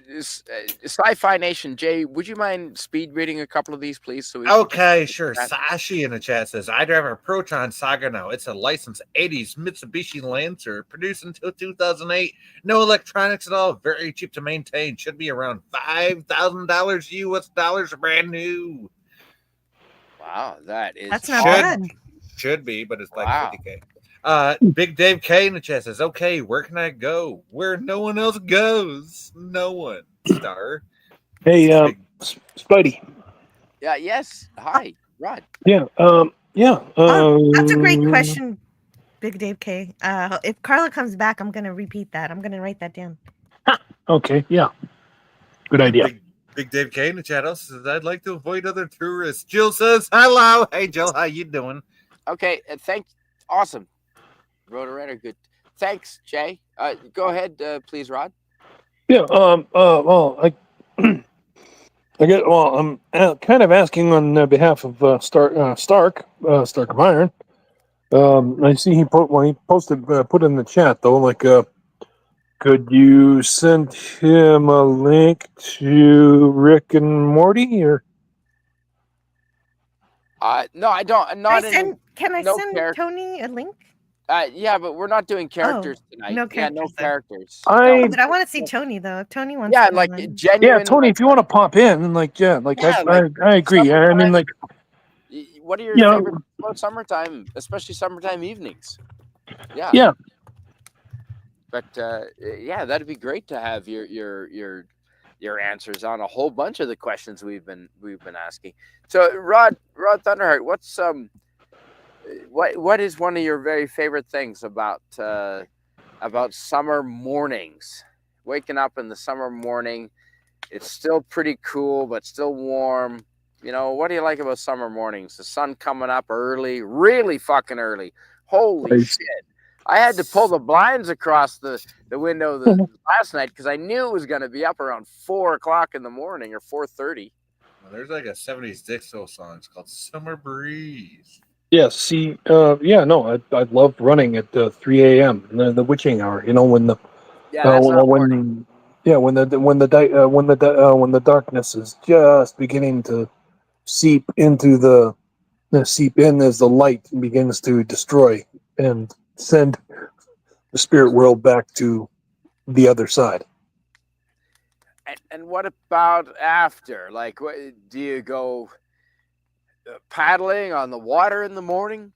Sci-Fi Nation, Jay, would you mind speed reading a couple of these, please? So Okay, sure. Sashi in the chat says, I drive a Proton Saga now. It's a licensed 80s Mitsubishi Lancer, produced until 2008. No electronics at all. Very cheap to maintain. Should be around $5,000 US dollars, brand new. Wow, that is That's not bad. Should be, but it's like Wow. $50K. Big Dave K in the chat says, okay, where can I go? Where no one else goes. No one. Star. Hey, Spidey. Yeah, yes. Hi, Rod. Yeah. Yeah. That's a great question, Big Dave K. If Carla comes back, I'm going to repeat that. I'm going to write that down. Okay. Yeah. Good idea. Big Dave K in the chat also says, I'd like to avoid other tourists. Jill says, hello. Hey, Jill, how you doing? Okay, awesome. Rotoretta, good. Thanks, Jay. Go ahead, please, Rod. Yeah. Well, I'm kind of asking on behalf of Stark of Iron. I see he posted put in the chat though, like, could you send him a link to Rick and Morty or? No, I don't. Can I send Tony a link? Yeah, but we're not doing characters tonight. No characters. Yeah, no characters. But I want to see Tony though. If Tony wants to like in. genuine. Yeah, Tony, if you want to pop in, and I agree. I mean, like, what are your favorites about summertime, especially summertime evenings? Yeah. Yeah. But yeah, that'd be great to have your answers on a whole bunch of the questions we've been asking. So, Rod Thunderheart, what's what is one of your very favorite things about summer mornings? Waking up in the summer morning, it's still pretty cool, but still warm. You know, what do you like about summer mornings? The sun coming up early, really fucking early. Holy shit. I had to pull the blinds across the window last night because I knew it was going to be up around 4 o'clock in the morning or 4:30. Well, there's like a 70s disco song. It's called Summer Breeze. Yeah, see, I love running at 3 a.m. The witching hour. You know, when the when the darkness is just beginning to seep in as the light begins to destroy and send the spirit world back to the other side. And what about after? Like, do you go paddling on the water in the morning?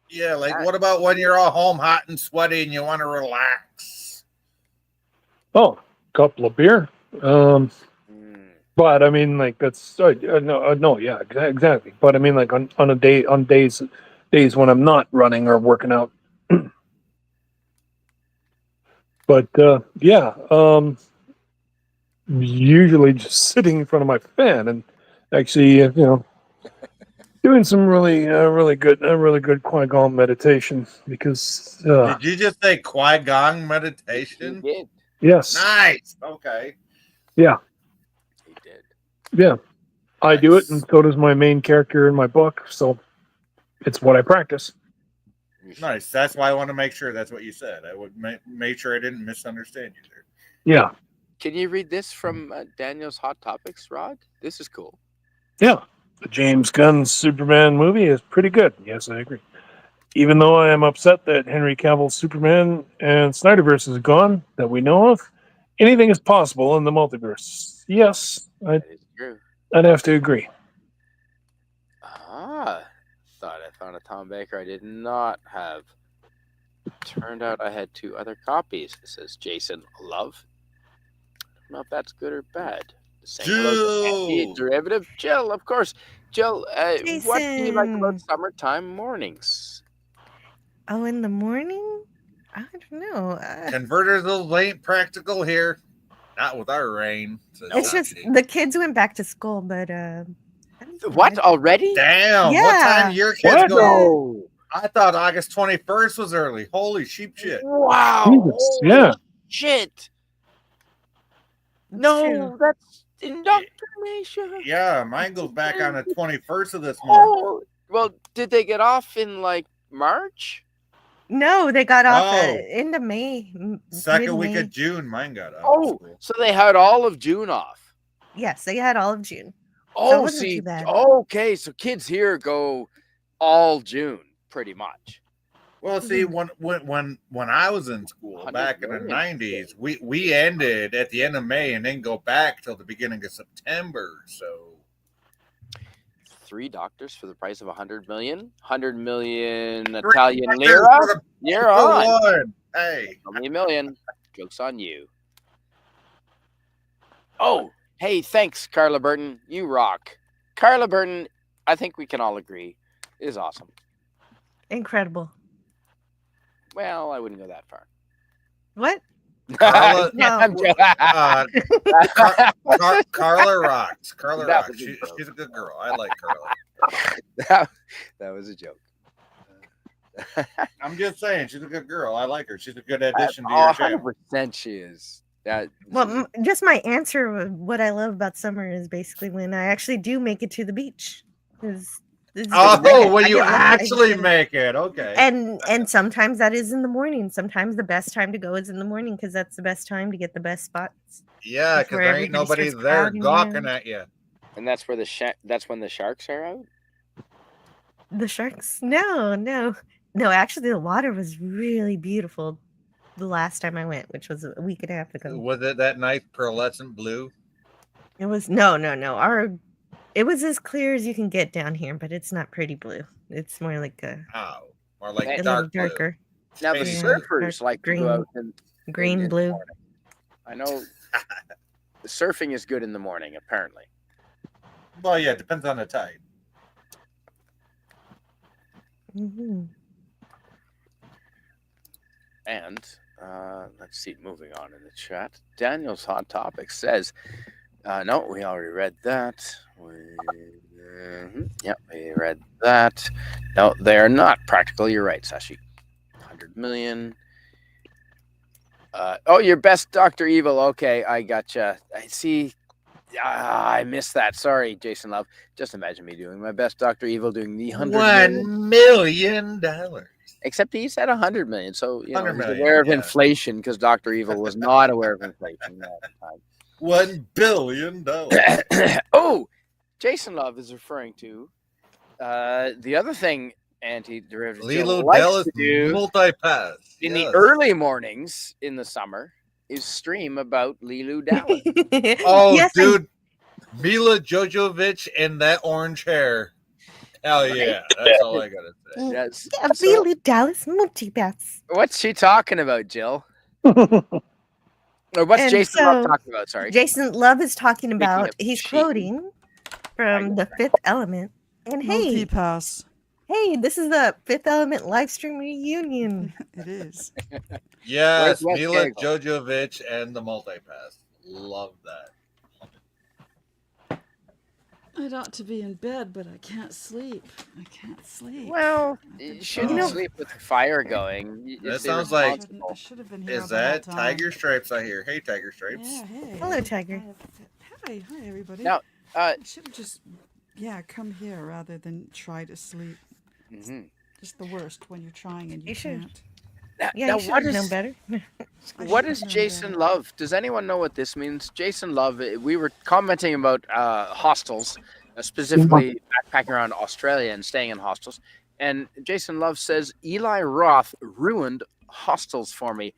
Yeah, like what about when you're all home hot and sweaty and you want to relax? Oh, a couple of beer. But I mean, like that's yeah, exactly. But I mean, like on days when I'm not running or working out. But usually just sitting in front of my fan and actually, doing some really good Qui-Gon meditation because. Did you just say Qui-Gon meditation? He did. Yes. Nice. Okay. Yeah. He did. Yeah. I do it, and so does my main character in my book. So it's what I practice. Nice. That's why I want to make sure that's what you said. I would make sure I didn't misunderstand you there. Yeah. Can you read this from Daniel's Hot Topics, Rod? This is cool. Yeah. The James Gunn Superman movie is pretty good. Yes, I agree. Even though I am upset that Henry Cavill's Superman and Snyderverse is gone, that we know of, anything is possible in the multiverse. Yes, That is true. I'd have to agree. Thought I found a Tom Baker I did not have. Turned out I had 2 other copies. It says Jason Love. I don't know if that's good or bad. Saying hello to Andy, Jill. derivative Jill, of course. Jill, what do you like about Jason. summertime mornings? Oh, in the morning? I don't know. Converters ain't practical here. Not with our rain. Says It's just Sachi. the kids went back to school, but What already? Damn, what Yeah. time your kids What? go? No. I thought August 21st was early. Holy sheep shit. Wow. Jesus, yeah. Shit. It's No, true. that's indoctrination. Yeah, mine goes back on the 21st of this month. Oh, well, did they get off in like March? No, they got off Oh. end of May. Second week mid-May. of June, mine got out. Oh, so they had all of June off. Yes, they had all of June. Oh, wasn't see, too bad. okay, so kids here go all June, pretty much. Well, see, when I was in school 100 back in the million. 90s, we ended at the end of May and then go back till the beginning of September. So 3 doctors for the price of 100 million. 100 million Three Italian doctors lira. for the You're for on. one. Hey, How many million? Joke's on you. Oh, hey, thanks, Carla Burton. You rock. Carla Burton, I think we can all agree, is awesome. Incredible. Well, I wouldn't go that far. What? Carla, No. I'm joking. Carla rocks. Carla That rocks. was a joke. She's a good girl. I like Carla. that was a joke. I'm just saying, she's a good girl. I like her. She's a good addition to your channel. 100% she is. Well, just my answer of what I love about summer is basically when I actually do make it to the beach. Oh, when you actually make it. Okay. And sometimes that is in the morning. Sometimes the best time to go is in the morning because that's the best time to get the best spots. Yeah, because before there ain't everybody nobody starts there crowding gawking around. at you. And that's where that's when the sharks are out. The sharks? No. Actually, the water was really beautiful the last time I went, which was a week and a half ago. Was it that nice pearlescent blue? It was no. It was as clear as you can get down here, but it's not pretty blue. It's more like a Or like A little dark blue. darker Now the Yeah, surfers dark like to green. go out in green the blue. morning. I know the surfing is good in the morning, apparently. Well, yeah, it depends on the tide. Mm-hmm. And let's see, moving on in the chat. Daniel's Hot Topic says, no, we already read that. Yep, we read that. No, they are not practical. You're right, Sashi. 100 million. Oh, your best Dr. Evil. Okay, I gotcha. I see. I missed that. Sorry, Jason Love. Just imagine me doing my best Dr. Evil doing the 100 million. $1 million. Except he said 100 million, so you know 100 he's million, aware of yeah. inflation because Dr. Evil was not aware of inflation at the time. $1 billion. Oh, Jason Love is referring to the other thing anti-derivative Lilo likes Dallas to do multi-pass. in Yes. the early mornings in the summer is stream about Lilu Dallas. Oh, Yes, dude. Mila Jojovic and that orange hair. Hell yeah. That's all I got to say. Yes. Yeah, So, really, Dallas multipass. what's she talking about, Jill? Or what's And Jason Love so, talking about? Sorry. Jason Love is talking Speaking about. of He's she. quoting from The Fifth Element. And Multi-pass. hey, this is the Fifth Element live stream reunion. It is. Yes, Where's Mila West Jojovic and the multi-pass. Love that. I'd ought to be in bed, but I can't sleep. Well, I've you been shouldn't trying. sleep with the fire going. That It's sounds like- irresponsible. I should have been here Is the whole that time. Tiger Stripes I hear? Hey, Tiger Stripes. Yeah, hey. Hello, Tiger. Hi, everybody. Now, I should have just, come here rather than try to sleep. mhm. Just the worst when you're trying and you You should. can't. Yeah, now you should what have known is better. what should is have known Jason better. Love? Does anyone know what this means? Jason Love. We were commenting about hostels, specifically backpacking around Australia and staying in hostels. And Jason Love says Eli Roth ruined hostels for me.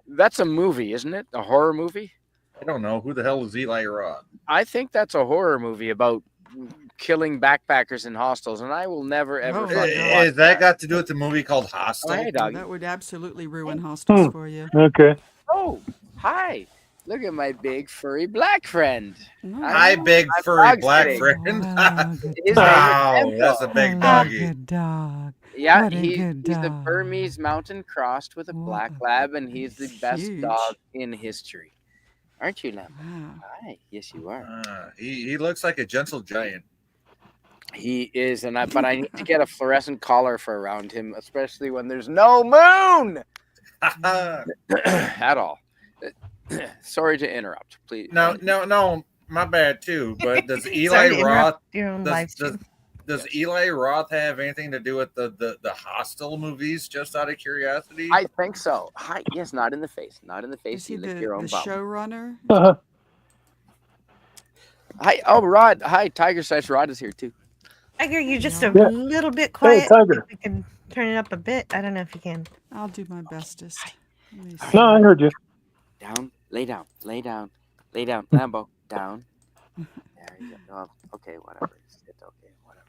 That's a movie, isn't it? A horror movie? I don't know. Who the hell is Eli Roth? I think that's a horror movie about killing backpackers in hostels, and I will never ever. Oh, fucking God. watch Is that got to do with the movie called Hostel? Oh, hey, dog. That would absolutely ruin hostels for you. Okay. Oh, hi. Look at my big furry black friend. Hi, big I'm furry dog black sitting. friend. Wow, good His name is dog. Wow, that's a Lambo. big Hello, doggy. good dog. Yeah, What a good he's a dog. Burmese mountain crossed with a What black a- lab, and he's the he's best huge. dog in history. Aren't you, Lambo? Wow. Hi. Yes, you are. He looks like a gentle giant. He is, but I need to get a fluorescent collar for around him, especially when there's no moon at all. Sorry to interrupt. Please. No, my bad too. But does Sorry Eli to Roth interrupt your own live does, stream. does Eli Roth have anything to do with the Hostel movies? Just out of curiosity. I think so. Hi. Yes, not in the face. Not in the face. Is he You lick the, your own the bum. showrunner? Hi. Oh, Rod. Hi. Tiger Size Rod is here too. Tiger, you're just a Yeah. little bit Hey, quiet. Tiger. If you can turn it up a bit. I don't know if you can. I'll do my bestest. Let me No, I see. heard you. Down. Lay down. Lay down. Lay down. Lambo. Down. There you go. Oh, okay. Whatever. It's okay. Whatever.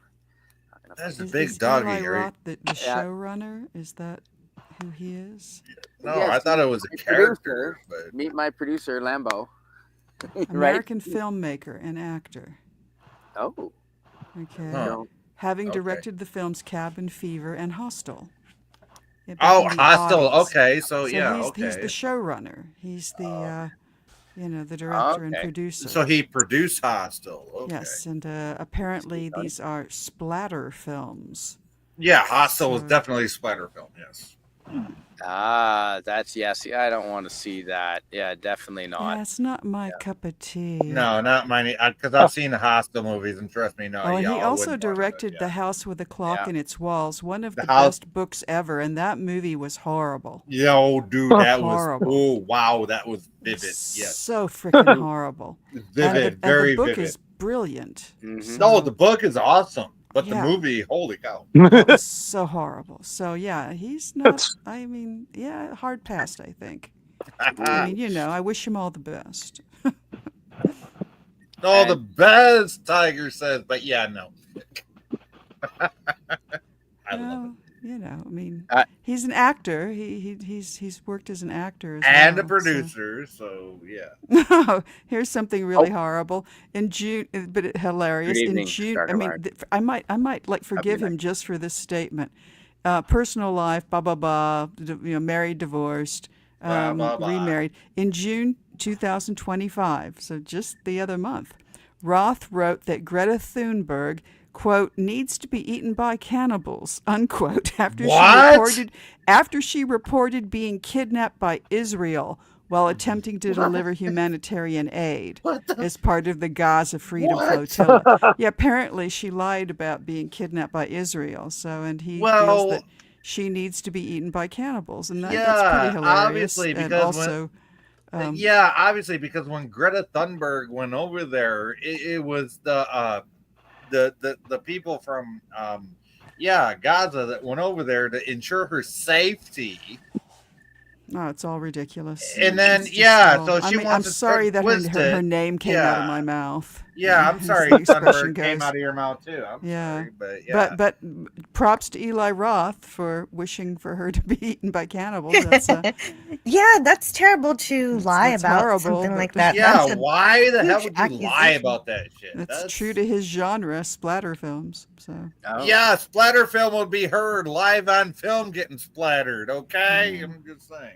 Not gonna That's a fight. big Is doggy, Eli right? Roth the Yeah. showrunner? Is that who he is? No, Yes, I thought it was a my character. producer. But Meet my producer, Lambo. Right? American filmmaker and actor. Oh. Okay. Huh. So, Having Okay. directed the films Cabin Fever and Hostel. Yeah, back oh, in the Hostel. 80s. Okay, so So yeah, he's okay. the showrunner. He's the the director and okay. producer. So he produced Hostel. Okay. Yes, and apparently these are splatter films. Yeah, Hostel was So- definitely a splatter film. Yes. That's yes. Yeah, I don't want to see that. Yeah, definitely not. Yeah, it's not my cup of tea. No, not mine. Because I've seen the Hostel movies, and trust me, no. Oh, and yeah, he I also wouldn't watch directed it, The House with a Clock Yeah. in Its Walls, one of The the House- best books ever, and that movie was horrible. Yo, dude, that was Horrible. oh wow, that was vivid. Yes, So freaking horrible. vivid, and very the book vivid. is brilliant. Mhm. No, the book is awesome, but Yeah. the movie, holy cow! That was so horrible. So yeah, he's not. I mean, yeah, hard passed. I think. I mean, I wish him all the best. No, the best, Tiger says, but yeah, no. I love it. I mean, Uh, he's an actor. He's worked as an actor as And well, a producer, so yeah. So. Here's something really horrible. In June, but hilarious. Good evening, In June, Starter I mean, Mark. I might like forgive him just for this statement. Personal life, blah blah blah. Married, divorced, Blah, blah, blah. remarried. In June 2025, so just the other month, Roth wrote that Greta Thunberg, quote, needs to be eaten by cannibals, unquote, after she reported being kidnapped by Israel while attempting to deliver humanitarian aid as part of the Gaza Freedom Flotilla. Yeah, apparently she lied about being kidnapped by Israel. So, and he feels that she needs to be eaten by cannibals, and that's pretty hilarious. Obviously, and because also, obviously, because when Greta Thunberg went over there, it was the people from Gaza that went over there to ensure her safety. no, it's all ridiculous. And then It's just all- so I she mean, I'm wants to sorry that twist her it. name came out of my mouth. Yeah, I'm as sorry the expression Thunberg came goes. out of your mouth too. I'm Yeah. sorry, but yeah. But props to Eli Roth for wishing for her to be eaten by cannibals. That's Yeah, that's terrible to lie that's about horrible, something but like that's- that. That's yeah, a why the hell huge would you lie accusation. about that shit? that's true to his genre, splatter films. So Oh. Yeah, splatter film would be heard live on film getting splattered. Okay, I'm just saying.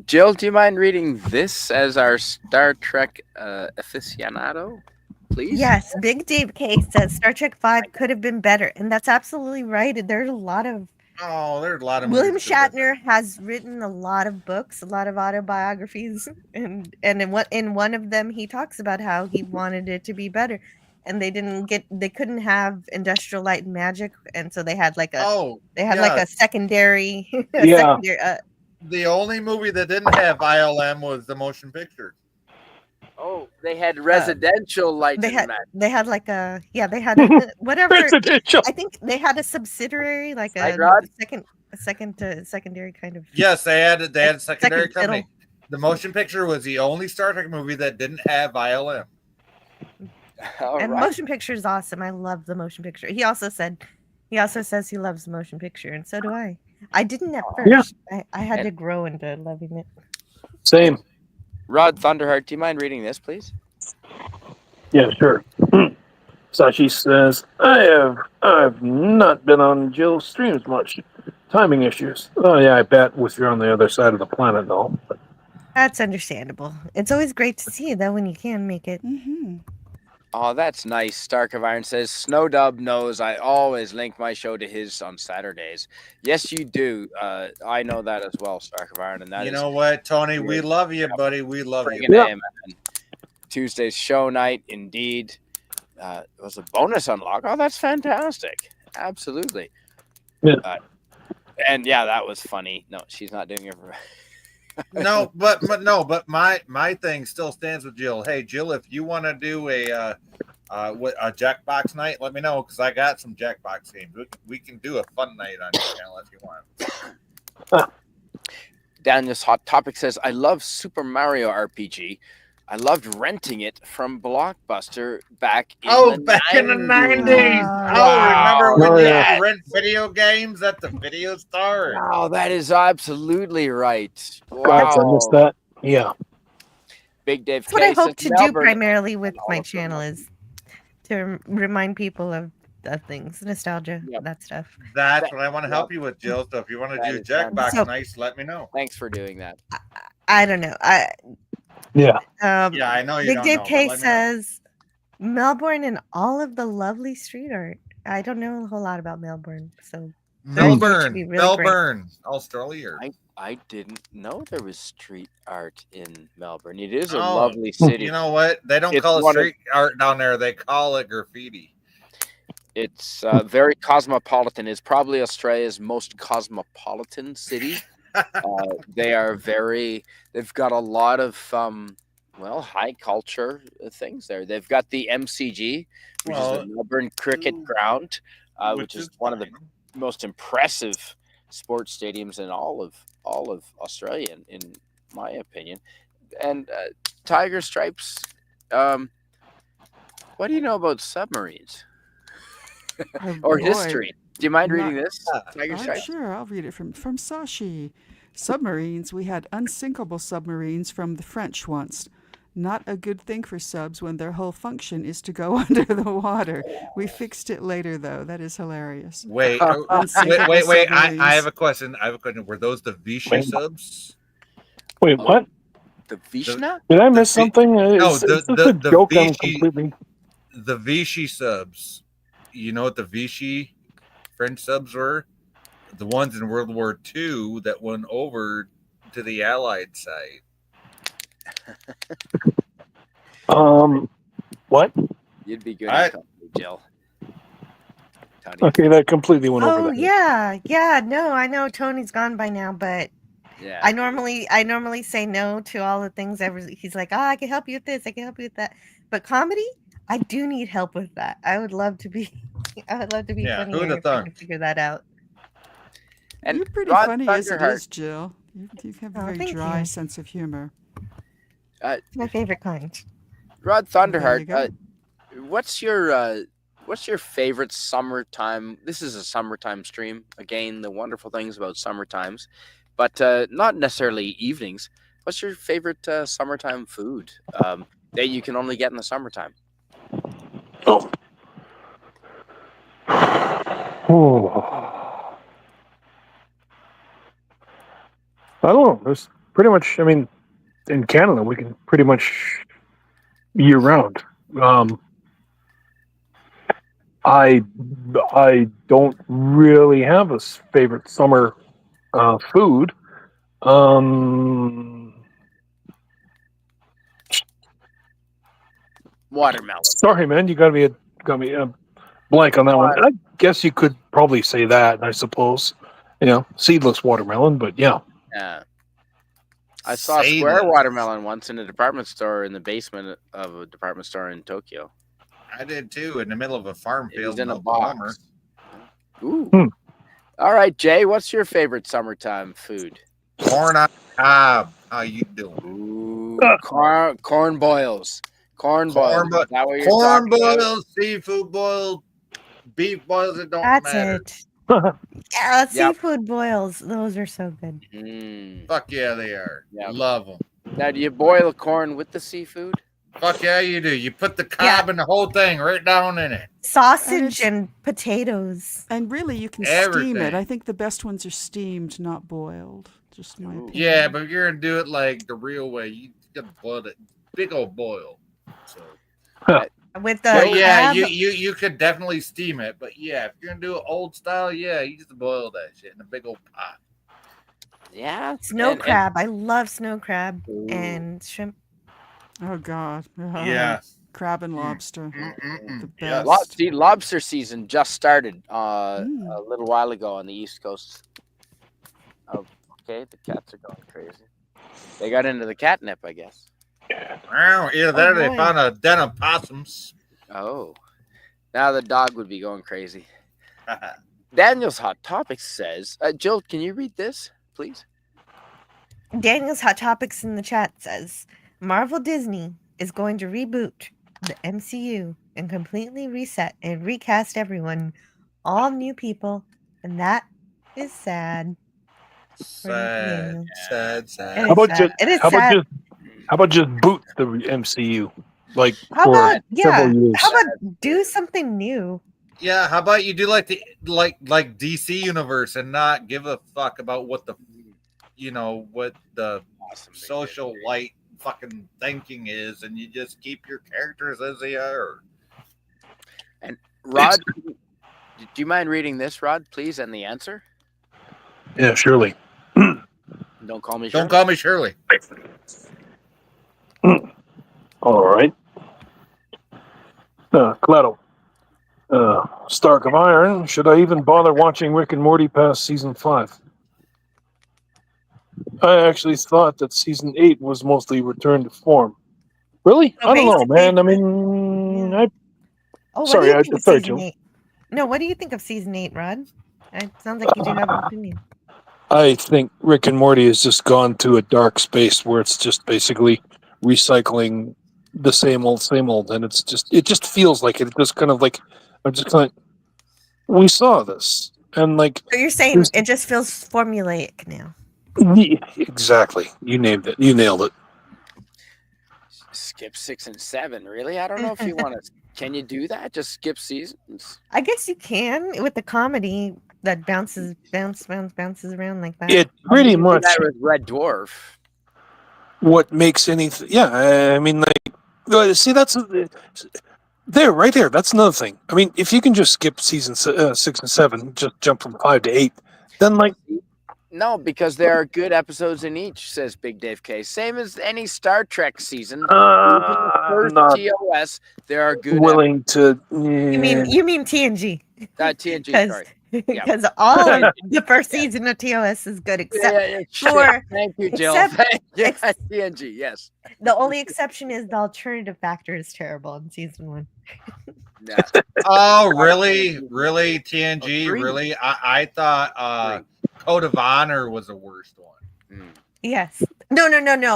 Jill, do you mind reading this as our Star Trek aficionado, please? Yes, Big Dave K says Star Trek 5 could have been better, and that's absolutely right. There's a lot of Oh, there's a lot of William movies that- Shatner has written a lot of books, a lot of autobiographies, and in one of them he talks about how he wanted it to be better, and they couldn't have Industrial Light and Magic, and so they had like a secondary The only movie that didn't have ILM was the motion picture. Oh, they had residential light. they had like a whatever. Residential. I think they had a subsidiary, like Light rod? a secondary kind of. Yes, they had a secondary second company. fiddle. The motion picture was the only Star Trek movie that didn't have ILM. All And right. motion picture is awesome. I love the motion picture. He also says he loves the motion picture, and so do I. I didn't at first. Yeah. I had to grow into loving it. Same. Rod Thunderheart, do you mind reading this, please? Yeah, sure. Sashi says, I've not been on Jill's streams much. Timing issues. Oh yeah, I bet if you're on the other side of the planet though. That's understandable. It's always great to see you though when you can make it. Mm-hmm. Oh, that's nice. Stark of Iron says, Snowdub knows I always link my show to his on Saturdays. Yes, you do. I know that as well, Stark of Iron. And that You is know what, Tony? We weird. love you, buddy. We love you. friggin' A, man. Tuesday's show night, indeed. It was a bonus unlock. Oh, that's fantastic. Absolutely. Yeah. And yeah, that was funny. No, she's not doing it. No, but my thing still stands with Jill. Hey, Jill, if you want to do a Jackbox night, let me know because I got some Jackbox games. We can do a fun night on your channel if you want. Daniel's Hot Topic says, I love Super Mario RPG. I loved renting it from Blockbuster back in the 90s. In the 90s. Remember when you had to rent video games at the video store? Wow, that is absolutely right. Gosh, I missed that. Yeah. Big Dave That's what I K hope says, to do Melbourne- primarily with my channel is to remind people of things, nostalgia, that stuff. That's what I want to help you with, Jill. So if you want to do Jackbox nights, let me know. Thanks for doing that. I don't know. Yeah. Yeah, I know you Big don't Dave know, K but let me know. says Melbourne and all of the lovely street art. I don't know a whole lot about Melbourne, so Melbourne, Australia. I didn't know there was street art in Melbourne. It is a Oh, lovely city. You know what? They don't call it street art down there. They call it graffiti. It's very cosmopolitan. It's probably Australia's most cosmopolitan city. They've got a lot of high culture things there. They've got the MCG, which is the Melbourne Cricket Ground, which is one of the most impressive sports stadiums in all of Australia, in my opinion. And Tiger Stripes. What do you know about submarines or history? Do you mind reading this, Tiger Stripes? Sure, I'll read it from Sashi. Submarines. We had unsinkable submarines from the French once. Not a good thing for subs when their whole function is to go under the water. We fixed it later, though. That is hilarious. Wait. Unsinkable I have a question. Were those the Vichy subs? Wait, what? The Vishna? Did I miss something? No, Is this a joke I'm completely... The Vichy subs. You know what the Vichy French subs were? The ones in World War II that went over to the Allied side. What? You'd be good at company, Jill. Tony. Okay, that completely went over. Oh yeah. No, I know Tony's gone by now, but yeah, I normally say no to all the things. He's like, I can help you with this, I can help you with that. But comedy, I do need help with that. I would love to be. Yeah, funny if I can figure that out. And you're pretty funny as it is, Jill. You have a very dry you. sense of humor. It's my favorite kind. Rod Thunderheart, what's your favorite summertime? This is a summertime stream. Again, the wonderful things about summertimes, but not necessarily evenings. What's your favorite summertime food that you can only get in the summertime? I don't know. There's pretty much, in Canada, we can pretty much year round. I don't really have a favorite summer food. Watermelon. Sorry, man. You got me a blank on that one. I guess you could probably say that. I suppose. Seedless watermelon, but yeah. Yeah. I saw a square watermelon once in a department store in the basement of a department store in Tokyo. I did too, in the middle of a farm field in a Oklahoma. box. Ooh. All right, Jay, what's your favorite summertime food? Corn on cob. How you doing? Ooh, corn boils. Corn boils. Corn boils, seafood boils, beef boils. It don't matter. That's it. Yeah, seafood boils. Those are so good. Fuck yeah, they are. Yep. Love them. Now, do you boil corn with the seafood? Fuck yeah, you do. You put the cob and the whole thing right down in it. Sausage and potatoes. And really, you can steam Everything. it. I think the best ones are steamed, not boiled. Just my opinion. Yeah, but if you're gonna do it like the real way, you gotta boil it, big old boil. So with the yeah, crab, you could definitely steam it, but yeah, if you're gonna do it old style, yeah, you just boil that shit in a big old pot. Yeah, snow crab. I love snow crab and shrimp. Oh God. Yeah. Crab and lobster. The Yeah. best. Lobster season just started a little while ago on the East Coast. Oh, okay, the cats are going crazy. They got into the catnip, I guess. Well, either that or they found a den of possums. Oh, now the dog would be going crazy. Daniel's Hot Topics says, Jill, can you read this, please? Daniel's Hot Topics in the chat says, Marvel Disney is going to reboot the MCU and completely reset and recast everyone, all new people, and that is sad. Sad. How about just boot the MCU? Like how for about several years. How about do something new? Yeah, how about you do like the like DC universe and not give a fuck about what the what the social light fucking thinking is, and you just keep your characters as they are. And Rod, do you mind reading this, Rod, please, and the answer? Yeah, surely. Don't call me Shirley. Don't call me Shirley. All right. Cleto. Stark of Iron. Should I even bother watching Rick and Morty past season 5? I actually thought that season 8 was mostly return to form. Really? I don't know, man. I mean, sorry, what do you think of sorry, season Jill. 8? No, what do you think of season 8, Rod? It sounds like you do have an opinion. I think Rick and Morty has just gone to a dark space where it's just basically recycling the same old, and it just feels like it. Just kind of like I'm just kind of we saw this, and like So you're saying it just feels formulaic now. Exactly. You named it. You nailed it. Skip 6 and 7, really? I don't know if you want to. Can you do that? Just skip seasons? I guess you can with the comedy that bounces around like that. It pretty much with Red Dwarf. What makes anything? Yeah, I mean, like, see, that's right there. That's another thing. I mean, if you can just skip season 6 and 7, just jump from 5 to 8, then like. No, because there are good episodes in each, says Big Dave K. Same as any Star Trek season. First TOS, there are good willing episodes. to. You mean TNG? TNG, sorry. Because all of the first season of TOS is good, except for thank you, Jill. TNG, yes. The only exception is the alternative factor is terrible in season 1. Yeah. Oh, really? Really, TNG? Really? I thought Code of Honor was the worst one. Yes. No.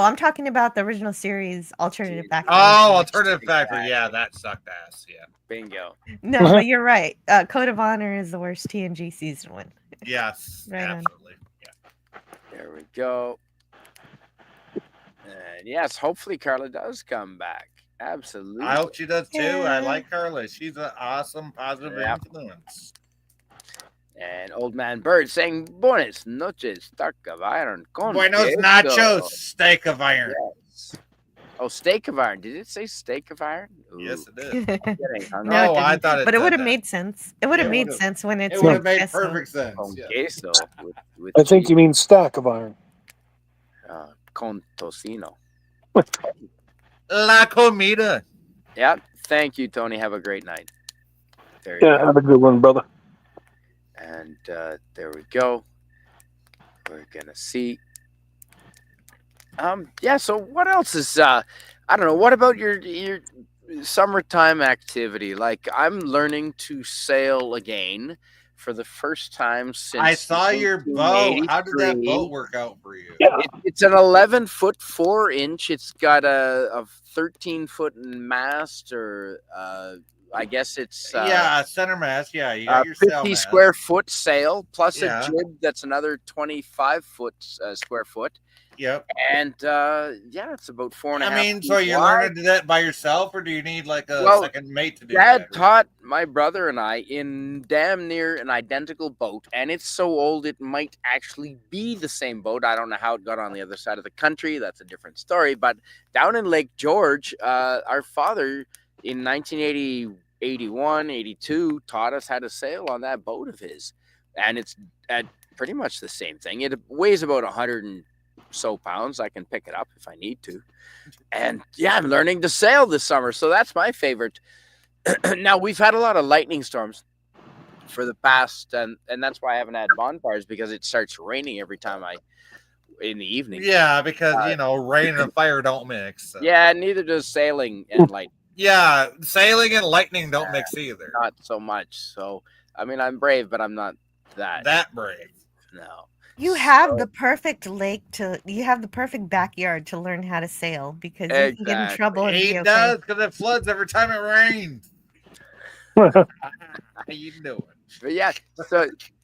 I'm talking about the original series, Alternative Factor. Oh, Alternative Factor. Yeah, that sucked ass. Yeah. Bingo. No, but you're right. Code of Honor is the worst TNG season 1. Yes, right absolutely. Yeah. There we go. And yes, hopefully Carla does come back. Absolutely. I hope she does too. I like Carla. She's an awesome, positive influence. And Old Man Bird saying, Buenas noches, Stark of Iron. Buenos nachos, steak of iron. Yes. Oh, steak of iron. Did it say steak of iron? Ooh. Yes, it did. No, I thought it but it would have that. made sense. It would have made sense when it's. It would have made perfect sense. Queso with I think you mean stack of iron. Con tocino. La comida. Yeah. Thank you, Tony. Have a great night. There you Yeah, go. have a good one, brother. And there we go. We're gonna see. Yeah. So what else is? I don't know. What about your summertime activity? Like I'm learning to sail again for the first time since. I saw your boat. How did that boat work out for you? Yeah. It's an 11-foot 4-inch. It's got a 13-foot mast, or I guess it's a center mast. Yeah, you got your 50 square foot sail plus a jib that's another 25 foot square foot. Yep. And it's about 4.5. I mean, so feet you're wide. learning to do that by yourself, or do you need like a Well, second mate to do Dad that? taught my brother and I in damn near an identical boat, and it's so old it might actually be the same boat. I don't know how it got on the other side of the country. That's a different story. But down in Lake George, our father in 1980, 81, 82 taught us how to sail on that boat of his, and it's pretty much the same thing. It weighs about 100 and so pounds. I can pick it up if I need to. And yeah, I'm learning to sail this summer, so that's my favorite. Now, we've had a lot of lightning storms for the past, and that's why I haven't had bonfires, because it starts raining every time in the evening. Yeah, because rain and fire don't mix. So. Yeah, neither does sailing and lightning. Yeah, sailing and lightning don't mix either. Not so much. So, I mean, I'm brave, but I'm not that brave. No. You have the perfect you have the perfect backyard to learn how to sail, because you can get in trouble and be It okay. does, because it floods every time it rains. How you doing? But yeah,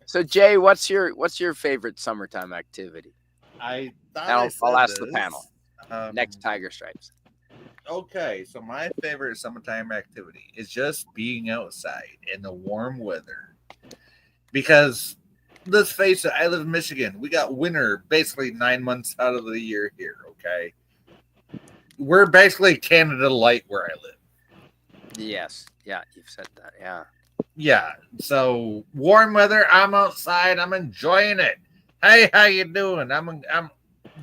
so Jay, what's your favorite summertime activity? I'll ask the panel. Next, Tiger Stripes. Okay, so my favorite summertime activity is just being outside in the warm weather. Because let's face it, I live in Michigan. We got winter basically 9 months out of the year here, okay? We're basically Canada Light where I live. Yes. Yeah, you've said that. Yeah. Yeah. So warm weather, I'm outside, I'm enjoying it. Hey, how you doing? I'm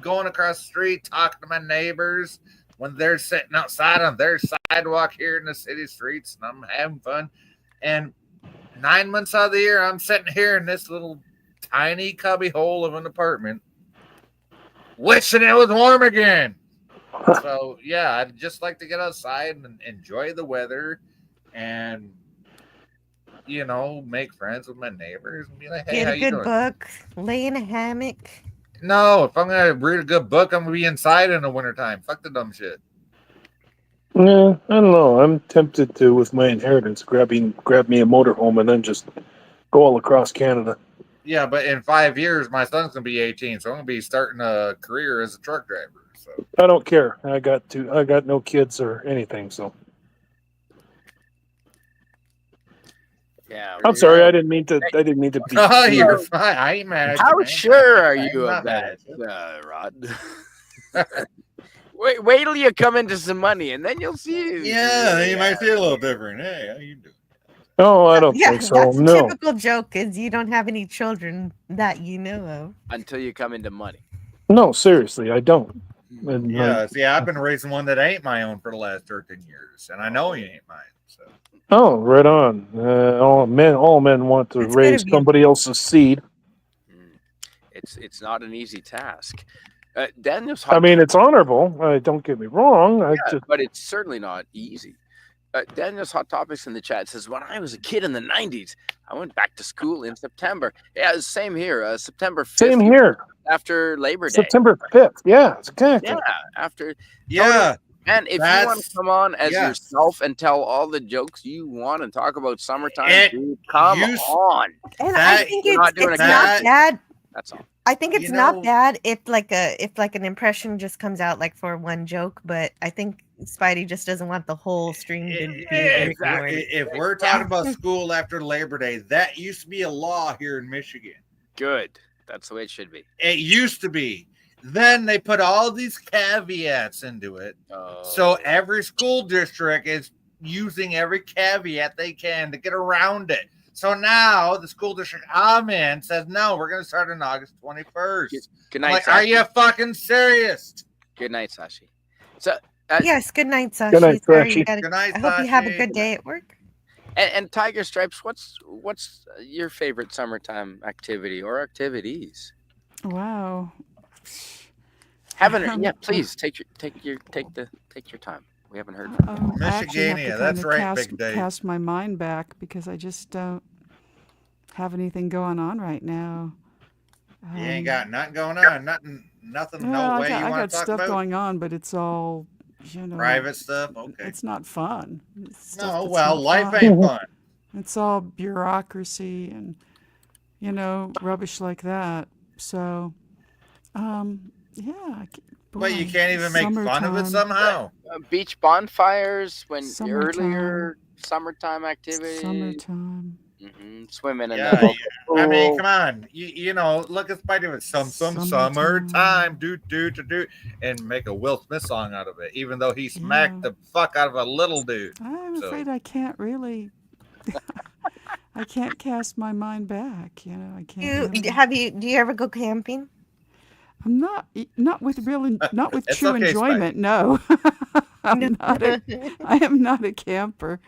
going across the street talking to my neighbors when they're sitting outside on their sidewalk here in the city streets, and I'm having fun. And 9 months out of the year, I'm sitting here in this little tiny cubby hole of an apartment, wishing it was warm again. So yeah, I'd just like to get outside and enjoy the weather, and make friends with my neighbors and be like, "Hey, get how a you good doing?" book, lay in a hammock. No, if I'm gonna read a good book, I'm gonna be inside in the wintertime. Fuck the dumb shit. Yeah, I don't know. I'm tempted to, with my inheritance, grab me a motorhome and then just go all across Canada. Yeah, but in 5 years, my son's gonna be 18, so I'm gonna be starting a career as a truck driver. So I don't care. I got no kids or anything. So yeah. I'm sorry. I didn't mean to be. Oh, you're fine. I ain't mad at you. How sure are I'm you not of mad that, Rod? Wait till you come into some money, and then you'll see. Yeah, you might feel a little different. Hey, how you doing? Oh, I don't think so. That's a No. typical joke, is you don't have any children that you know of. Until you come into money. No, seriously, I don't. And, Yeah, see, I've been raising one that ain't my own for the last 13 years, and I know he ain't mine. So. Oh, right on. All men want to That's raise somebody else's seed. It's not an easy task. Daniel's. I mean, it's honorable. Don't get me wrong. But it's certainly not easy. Daniel's Hot Topics in the chat says, when I was a kid in the 90s, I went back to school in September. Yeah, same here. September 5th. Same here. After Labor Day. September 5th. Yeah, exactly. Yeah, after. Yeah. And if you want to come on as yourself and tell all the jokes you want and talk about summertime, dude, come on. And I think it's not bad. That's all. I think it's not bad if an impression just comes out like for one joke, but I think Spidey just doesn't want the whole stream to be exactly. If we're talking about school after Labor Day, that used to be a law here in Michigan. Good. That's the way it should be. It used to be. Then they put all these caveats into it. So every school district is using every caveat they can to get around it. So now the school district I'm in says, no, we're going to start on August 21st. Good night, are you fucking serious? Good night, Sashi. So yes, good night, Sashi. Good night, Sashi. Good night, I hope you have a good day at work. And Tiger Stripes, what's your favorite summertime activity or activities? Wow. Please take your time. We haven't heard from you. Michigania, that's right, Big Dave. Cast my mind back because I just don't have anything going on right now. You ain't got nothing going on, nothing, no way you want to talk about? I got stuff going on, but it's all, private stuff. Okay, it's not fun. Life ain't fun. It's all bureaucracy and rubbish like that. So, Yeah. But you can't even make fun of it somehow. Beach bonfires when Summertime. earlier summertime activities. Summertime. Swimming in the Yeah, local pool. I mean, come on. You know, look at Spidey with some summertime, do, and make a Will Smith song out of it, even though he smacked the fuck out of a little dude. I'm afraid I can't really. I can't cast my mind back. You know, I can't. Really... Do you ever go camping? I'm not with It's true okay, enjoyment. Spidey. No, I am not a camper.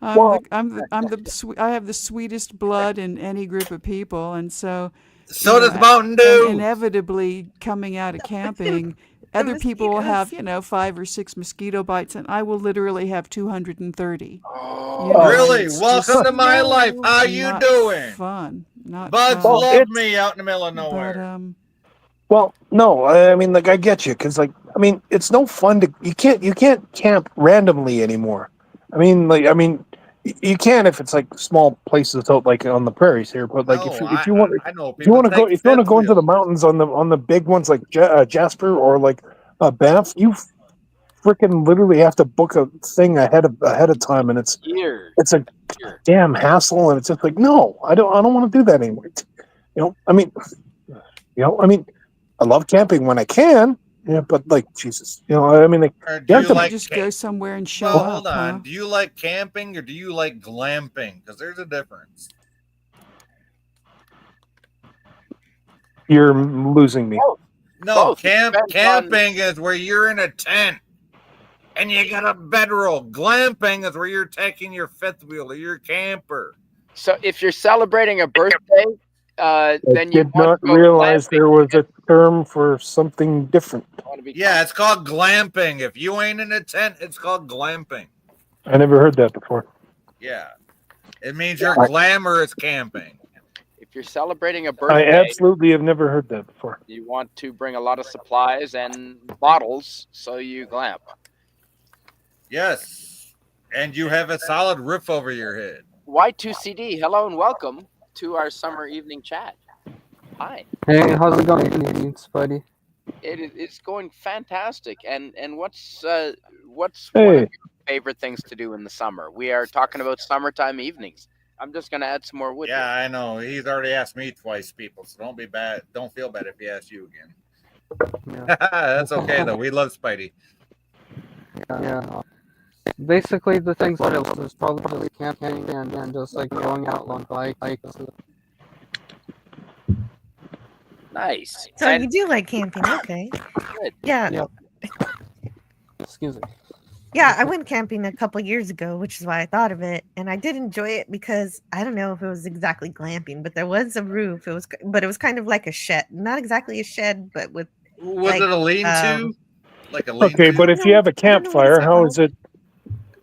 I have the sweetest blood in any group of people, and so does Mountain Dew. And inevitably, coming out of camping, other people will have 5 or 6 mosquito bites, and I will literally have 230. Really? Welcome to my life. How you doing? Fun. Not Bugs fun. love me out in the middle of nowhere. But, well, no, I mean, like, I get you, because, like, I mean, it's no fun to you can't camp randomly anymore. I mean, you can if it's like small places out like on the prairies here, but like if you want to go into the mountains on the big ones like Jasper or like Banff, you freaking literally have to book a thing ahead of time, and it's a damn hassle, and it's just like, no, I don't want to do that anymore. I mean, I love camping when I can. Yeah, but like Jesus, I mean, do you like just go somewhere and show up. Hold on. Huh? Do you like camping or do you like glamping? Because there's a difference. You're losing me. No, camping is where you're in a tent and you got a bedroll. Glamping is where you're taking your fifth wheel or your camper. So if you're celebrating a birthday, then you did not realize there was a term for something different. Yeah, it's called glamping. If you ain't in a tent, it's called glamping. I never heard that before. Yeah, it means you're glamorous camping. If you're celebrating a birthday, I absolutely have never heard that before. You want to bring a lot of supplies and bottles, so you glamp. Yes, and you have a solid roof over your head. Y2CD, hello and welcome to our summer evening chat. Hi. Hey, how's it going, Spidey? It's going fantastic. And what's one of your favorite things to do in the summer? We are talking about summertime evenings. I'm just gonna add some more wood. Yeah, I know. He's already asked me twice, people. So don't be bad. Don't feel bad if he asks you again. Yeah. That's okay though. We love Spidey. Yeah. Basically, the things that I love is probably camping and just like going out on bikes. Nice. So you do like camping, okay? Good. Yeah. Yep. Excuse me. Yeah, I went camping a couple years ago, which is why I thought of it, and I did enjoy it because I don't know if it was exactly glamping, but there was a roof. It was kind of like a shed, not exactly a shed, but with. Was it a lean-to? Like a lean-to? Okay, but if you have a campfire, how is it?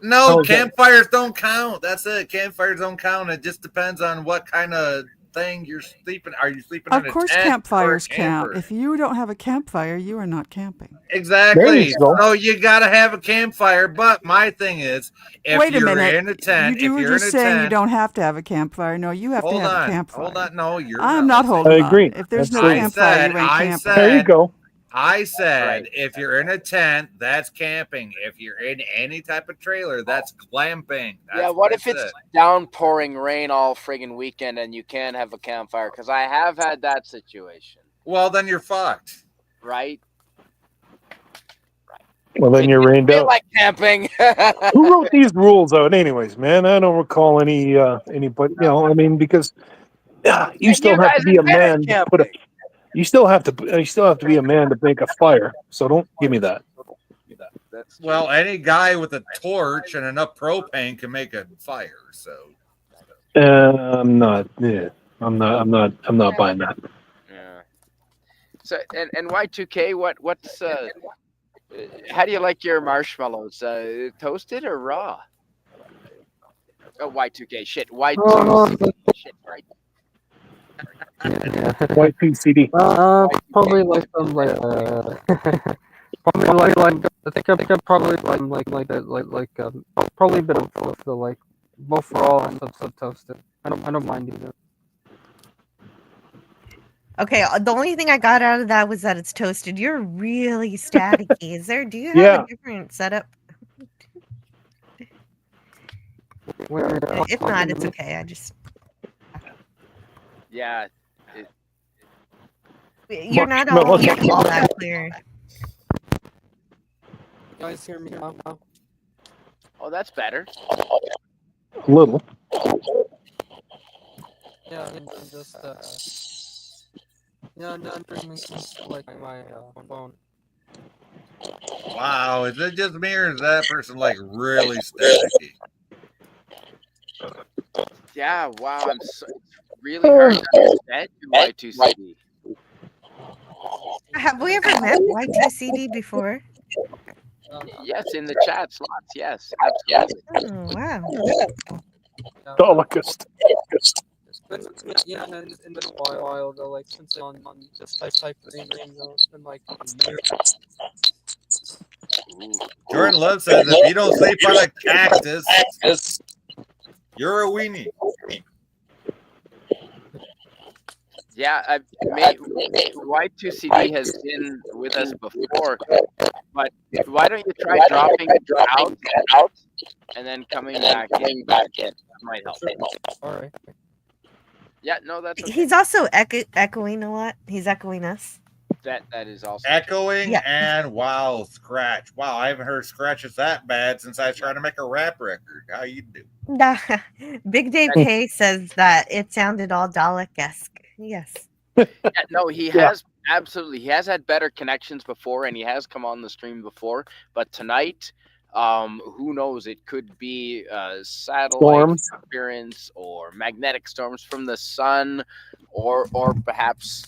No, campfires don't count. That's it. Campfires don't count. It just depends on what kind of thing you're sleeping. Are you sleeping in a tent? Of course, campfires count. If you don't have a campfire, you are not camping. Exactly. So you got to have a campfire. But my thing is, if you're in a tent, you were just saying you don't have to have a campfire. No, you have to have a campfire. Hold on. No, you're. I'm not holding on. I agree. If there's no campfire, you ain't camping. There you go. I said, if you're in a tent, that's camping. If you're in any type of trailer, that's glamping. That's what if it's downpouring rain all friggin' weekend and you can't have a campfire? Because I have had that situation. Well, then you're fucked. Right? Well, then you're rained out. Like camping. Who wrote these rules out, anyways, man? I don't recall anybody. I mean, because you still have to be a man to put a. You still have to be a man to make a fire. So don't give me that. Well, any guy with a torch and enough propane can make a fire. So I'm not. Yeah, I'm not buying that. Yeah. So and Y2K, what's how do you like your marshmallows? Toasted or raw? Oh, Y2K. Shit. Y2. Shit. Right. Y2CD. Probably like some probably like I think I probably probably a bit of both, like both raw and some toasted. I don't mind either. Okay, the only thing I got out of that was that it's toasted. You're really staticky. Do you have Yeah. a different setup? We're If not, it's okay. I just Yeah. you're not Marshmallow. all that clear. You guys hear me now? Oh, that's better. A little. Yeah, I'm just yeah, I'm streaming like my phone. Wow, is it just me or is that person like really staticky? Yeah, wow. It's really hard to understand you, Y2CD. Have we ever met Y2CD before? Yes, in the chat slots. Yes, absolutely. Oh, wow. Dolochist. Yeah, and it's been a while though, like since on this type of thing, it's been like a year. Jordan Love says if you don't sleep on a cactus, you're a weenie. Yeah, Y2CD has been with us before, but why don't you try dropping out and then coming back in? That might help. All right. Yeah, no, that's okay. He's also echoing a lot. He's echoing us. That is also Echoing Yeah. and wow, scratch. Wow, I haven't heard scratches that bad since I was trying to make a rap record. How you do? Big Dave K says that it sounded all Dalek-esque. Yes. Yeah, no, he has absolutely. He has had better connections before, and he has come on the stream before. But tonight, who knows? It could be satellite Storms. interference or magnetic storms from the sun, or perhaps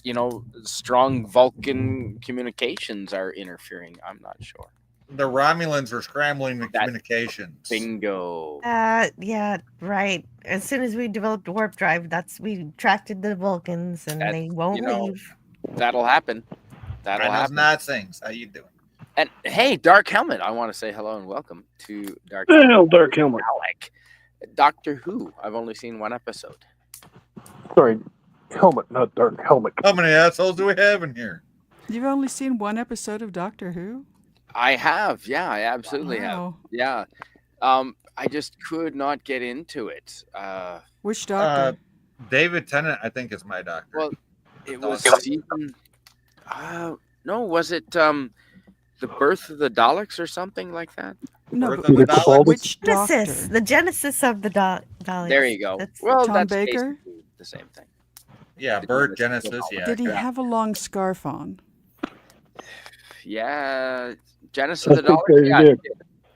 strong Vulcan communications are interfering. I'm not sure. The Romulans were scrambling the communications. Bingo. Yeah, right. As soon as we developed warp drive, we tracked the Vulcans, and they won't leave. That'll happen. That'll Reynolds happen. Not things. How you doing? And hey, Dark Helmet, I want to say hello and welcome to Dark The Helmet. hell, Dark Helmet. Alec. Doctor Who. I've only seen one episode. Sorry, Helmet, not Dark Helmet. How many assholes do we have in here? You've only seen one episode of Doctor Who? I have, yeah, I absolutely Wow. have. Yeah. I just could not get into it. Which doctor? David Tennant, I think, is my doctor. Well, it was season. No, was it the birth of the Daleks or something like that? No, Birth but of the Daleks? which Genesis, doctor? the genesis of the Daleks. There you go. That's Well, Tom that's Baker? basically the same thing. Yeah, Bert Genesis. Yeah. Did he okay. have a long scarf on? Yeah, Genesis of the I think Daleks. they Yeah, did.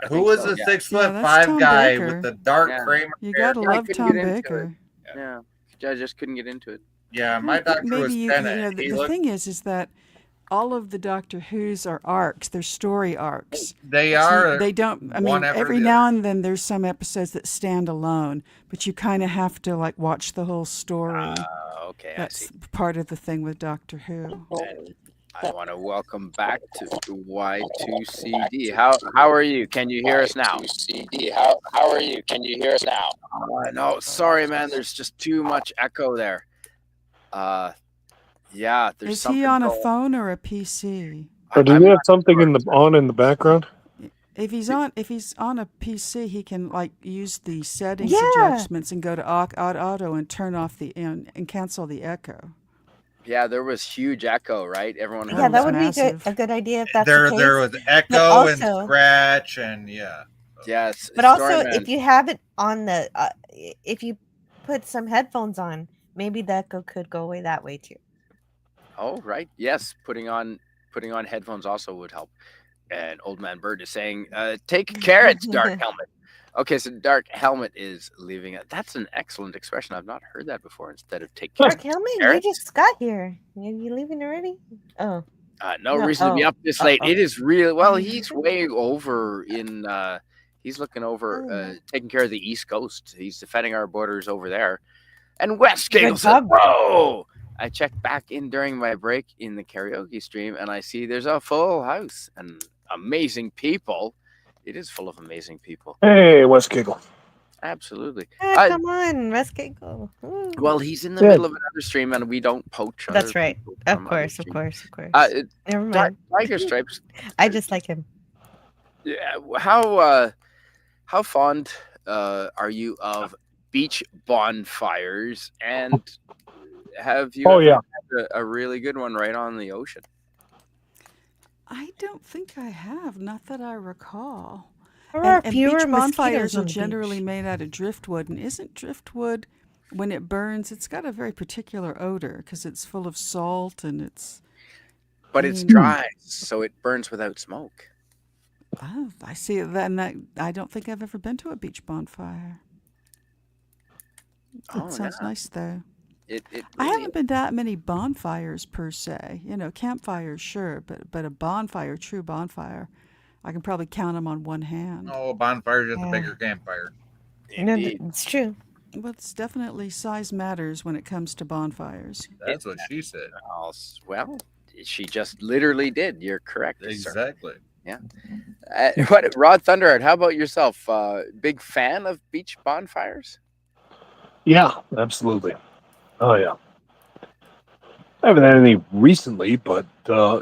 I Who think was so, the yeah. 6'5" that's Tom guy Baker. with the dark Yeah. Kramer You hair? gotta Yeah, I love couldn't Tom get into Baker. Yeah, I just couldn't get into it. Yeah, my doctor Maybe was Tennant. the thing is that all of the Doctor Who's are arcs. They're story arcs. They So are. they don't. I one mean, after every the now other. and then there's some episodes that stand alone, but you kind of have to like watch the whole story. Okay, That's I see. part of the thing with Doctor Who. And I want to welcome back to Y2CD. How are you? Can you hear us now? CD. How are you? Can you hear us now? No, sorry, man. There's just too much echo there. Yeah, there's Is something he on a going- phone or a PC? Or do I'm you have not something sure. in the background? If he's on a PC, he can like use the settings Yeah. adjustments and go to auto and turn off the and cancel the echo. Yeah, there was huge echo, right? Everyone heard Yeah, that was would be massive. a good idea if that's There, the case. there was echo and also- scratch, and yeah. Yes, But also, Storyman. if you have it on the, if you put some headphones on, maybe the echo could go away that way too. Oh, right. Yes, putting on headphones also would help. And Old Man Bird is saying, "Take carrots, Dark Helmet." Okay, so Dark Helmet is leaving it. That's an excellent expression. I've not heard that before. Instead of take Dark carrots. Helmet, Carrots? you just got here. Are you leaving already? Oh, No No, reason to be oh, up this late. uh-oh. It is really well. He's way over in. He's looking over, Oh. taking care of the East Coast. He's defending our borders over there. And West Gable Good said, job. "Whoa!" I checked back in during my break in the karaoke stream, and I see there's a full house and amazing people. It is full of amazing people. Hey, West Giggle. Absolutely. Come on, Rescue. Well, he's in the Yeah. middle of another stream, and we don't poach other That's right. people Of from other course, of streams. course, of course. Never Tiger mind. Stripes. I just like him. Yeah, how fond are you of beach bonfires? And have you Oh ever yeah. had a really good one right on the ocean? I don't think I have, not that I recall. There are And fewer beach mosquitoes bonfires are on the generally beach. made out of driftwood, and isn't driftwood, when it burns, it's got a very particular odor because it's full of salt and it's. But I it's mean, dry, so it burns without smoke. oh, I see it. Then that I don't think I've ever been to a beach bonfire. That Oh sounds yeah, nice though. it I really haven't been to that many bonfires per se. Campfires, sure, but a bonfire, true bonfire, I can probably count them on one hand. Oh, bonfire's just a Yeah. bigger campfire. No, indeed. it's true. But it's definitely size matters when it comes to bonfires. That's what she said. Well, she just literally did. You're correct, sir. Exactly. What Rod Thunderheart? How about yourself? Big fan of beach bonfires? Yeah, absolutely. Oh yeah. I haven't had any recently, but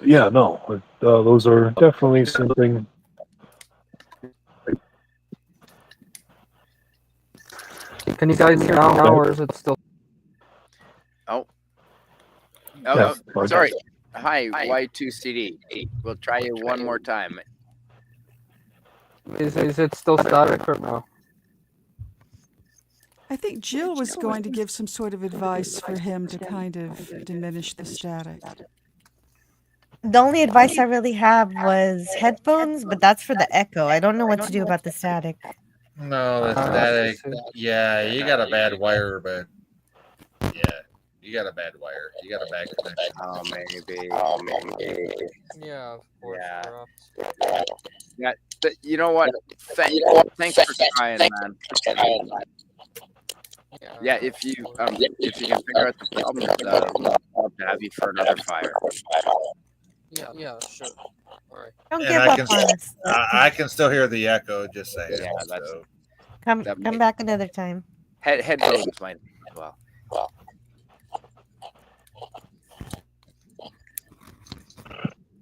yeah, no, those are definitely something. Can you guys hear now, or is it still? Oh, Yeah, sorry. Hi, Y2CD. We'll try you one more time. Is it still static or no? I think Jill was going to give some sort of advice for him to kind of diminish the static. The only advice I really have was headphones, but that's for the echo. I don't know what to do about the static. No, that's static. Yeah, you got a bad wire, but yeah, you got a bad wire. You got a bad connection. Oh, maybe. Yeah, of course. Yeah. Yeah, but you know what? Thanks for trying, man. Yeah, if you can figure out the problem, I'll have you for another fire. Yeah, sure. All right. Don't And give I up can, on us. I can still hear the echo. Just saying. Yeah, that's so. Come that might- back another time. headphones might as well.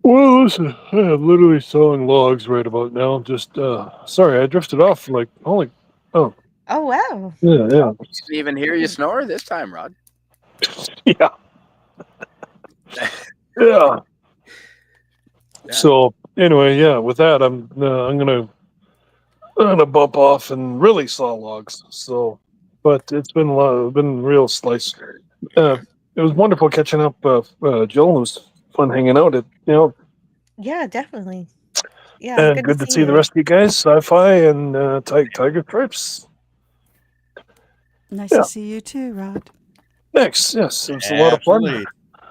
Well, listen, I am literally sawing logs right about now. Just sorry, I drifted off like only. Oh, Oh wow. yeah, Didn't even hear you snore this time, Rod. yeah, yeah. So anyway, yeah. With that, I'm gonna bump off and really saw logs. So, but it's been been real slice. It was wonderful catching up. Jill, it was fun hanging out. Yeah, definitely. Yeah, And good to see the rest of you guys, Sci-Fi and Tiger Trips. Nice Yeah. to see you too, Rod. Thanks. Yes, it was a lot of fun. Absolutely.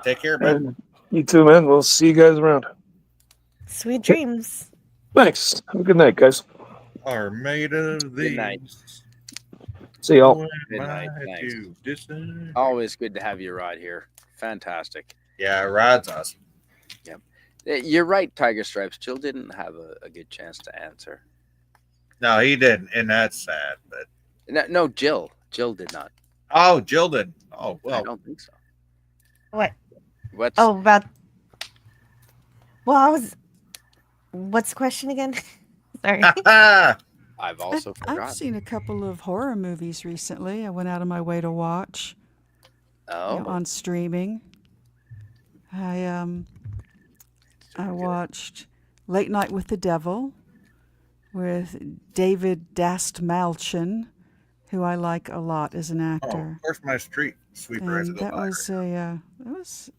Take care, man. And you too, man. We'll see you guys around. Sweet dreams. Thanks. Have a good night, guys. Are made of these. Good night. See y'all. Good night. Am I Thanks. to discern? Always good to have you, Rod, here. Fantastic. Yeah, Rod's awesome. You're right, Tiger Stripes. Jill didn't have a good chance to answer. No, he didn't, and that's sad. But No, Jill. Jill did not. oh, Jill did. Oh I well. don't think so. What? What's Oh, about. Well, what's the question again? Sorry. I've also I've forgotten. seen a couple of horror movies recently. I went out of my way to watch on streaming. I watched Late Night with the Devil with David Dastmalchian, who I like a lot as an actor. Of course, my street sweeper has to And go that by. was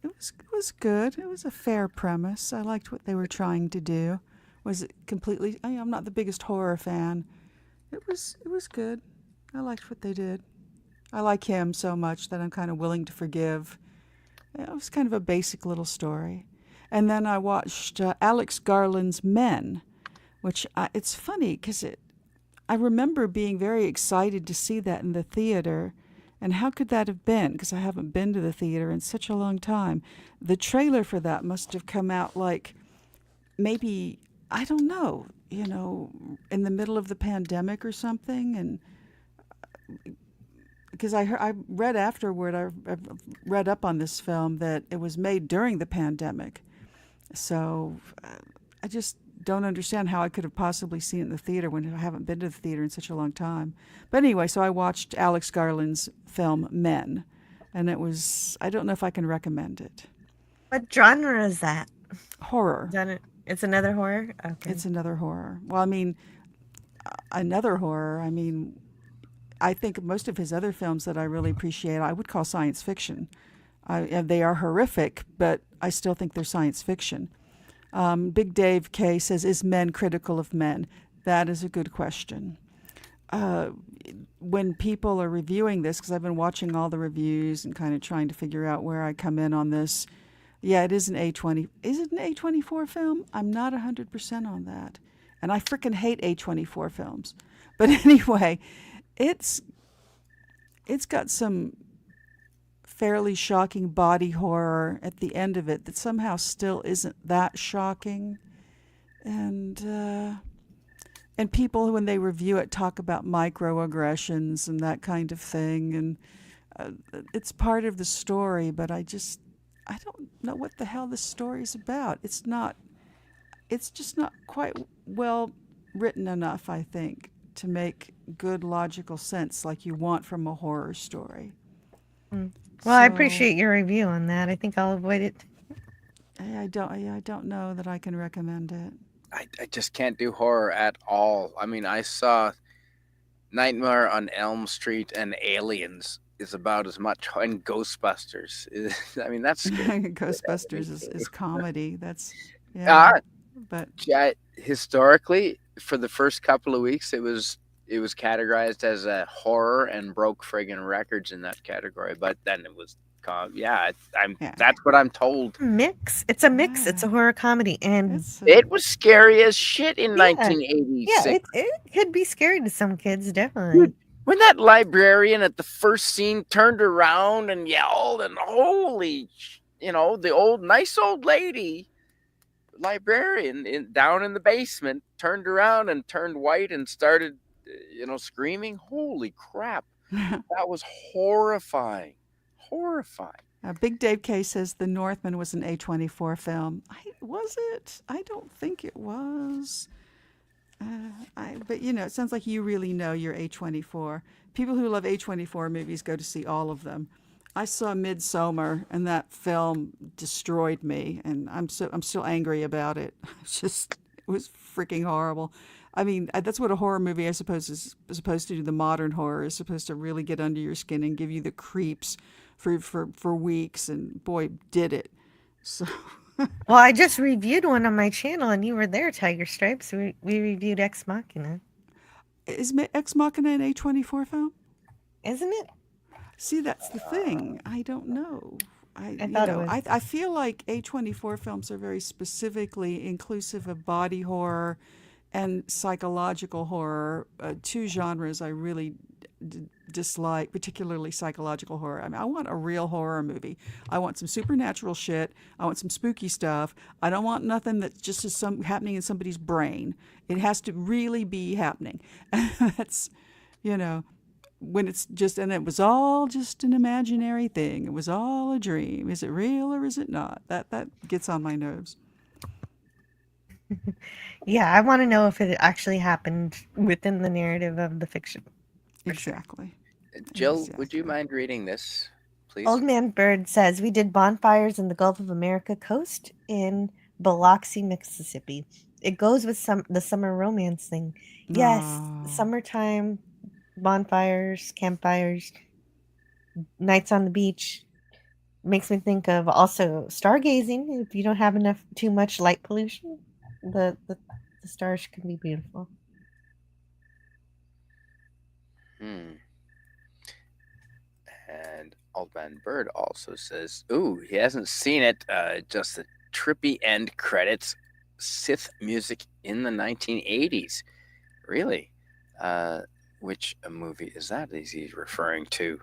it was good. It was a fair premise. I liked what they were trying to do. Was it completely? I'm not the biggest horror fan. It was good. I liked what they did. I like him so much that I'm kind of willing to forgive. It was kind of a basic little story. And then I watched Alex Garland's Men, which it's funny because I remember being very excited to see that in the theater. And how could that have been? Because I haven't been to the theater in such a long time. The trailer for that must have come out like maybe, I don't know, in the middle of the pandemic or something. And because I read afterward, I read up on this film that it was made during the pandemic. So I just don't understand how I could have possibly seen it in the theater when I haven't been to the theater in such a long time. But anyway, so I watched Alex Garland's film Men, and it was, I don't know if I can recommend it. What genre is that? Horror. It's another horror? Okay. It's another horror. Well, I mean, another horror. I mean, I think most of his other films that I really appreciate, I would call science fiction. They are horrific, but I still think they're science fiction. Big Dave K says, is men critical of men? That is a good question. When people are reviewing this, because I've been watching all the reviews and kind of trying to figure out where I come in on this, yeah, it is an A20. Is it an A24 film? I'm not 100% on that. And I freaking hate A24 films. But anyway, it's got some fairly shocking body horror at the end of it that somehow still isn't that shocking. And people, when they review it, talk about microaggressions and that kind of thing. And it's part of the story, but I don't know what the hell this story is about. It's just not quite well written enough, I think, to make good logical sense like you want from a horror story. Well, I appreciate your review on that. I think I'll avoid it. I don't know that I can recommend it. I just can't do horror at all. I mean, I saw Nightmare on Elm Street and Aliens is about as much, and Ghostbusters. I mean, that's scary. Ghostbusters is comedy. That's but historically, for the first couple of weeks, it was categorized as a horror and broke friggin' records in that category. But then it was, that's what I'm told. Mix. It's a mix. It's a horror comedy, and it was scary as shit in 1986. Yeah, it could be scary to some kids, definitely. When that librarian at the first scene turned around and yelled, and holy, the nice old lady librarian down in the basement turned around and turned white and started, screaming. Holy crap. That was horrifying. Big Dave K says The Northman was an A24 film. Was it? I don't think it was. But it sounds like you really know your A24. People who love A24 movies go to see all of them. I saw Midsommar, and that film destroyed me, and I'm still angry about it. It was freaking horrible. I mean, that's what a horror movie, I suppose, is supposed to do. The modern horror is supposed to really get under your skin and give you the creeps for weeks, and boy, did it. So. Well, I just reviewed one on my channel, and you were there, Tiger Stripes. We reviewed Ex Machina. Is Ex Machina an A24 film? Isn't it? See, that's the thing. I don't know. I thought it was. I feel like A24 films are very specifically inclusive of body horror and psychological horror, two genres I really dislike, particularly psychological horror. I mean, I want a real horror movie. I want some supernatural shit. I want some spooky stuff. I don't want nothing that just is happening in somebody's brain. It has to really be happening. That's, when it's just, and it was all just an imaginary thing. It was all a dream. Is it real or is it not? That gets on my nerves. Yeah, I want to know if it actually happened within the narrative of the fiction. Exactly. Jill, would you mind reading this, please? Old Man Bird says, we did bonfires in the Gulf of America coast in Biloxi, Mississippi. It goes with the summer romance thing. Yes, summertime, bonfires, campfires, nights on the beach. Makes me think of also stargazing. If you don't have too much light pollution, the stars can be beautiful. And Old Man Bird also says, he hasn't seen it. Just the trippy end credits, Sith music in the 1980s. Really? Which movie is that? Is he referring to?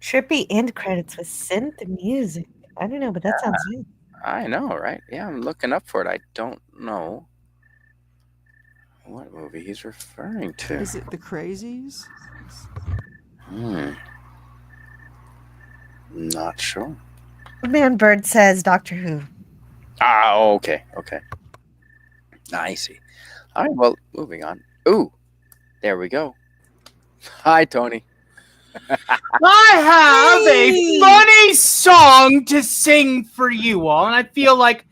Trippy end credits with synth music. I don't know, but that sounds good. I know, right? Yeah, I'm looking up for it. I don't know what movie he's referring to. Is it The Crazies? Not sure. Man Bird says Doctor Who. Okay. I see. All right, well, moving on. Ooh, there we go. Hi, Tony. I have a funny song to sing for you all, and I feel like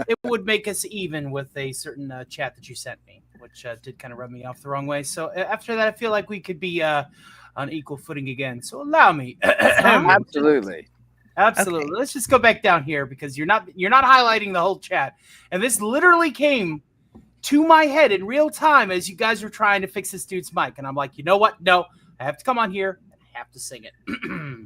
it would make us even with a certain chat that you sent me, which did kind of rub me off the wrong way. So after that, I feel like we could be on equal footing again. So allow me. Absolutely. Absolutely. Okay. Let's just go back down here because you're not highlighting the whole chat, and this literally came to my head in real time as you guys were trying to fix this dude's mic, and I'm like, you know what? No, I have to come on here. Have to sing it.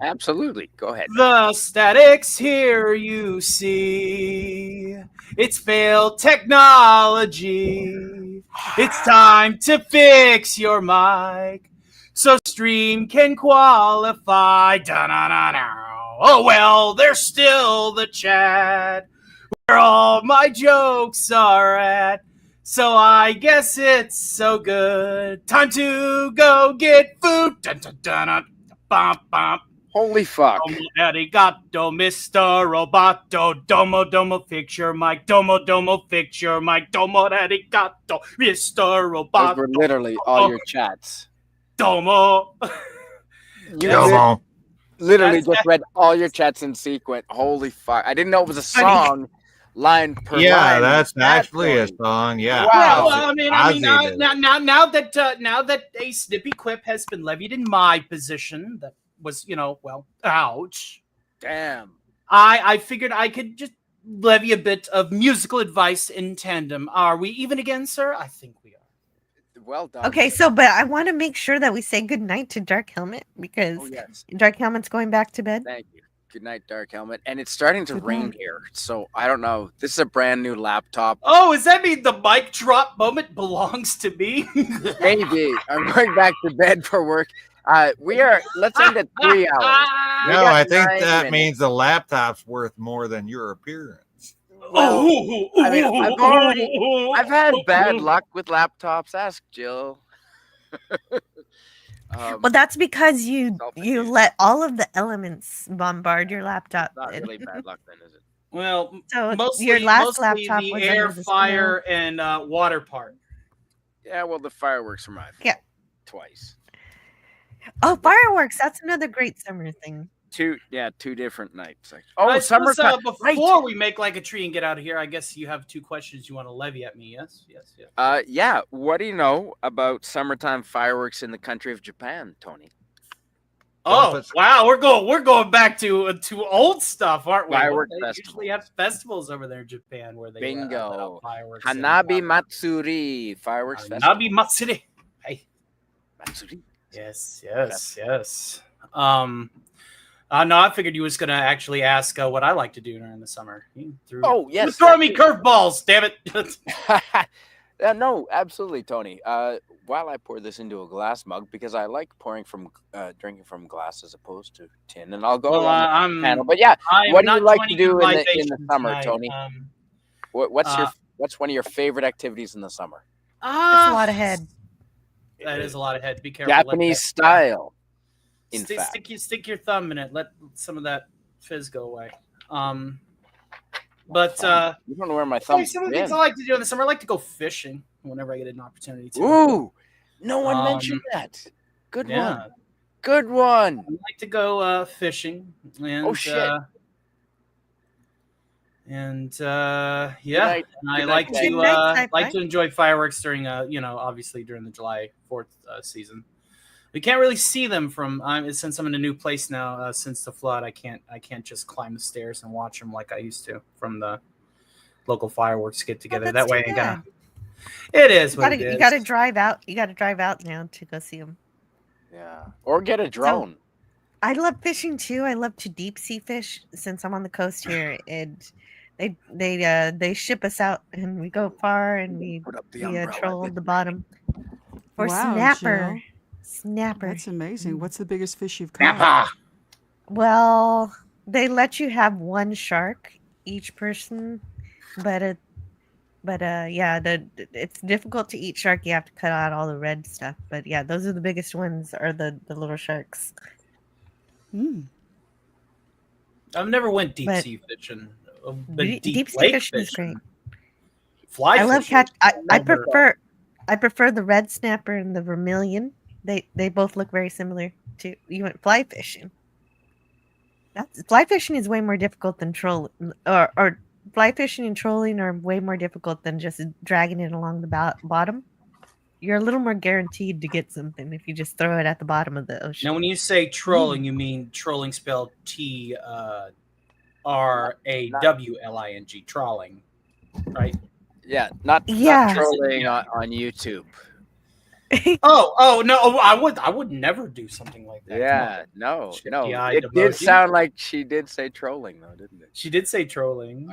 Absolutely. Go ahead. The statics here you see. It's failed technology. It's time to fix your mic so stream can qualify. Da-na-na-na. Oh well, there's still the chat where all my jokes are at. So I guess it's so good. Time to go get food. Dun, dun, dun, dun. Bum, bum. Holy fuck. Domo arigato, Mr. Roboto. Domo, domo, fix your mic. Domo, domo, fix your mic. Domo arigato, Mr. Those Roboto. were literally all your chats. Domo. You literally That's- just read all your chats in sequence. Holy fuck. I didn't know it was a song line per line. Yeah, that's actually a song. Yeah. Wow. Well, I mean, Ozzy did. now that a snippy quip has been levied in my position, that was, ouch. Damn. I figured I could just levy a bit of musical advice in tandem. Are we even again, sir? I think we are. Well done. Okay, so but I want to make sure that we say goodnight to Dark Helmet because yes. Dark Helmet's going back to bed. Thank you. Good night, Dark Helmet. And it's starting to Good rain night. here. So I don't know. This is a brand new laptop. Oh, does that mean the mic drop moment belongs to me? Maybe. I'm going back to bed for work. Let's end at 3 hours. We No, got I think 9 that minutes. means the laptop's worth more than your appearance. Well, I mean, I've had bad luck with laptops. Ask Jill. Well, that's because you self-induced. let all of the elements bombard your laptop. Not really bad luck then, is it? Well, So mostly, your last mostly laptop the was air, under the fire, and water part. Yeah, well, the fireworks were my fault. Yeah. Twice. Oh, fireworks! That's another great summer thing. Two different nights. Actually. I Oh, suppose, summertime. before we make like a tree and get out of here, I guess you have 2 questions you want to levy at me. Yes. Yeah. What do you know about summertime fireworks in the country of Japan, Tony? Oh wow, we're going back to old stuff, aren't we? Firework They usually have festivals over there in Japan where they let Bingo. out fireworks. and Hanabi Matsuri fireworks festival. Hanabi Matsuri. Hey. Matsuri. Yes. No, I figured you was gonna actually ask what I like to do during the summer. You Yes. throw me curveballs, damn it! No, absolutely, Tony. While I pour this into a glass mug, because I like drinking from glass as opposed to tin, and I'll go Well, around the panel. But yeah, what do you like to do in the summer, tonight. Tony? What's one of your favorite activities in the summer? It's a lot of head. That is a lot of head. Be careful. Japanese style. Stick your thumb in it. Let some of that fizz go away. But you don't know where my thumb. some of the things I like to do in the summer, I like to go fishing whenever I get an opportunity to. Ooh, no one mentioned that. Good one. Good one. I like to go fishing. And, oh shit. Yeah, and I like to enjoy fireworks during obviously during the July 4th season. We can't really see them from since I'm in a new place now. Since the flood, I can't just climb the stairs and watch them like I used to from the local fireworks get together. That way, it is what it is. You got to drive out. You got to drive out now to go see them. Yeah, or get a drone. So, I love fishing too. I love to deep sea fish since I'm on the coast here, and they ship us out and we go far and we troll the bottom for snapper. Jill. Snapper. That's amazing. What's the biggest fish you've caught? Well, they let you have one shark each person, but But yeah, it's difficult to eat shark. You have to cut out all the red stuff. But yeah, those are the biggest ones. Are the little sharks. I've never went deep But sea fishing. Been deep sea lake fishing is great. fishing. Fly I love fishing. I Never. prefer the red snapper and the vermilion. They both look very similar to you went fly fishing. Fly fishing is way more difficult than trolling, or fly fishing and trolling are way more difficult than just dragging it along the bottom. You're a little more guaranteed to get something if you just throw it at the bottom of the ocean. Now, when you say trolling, you mean trolling spelled TRAWLING, trolling, right? Yeah, not Yeah. trolling on YouTube. Oh no! I would never do something like that. Yeah, no. Shifty-eyed It did emoji. sound like she did say trolling, though, didn't it? She did say trolling.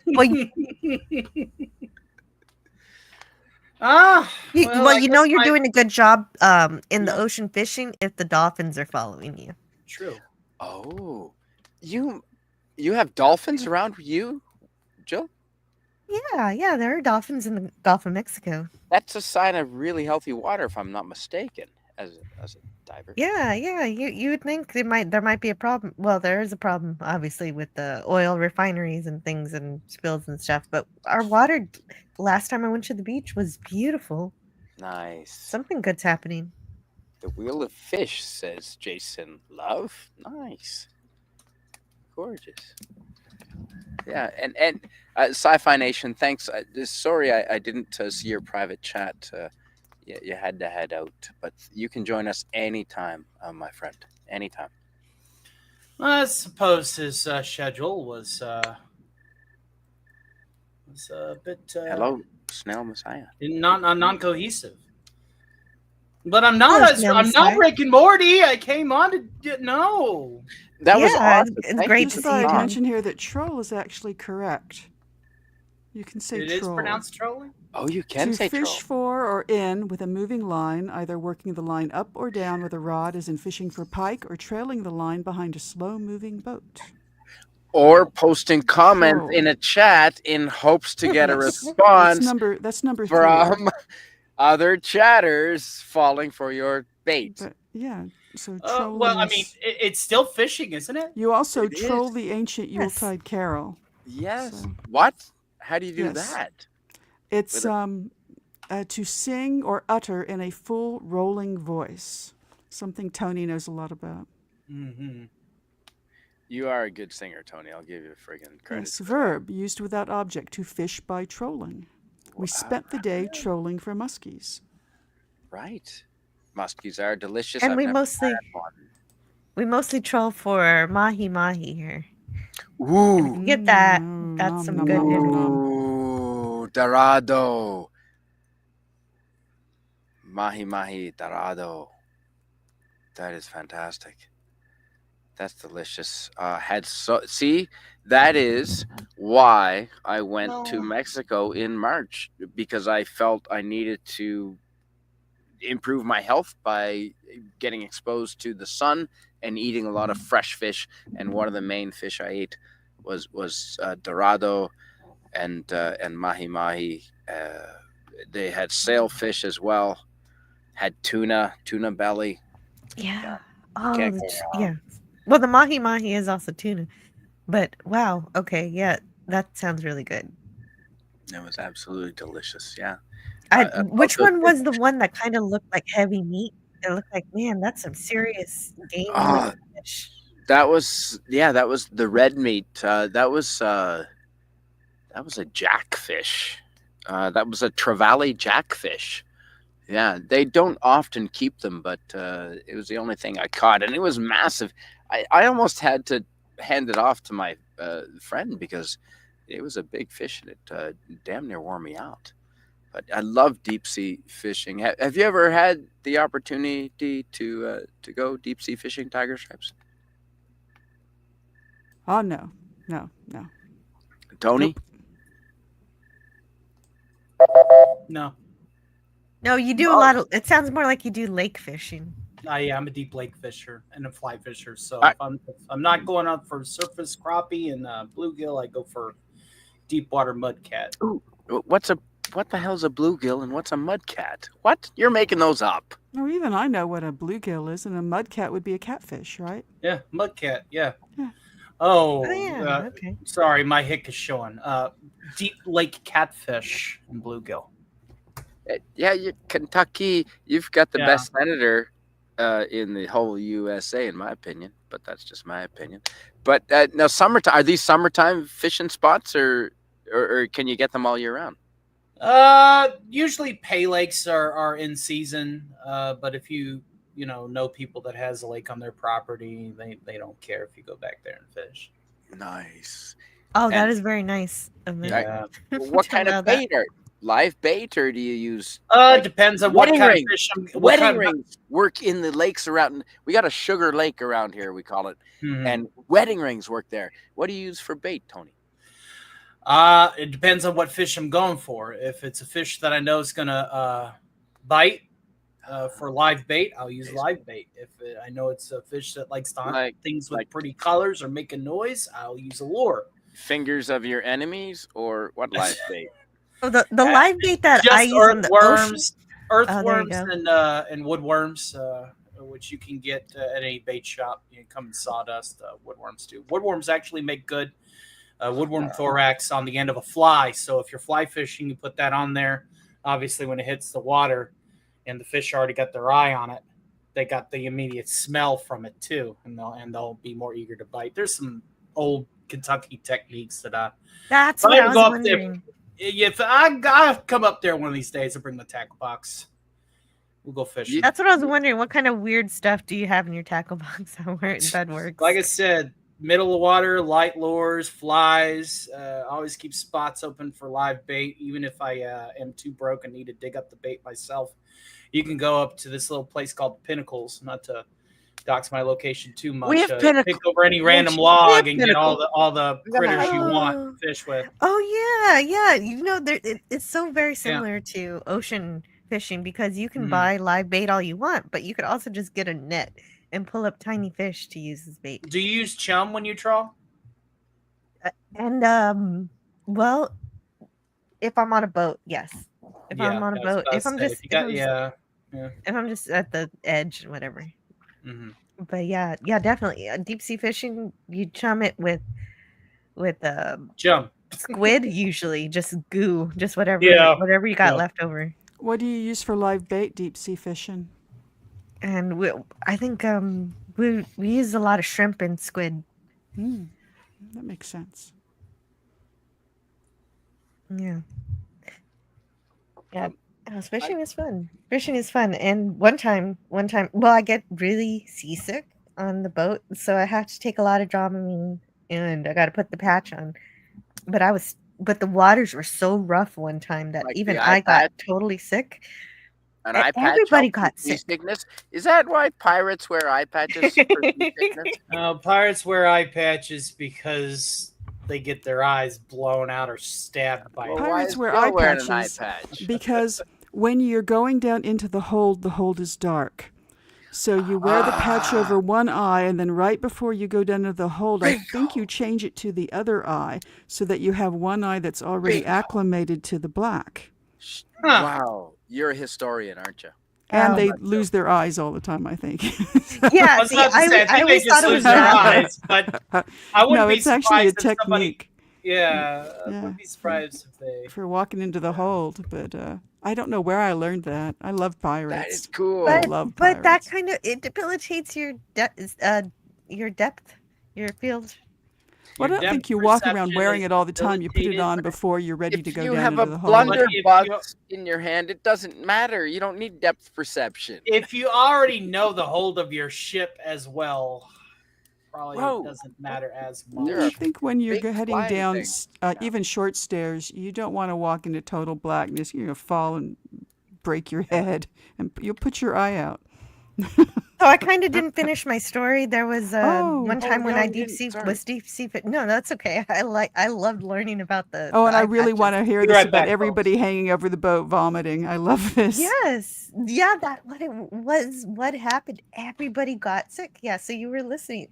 Well, well, you know you're doing a good job in the ocean fishing if the dolphins are following you. True. Oh, you have dolphins around you, Jill? Yeah, there are dolphins in the Gulf of Mexico. That's a sign of really healthy water, if I'm not mistaken, as a diver. Yeah. You would think there might be a problem. Well, there is a problem, obviously, with the oil refineries and things and spills and stuff. But our water, last time I went to the beach, was beautiful. Nice. Something good's happening. The Wheel of Fish, says Jason Love. Nice. Gorgeous. Yeah, and Sci-Fi Nation, thanks. Sorry I didn't see your private chat. You had to head out, but you can join us anytime, my friend. Anytime. I suppose his schedule was a bit Hello, Snail Messiah. non-cohesive. But I'm not. I'm not Rick and Morty. I came on to know. That was awesome. It's great to see you. Mention here that troll is actually correct. You can say It troll. is pronounced trolling. Oh, you can say troll. To fish for or in with a moving line, either working the line up or down with a rod, as in fishing for pike, or trailing the line behind a slow-moving boat. Or posting comments in a chat in hopes to get a response. That's number 3. From other chatters falling for your bait. But, yeah. So trolling. Well, I mean, it's still fishing, isn't it? You also troll the ancient Yuletide carol. Yes. So. What? How do you do that? It's to sing or utter in a full rolling voice. Something Tony knows a lot about. Mm-hmm. You are a good singer, Tony. I'll give you a friggin' credit. Yes, verb used without object, to fish by trolling. We spent the day trolling for muskies. Right. Muskies are delicious. And we mostly troll for mahi here. Ooh. If you get that, that's some good. Ooh, dorado. Mahi dorado. That is fantastic. That's delicious. See, that is why I went to Mexico in March, because I felt I needed to improve my health by getting exposed to the sun and eating a lot of fresh fish. And one of the main fish I ate was dorado and mahi. They had sailfish as well. Had tuna belly. Yeah. Yeah. Well, the mahi is also tuna. But wow, okay, yeah, that sounds really good. It was absolutely delicious. Yeah. Which one was the one that kind of looked like heavy meat? It looked like, man, that's some serious game fish. That was the red meat. That was a jackfish. That was a trevally jackfish. Yeah, they don't often keep them, but it was the only thing I caught, and it was massive. I almost had to hand it off to my friend because it was a big fish, and it damn near wore me out. But I love deep sea fishing. Have you ever had the opportunity to go deep sea fishing, Tiger Stripes? Oh no. Tony? No. No, you do a lot of. It sounds more like you do lake fishing. Yeah, I'm a deep lake fisher and a fly fisher. So if I'm not going out for surface crappie and bluegill, I go for deep water mudcat. Ooh, What the hell's a bluegill and what's a mudcat? What? You're making those up. Or even I know what a bluegill is, and a mudcat would be a catfish, right? Yeah, mudcat. Yeah. Yeah. Oh, Oh yeah. Okay. sorry, my hick is showing. Deep lake catfish and bluegill. Yeah, Kentucky, you've got the Yeah. best senator in the whole USA, in my opinion. But that's just my opinion. But now, summertime, are these summertime fishing spots, or can you get them all year round? Usually pay lakes are in season. But if you know people that has a lake on their property, they don't care if you go back there and fish. Nice. Oh, that And- is very nice of them. Yeah. What to kind allow of that. bait are live bait, or do you use? Depends on what wedding kind rings. of fish. What Wedding kind of, rings work in the lakes around. We got a sugar lake around here, we call it, Mhm. and wedding rings work there. What do you use for bait, Tony? It depends on what fish I'm going for. If it's a fish that I know is gonna bite for live bait, I'll use live bait. If I know it's a fish that likes to hunt things with pretty colors or make a noise, I'll use a lure. Fingers of your enemies, or what live bait? Oh, the live bait that Just I use on the ocean. earthworms, go. and woodworms, which you can get at any bait shop. You can come in sawdust. Woodworms too. Woodworms actually make good woodworm thorax on the end of a fly. So if you're fly fishing, you put that on there. Obviously, when it hits the water, and the fish already got their eye on it, they got the immediate smell from it too, and they'll be more eager to bite. There's some old Kentucky techniques that That's if what I ever was go up wondering. if I come up there one of these days and bring the tackle box, we'll go fishing. That's what I was wondering. What kind of weird stuff do you have in your tackle box that works? Like I said, middle of water, light lures, flies. Always keep spots open for live bait. Even if I am too broke and need to dig up the bait myself, you can go up to this little place called Pinnacles. Not to dox my location too much. We have Pinnacles. Pick over any random We log have and get all the critters you Oh. want to fish with. Oh yeah. You know, it's so very similar to ocean fishing because you can buy live bait all you want, but you could also just get a net and pull up tiny fish to use as bait. Do you use chum when you trawl? And well, if I'm on a boat, yes. If I'm on a boat, if I'm just at the edge, whatever. Mm-hmm. But yeah, definitely. Deep sea fishing, you chum it with chum squid usually, just goo, just whatever you got left over. What do you use for live bait deep sea fishing? And I think we use a lot of shrimp and squid. That makes sense. Yeah. Fishing is fun. Fishing is fun. And one time, well, I get really seasick on the boat, so I have to take a lot of Dramamine, and I got to put the patch on. But the waters were so rough one time that even I got totally sick. An eye patch. Everybody got sick. Sickness. Is that why pirates wear eye patches? For seasickness? Pirates wear eye patches because they get their eyes blown out or stabbed by it. Pirates wear eye patches because when you're going down into the hold is dark. So you wear the patch over one eye, and then right before you go down to the hold, I think you change it to the other eye so that you have one eye that's already acclimated to the black. Wow. You're a historian, aren't you? And they lose their eyes all the time, I think. Yeah, I always thought it was their eyes, but I wouldn't be it's actually a surprised if somebody- technique. I wouldn't be surprised if they... For walking into the hold, but I don't know where I learned that. I love pirates. That is cool. I love But pirates. that kind of it debilitates your depth, your field. Well, I don't think you walk around wearing it all the time. You put it on before you're ready to go If you down have into a the hold. blunderbuss in your hand, it doesn't matter. You don't need depth perception. If you already know the hold of your ship as well, probably it doesn't matter as much. I think when you're heading flying down, thing. even short stairs, you don't want to walk into total blackness. You're going to fall and break your head, and you'll put your eye out. So I kind of didn't finish my story. There was one time when I deep sea. No, that's okay. I loved learning about the. Oh, and the I eye really patches. want to hear this about everybody hanging over the boat vomiting. I love this. Yes, yeah, what happened. Everybody got sick. Yeah, so you were listening,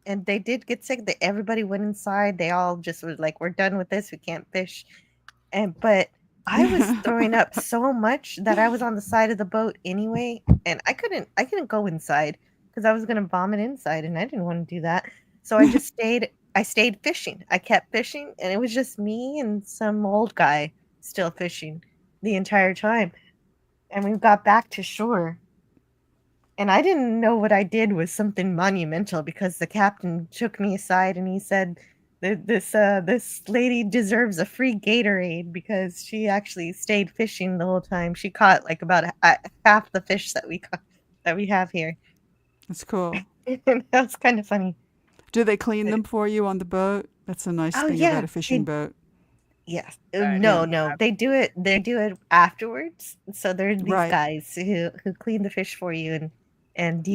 and they did get sick. Everybody went inside. They all just were like, "We're done with this. We can't fish." but I was throwing up so much that I was on the side of the boat anyway, and I couldn't go inside because I was gonna vomit inside, and I didn't want to do that. So I just stayed. I stayed fishing. I kept fishing, and it was just me and some old guy still fishing the entire time. And we got back to shore. And I didn't know what I did was something monumental because the captain took me aside and he said this lady deserves a free Gatorade because she actually stayed fishing the whole time. She caught like about half the fish that we have here. That's cool. And that was kind of funny. Do they clean them for you on the boat? That's a nice thing about a fishing boat. Yes. No. They do it afterwards. So there are these guys who clean the fish for you and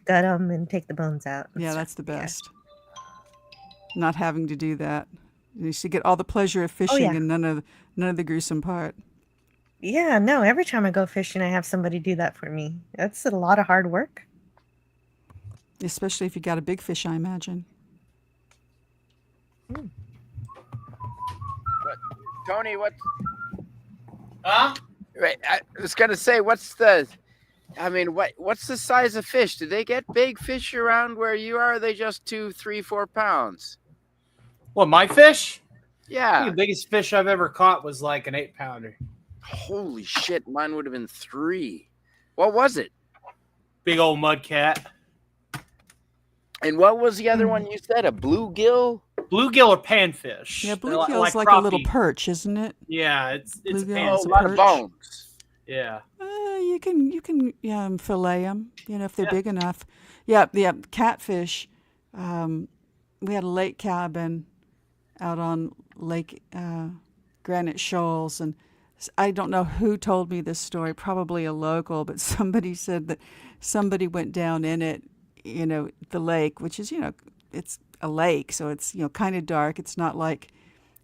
gut them and take the bones out. Yeah, that's the best. Not having to do that. You should get all the pleasure of fishing and none of the gruesome part. Yeah, no, every time I go fishing I have somebody do that for me. That's a lot of hard work. Especially if you got a big fish, I imagine. Tony, what? Huh? Right, I was gonna say, what's the size of fish? Do they get big fish around where you are? Or are they just 2, 3, 4 pounds? What, my fish? Yeah. I think the biggest fish I've ever caught was like an 8-pounder. Holy shit, mine would have been 3. What was it? Big old mud cat. And what was the other one you said? A bluegill? Bluegill or panfish. Yeah, bluegill's like a little perch, isn't it? Yeah, it's a Bluegill's panfish. a lot of bones. Yeah. You can fillet them, if they're big enough. Yeah, catfish. We had a lake cabin out on Lake Granite Shoals, and I don't know who told me this story, probably a local, but somebody said that somebody went down in it, the lake, which is, it's a lake, so it's, kind of dark. It's not like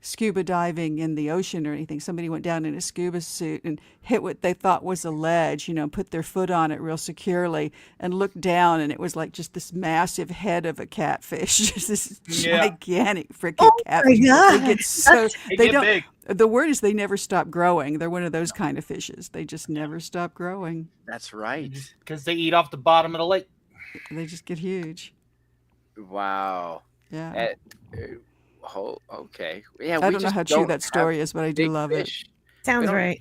scuba diving in the ocean or anything. Somebody went down in a scuba suit and hit what they thought was a ledge, put their foot on it real securely and looked down, and it was like just this massive head of a catfish, just this gigantic freaking catfish. They get big. The word is they never stop growing. They're one of those kind of fishes. They just never stop growing. That's right. Because they eat off the bottom of the lake. They just get huge. Wow. Yeah. Okay. Yeah. I don't know how true that story is, but I do love it. Sounds right.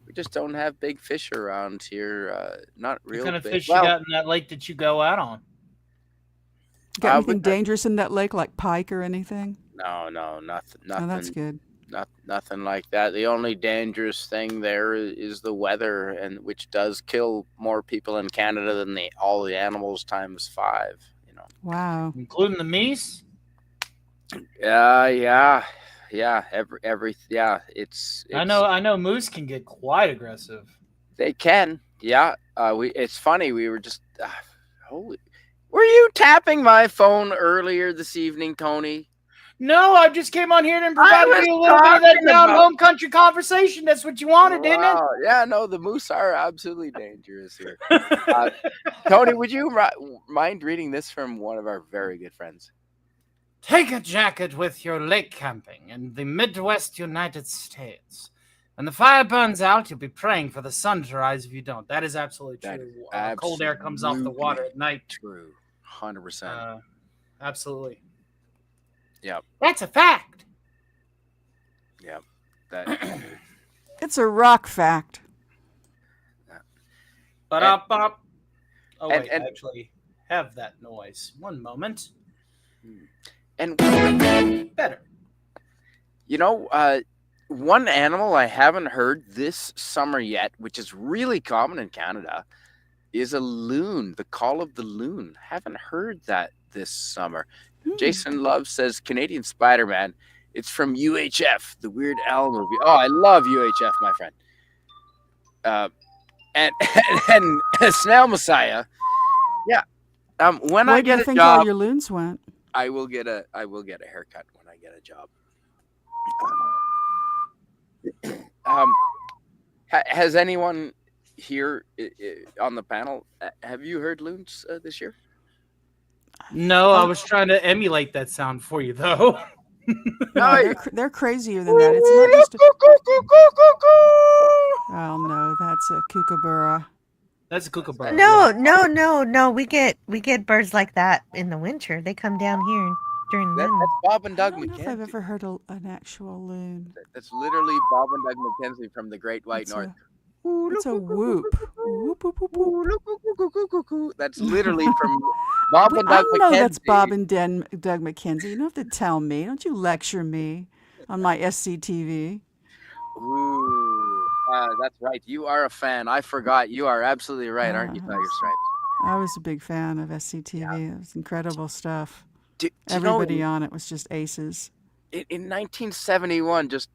We just don't have big fish around here. Not real. What kind of big. fish you got in that lake that you go out on? Got anything dangerous in that lake, like pike or anything? No, nothing. Oh, that's good. Nothing like that. The only dangerous thing there is the weather, and which does kill more people in Canada than all the animals times 5. Wow. Including the meese? Yeah. It's I know moose can get quite aggressive. They can. Yeah. It's funny. We were just Were you tapping my phone earlier this evening, Tony? No, I just came on here and provided you a little bit of that down home country conversation. That's what you wanted, didn't it? Yeah, no, the moose are absolutely dangerous here. Tony, would you mind reading this from one of our very good friends? Take a jacket with your lake camping in the Midwest United States. When the fire burns out, you'll be praying for the sun to rise if you don't. That is absolutely true. Cold air comes off the water at night. True. 100%. Absolutely. Yep. That's a fact. Yep. That. It's a rock fact. Oh, wait, I actually have that noise. One moment. And better. One animal I haven't heard this summer yet, which is really common in Canada, is a loon. The call of the loon. Haven't heard that this summer. Jason Love says Canadian Spider-Man. It's from UHF, the Weird Al movie. Oh, I love UHF, my friend. And Snail Messiah. Yeah. When Where I do you get a think job, all your loons went? I will get a haircut when I get a job. Has anyone here on the panel, have you heard loons this year? No, I was trying to emulate that sound for you, though. No, they're crazier than that. It's not just. Oh no, that's a kookaburra. That's a kookaburra. No. We get birds like that in the winter. They come down here during That's then. Bob and I Doug don't know if I've McKenzie. ever heard an actual loon. That's literally Bob and Doug McKenzie from the Great White It's North. It's a whoop. Whoop, whoop, whoop, whoop. That's literally from Bob and I Doug know McKenzie. that's Bob and Doug McKenzie. You don't have to tell me. Don't you lecture me on my SCTV. Ooh, that's right. You are a fan. I forgot. You are absolutely right, aren't you, Tiger Stripes? I was a big fan of SCTV. It was incredible stuff. Everybody Everybody on it was just aces. In 1971, just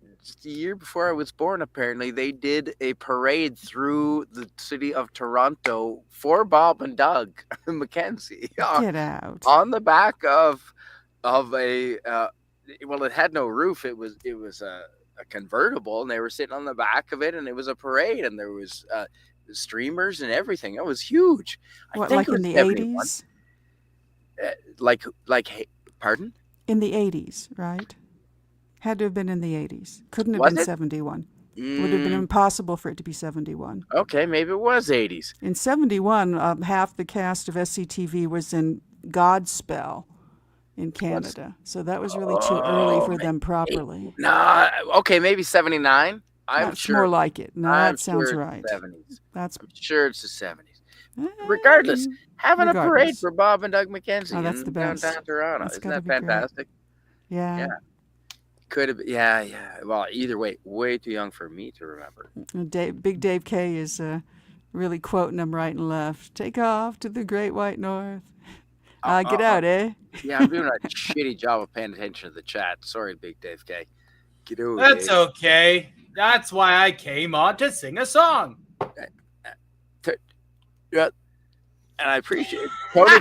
a year before I was born, apparently, they did a parade through the city of Toronto for Bob and Doug McKenzie. Get out. On the back of a well, it had no roof. It was a convertible, and they were sitting on the back of it, and it was a parade, and there was streamers and everything. It was huge. What, I like think in the 71. 80s? Pardon? In the 80s, right? Had to have been in the 80s. Couldn't have Was been it? 71. Would have been impossible for it to be 71. Okay, maybe it was 80s. In 71, half the cast of SCTV was in Godspell in Canada. So that was really too early for them properly. Nah, okay, maybe 79. I'm That's sure. more like it. No, I'm that sounds sure right. it's 70s. That's I'm sure it's the 70s. Regardless, having a parade regardless. for Bob and Doug McKenzie Oh, that's in the best. downtown Toronto. That's Isn't gotta that be great. fantastic? Yeah. Could have been. Yeah. Well, either way, way too young for me to remember. Big Dave K is really quoting them right and left. Take off to the Great White North. Get out, eh? Yeah, I'm doing a shitty job of paying attention to the chat. Sorry, Big Dave K. Get over That's Dave. okay. That's why I came on to sing a song. Yeah, and I appreciate it. Tony,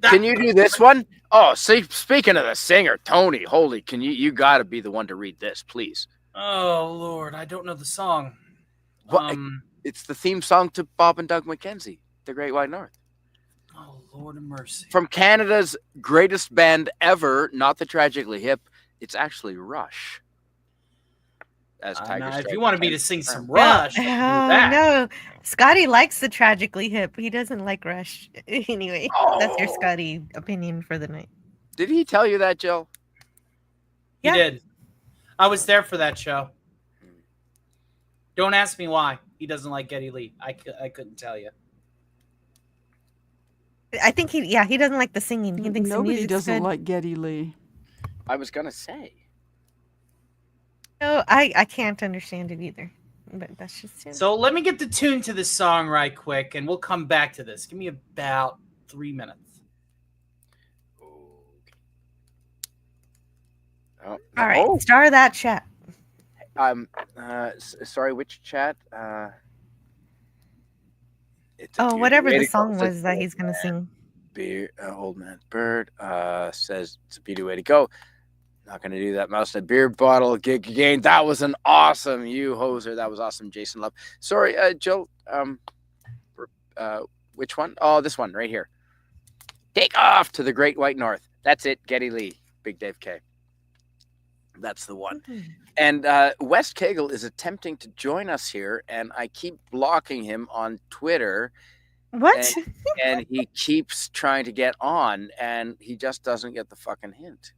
can you do this one? Oh, see, speaking of the singer, Tony, holy, you got to be the one to read this, please. Oh Lord, I don't know the song. What? It's the theme song to Bob and Doug McKenzie, The Great White North. Oh Lord of mercy. From Canada's greatest band ever, not the Tragically Hip. It's actually Rush. As Tiger if Stripes you wanted me to can sing some confirm. Rush, I can do that. No, Scotty likes the Tragically Hip. He doesn't like Rush. Anyway, that's your Scotty opinion for the night. Did he tell you that, Jill? He did. I was there for that show. Don't ask me why. He doesn't like Geddy Lee. I couldn't tell you. I think he doesn't like the singing. He thinks Nobody the music's doesn't good. like Geddy Lee. I was going to say. No, I can't understand it either. But that's just it. So let me get the tune to this song right quick, and we'll come back to this. Give me about 3 minutes. Oh, all right, start that chat. Sorry, which chat? Whatever the song was that he's gonna sing. Old Man Bird says it's a beauty way to go. Not gonna do that. Mouse and a beer bottle gig again. That was an awesome you hoser. That was awesome, Jason Love. Sorry, Jill. Which one? Oh, this one right here. Take off to the Great White North. That's it. Geddy Lee, Big Dave K. That's the one. And Wes Cagle is attempting to join us here, and I keep blocking him on Twitter. What? And he keeps trying to get on, and he just doesn't get the fucking hint.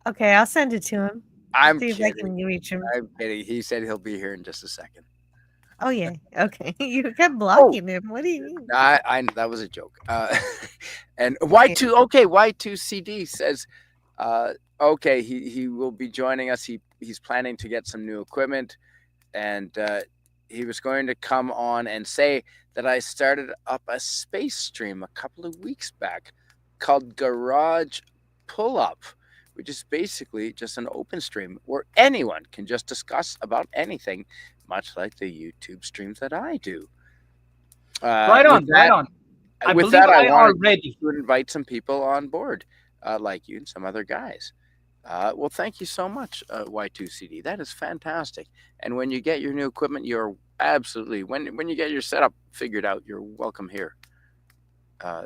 Okay, I'll send it to him. I'm See if I can reach him. I'm kidding. He said he'll be here in just a second. Oh yeah. Okay. You kept blocking him. What do you mean? I that was a joke. And Y2 okay, Y2CD says okay, he will be joining us. He's planning to get some new equipment, and he was going to come on and say that I started up a space stream a couple of weeks back called Garage Pull Up, which is basically just an open stream where anyone can just discuss about anything, much like the YouTube streams that I do. Right on. I with believe that, I are wanted ready to invite some people on board, like you and some other guys. Well, thank you so much, Y2CD. That is fantastic. And when you get your new equipment, you're absolutely, when you get your setup figured out, you're welcome here.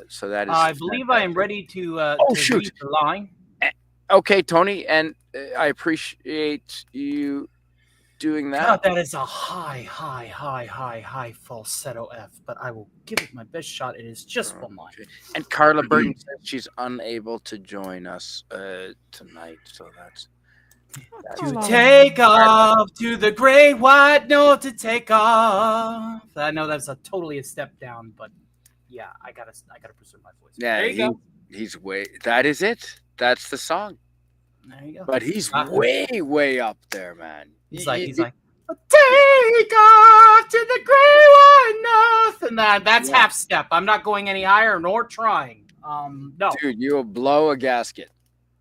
So that is. I believe I am ready to read the line. Okay, Tony, and I appreciate you doing God, that. that is a high falsetto F, but I will give it my best shot. It is just one line. And Carla Burton says she's unable to join us tonight, so that's To take off to the great white north to take off. I know that's totally a step down, but yeah, I gotta preserve my voice. yeah. There you go. He's way. That is it. That's the song. There you go. But he's way up there, man. He's like, take off to the great white north, and that's half step. I'm not going any higher nor trying. No, dude, you will blow a gasket.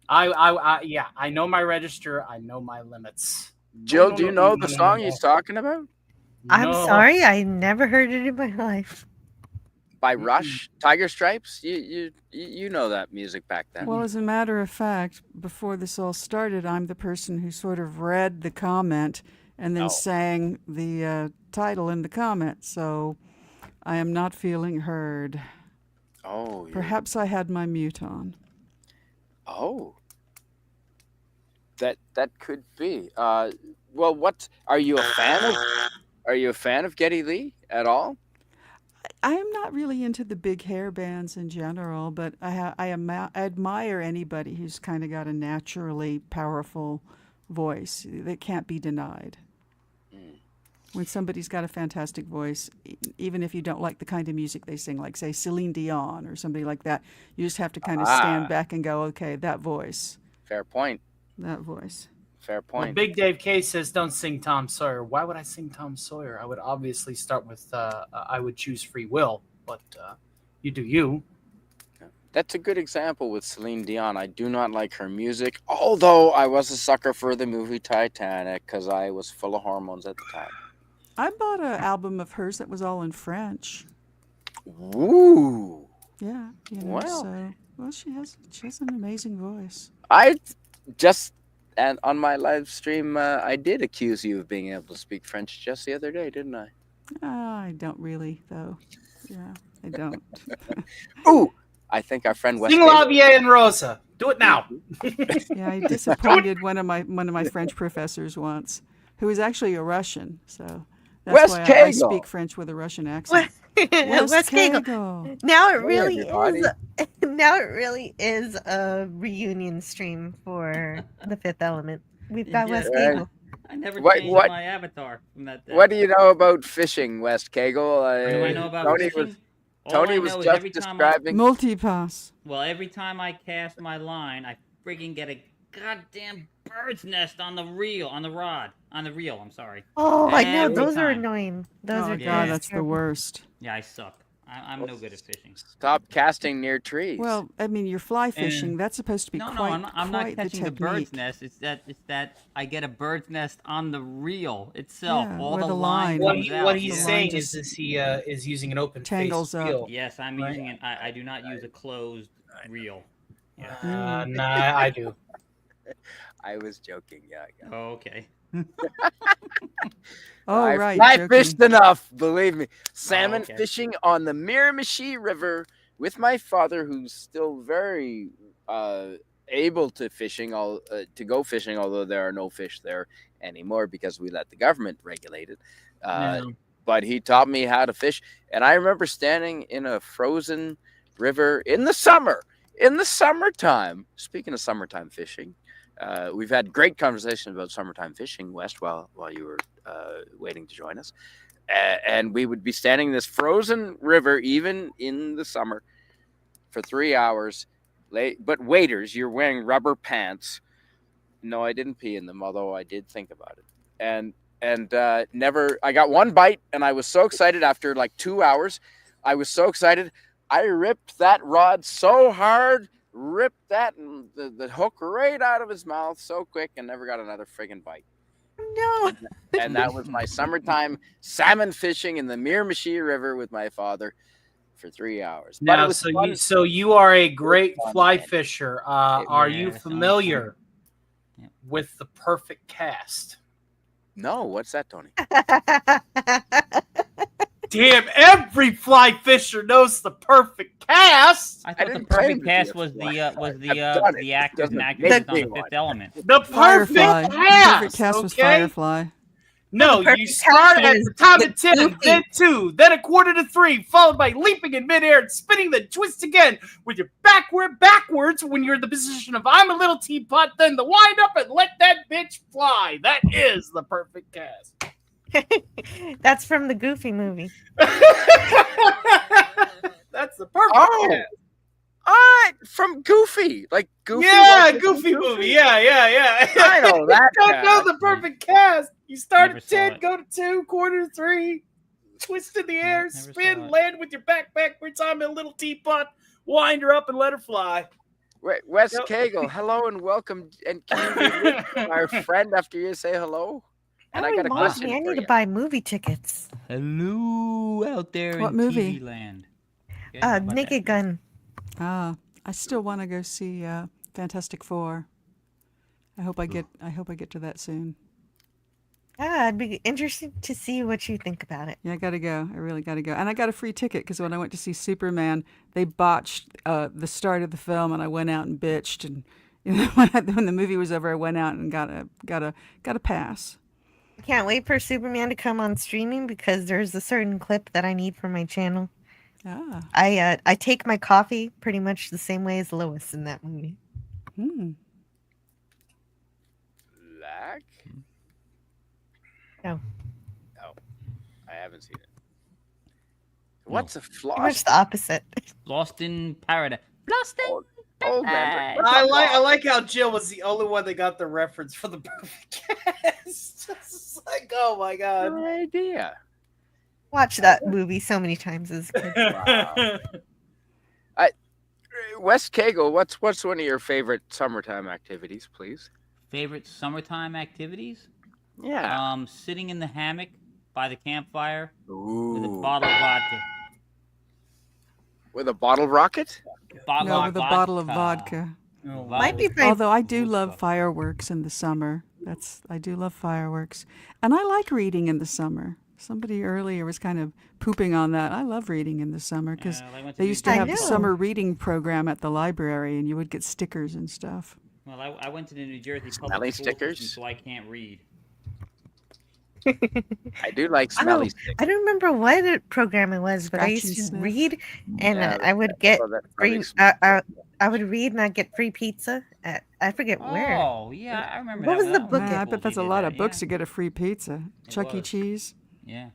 I know my register. I know my limits. Jill, do you know the song he's talking about? I'm sorry, I never heard it in my life. By Rush, Tiger Stripes. You know that music back then. Well, as a matter of fact, before this all started, I'm the person who sort of read the comment and then sang the title in the comment. So I am not feeling heard. Oh. Perhaps I had my mute on. Oh. That could be. Well, what are you a fan of? Are you a fan of Geddy Lee at all? I am not really into the big hair bands in general, but I admire anybody who's kind of got a naturally powerful voice that can't be denied. When somebody's got a fantastic voice, even if you don't like the kind of music they sing, like, say, Celine Dion or somebody like that, you just have to kind of stand back and go, okay, that voice. Fair point. That voice. Fair point. Well, Big Dave K says, don't sing Tom Sawyer. Why would I sing Tom Sawyer? I would obviously start with, I would choose Free Will, but you do you. That's a good example with Celine Dion. I do not like her music, although I was a sucker for the movie Titanic because I was full of hormones at the time. I bought an album of hers that was all in French. Ooh. Yeah. Well, she has an amazing voice. And on my live stream, I did accuse you of being able to speak French just the other day, didn't I? I don't really, though. Yeah, I don't. Ooh, I think our friend West. Sing La Vie and Rosa. Do it now. Yeah, I disappointed one of my French professors once, who was actually a Russian. So that's why I speak French with a Russian accent. West Kegel. Now it really is. Now it really is a reunion stream for The Fifth Element. We've got West Kegel. I never changed my avatar from that day. What do you know about fishing, West Kegel? What do I know about fishing? Tony was just describing multipass. Well, every time I cast my line, I friggin' get a goddamn bird's nest on the reel, on the rod, on the reel. I'm sorry. Oh, I know those are annoying. Those are God, that's the worst. Yeah, I suck. I'm no good at fishing. Stop casting near trees. Well, I mean, you're fly fishing. That's supposed to be I'm not catching the bird's nest. It's that I get a bird's nest on the reel itself. Yeah, all the line. What he's saying is he is using an open tangles face reel. Yes, I'm using it. I do not use a closed reel. Yeah. Nah, I do. I was joking. Yeah. Oh, okay. I fished enough, believe me. Salmon fishing on the Miramichi River with my father, who's still very able to go fishing, although there are no fish there anymore because we let the government regulate it. But he taught me how to fish, and I remember standing in a frozen river in the summertime. Speaking of summertime fishing. We've had great conversations about summertime fishing, West, while you were waiting to join us. And we would be standing in this frozen river, even in the summer, for 3 hours. But waiters, you're wearing rubber pants. No, I didn't pee in them, although I did think about it. And I got one bite, and I was so excited after like 2 hours. I was so excited. I ripped that rod so hard. Ripped the hook right out of his mouth so quick and never got another friggin' bite. No. And that was my summertime salmon fishing in the Miramichi River with my father for 3 hours. Now, so you are a great fly fisher. Are you familiar with the perfect cast? No, what's that, Tony? damn, every fly fisher knows the perfect cast. I thought the perfect cast was the actors and actresses on the Fifth Element. The perfect Firefly. cast. The perfect cast was Firefly. No, perfect you start cast at was the top of the 10, Goofy. then 2, then a quarter to 3, followed by leaping in midair and spinning the twist again with your backwards when you're in the position of I'm a little teapot, then the wind up and let that bitch fly. That is the perfect cast. That's from the Goofy movie. That's the perfect cast. From Goofy, like Goofy. Yeah, Goofy movie. Yeah. I know that. Don't know the perfect cast. You start Never at saw 10, it. go to 2, quarter to 3, twist in the air, Never saw spin, it. land with your back backwards. I'm a little teapot. Wind her up and let her fly. Wes Yep. Cagle, hello and welcome. And can you read our friend after you say hello? And I got a question I for need to you. buy movie tickets. Hello out there What in movie? TV land. Okay, how about Naked that? Gun. I still want to go see Fantastic Four. I hope I get to that soon. It'd be interesting to see what you think about it. Yeah, I gotta go. I really gotta go. And I got a free ticket because when I went to see Superman, they botched the start of the film, and I went out and bitched. And when the movie was over, I went out and got a pass. I can't wait for Superman to come on streaming because there's a certain clip that I need for my channel. I take my coffee pretty much the same way as Lois in that movie. Lack? No. No, I haven't seen it. What's a Pretty floss? much the opposite. Lost in Paradise. Lost in Oh man, I like how Jill was the only one that got the reference for the perfect cast. It's like, oh my god. Good idea. Watched that movie so many times as a kid. Wow. Wes Cagle, what's one of your favorite summertime activities, please? Favorite summertime activities? Yeah. Sitting in the hammock by the campfire with a Ooh. bottle of vodka. With a bottle rocket? No, with a bottle of vodka. Might be my Although I do love fireworks in the summer. I do love fireworks. And I like reading in the summer. Somebody earlier was kind of pooping on that. I love reading in the summer because they used to have the summer reading program at the library, and you would get stickers and stuff. Well, I went to the New Jersey Smelly public school stickers? system, so I can't read. I do like smelly stickers. I don't remember what program it was, but I Scratch and used to sniff. read, and Yeah, I would get that free. smelly I would read and I'd get free pizza. I forget where. Oh, yeah, I remember What that. was the That book? Man, I bet that's a lot of books yeah. to get a free pizza. It Chuck E. was. Cheese. Yeah. It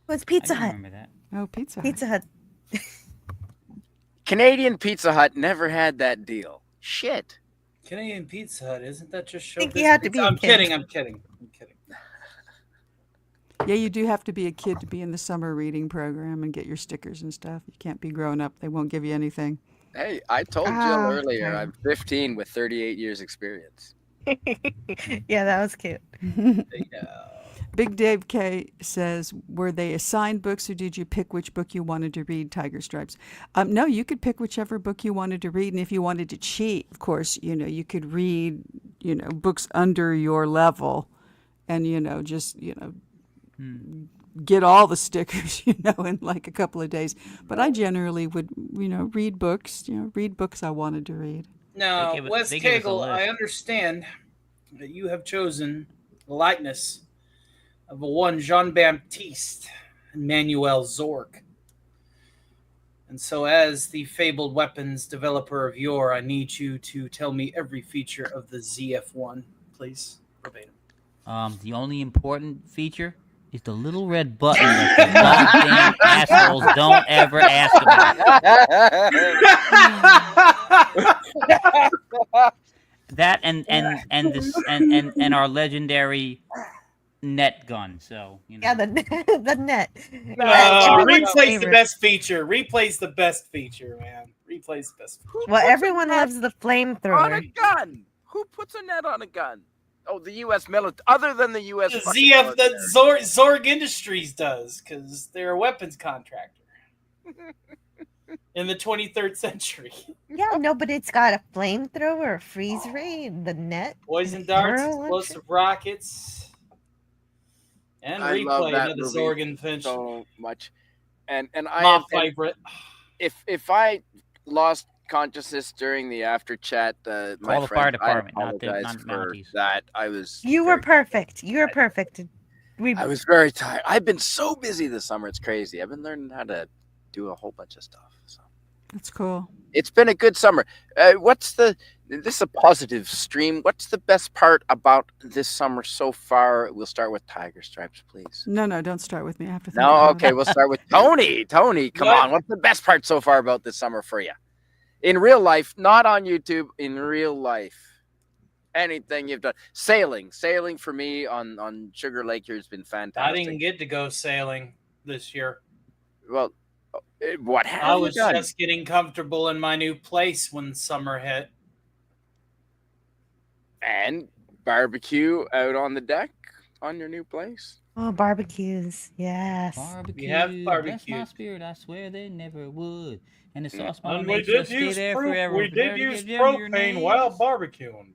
was Pizza I do Hut. remember that. Oh, Pizza Hut. Pizza Hut. Canadian Pizza Hut never had that deal. Shit. Canadian Pizza Hut, isn't that just I think showbiz you had to pizza? be a I'm kid. kidding. I'm kidding. Yeah, you do have to be a kid to be in the summer reading program and get your stickers and stuff. You can't be grown up. They won't give you anything. Hey, I told Jill earlier I'm 15 with 38 years experience. Yeah, that was cute. Big Dave K says, were they assigned books or did you pick which book you wanted to read, Tiger Stripes? No, you could pick whichever book you wanted to read. And if you wanted to cheat, of course, you could read, books under your level and, just, get all the stickers, in like a couple of days. But I generally would, read books, read books I wanted to read. Now, Wes they gave us a Cagle, list. I understand that you have chosen the likeness of a one Jean-Baptiste Emmanuel Zorc. And so, as the fabled weapons developer of yore, I need you to tell me every feature of the ZF-1, please, verbatim. The only important feature is the little red button that the goddamn assholes don't ever ask about. That and our legendary net gun. So Yeah, the net. Replays the best feature. Replays the best feature, man. Replays the best feature. Well, everyone loves the On a flamethrower. gun. Who puts a net on a gun? Oh, the U.S. military. Other than the U.S. The fucking ZF, military. the Zorg Industries does, because they're a weapons contractor in the 23rd century. Yeah, no, but it's got a flamethrower, a freeze ray, the net. Poison darts, arrow launcher. explosive rockets. And I love replay that another movie Zorgan Finch. so much. And I My have, and favorite. if I lost consciousness during the after chat, my Call the fire friend, I department, not the apologize for Mounties. that. I was You were very perfect. You were perfect. I was very tired. I've been so busy this summer. It's crazy. I've been learning how to do a whole bunch of stuff. So That's cool. it's been a good summer. This is a positive stream. What's the best part about this summer so far? We'll start with Tiger Stripes, please. No, don't start with me. I have to think No, about okay, it. we'll start with Tony. Tony, come on. What's the best part so far about this summer for you? In real life, not on YouTube, in real life. Anything you've done. Sailing for me on Sugar Lake here has been fantastic. I didn't get to go sailing this year. Well, what have I you was done? just getting comfortable in my new place when summer hit. And barbecue out on the deck on your new place. Oh, barbecues. Yes. Barbecue. We have Bless barbecue. my spirit, I swear they never would. And the sauce And makes you stay there forever. we did use propane while barbecuing.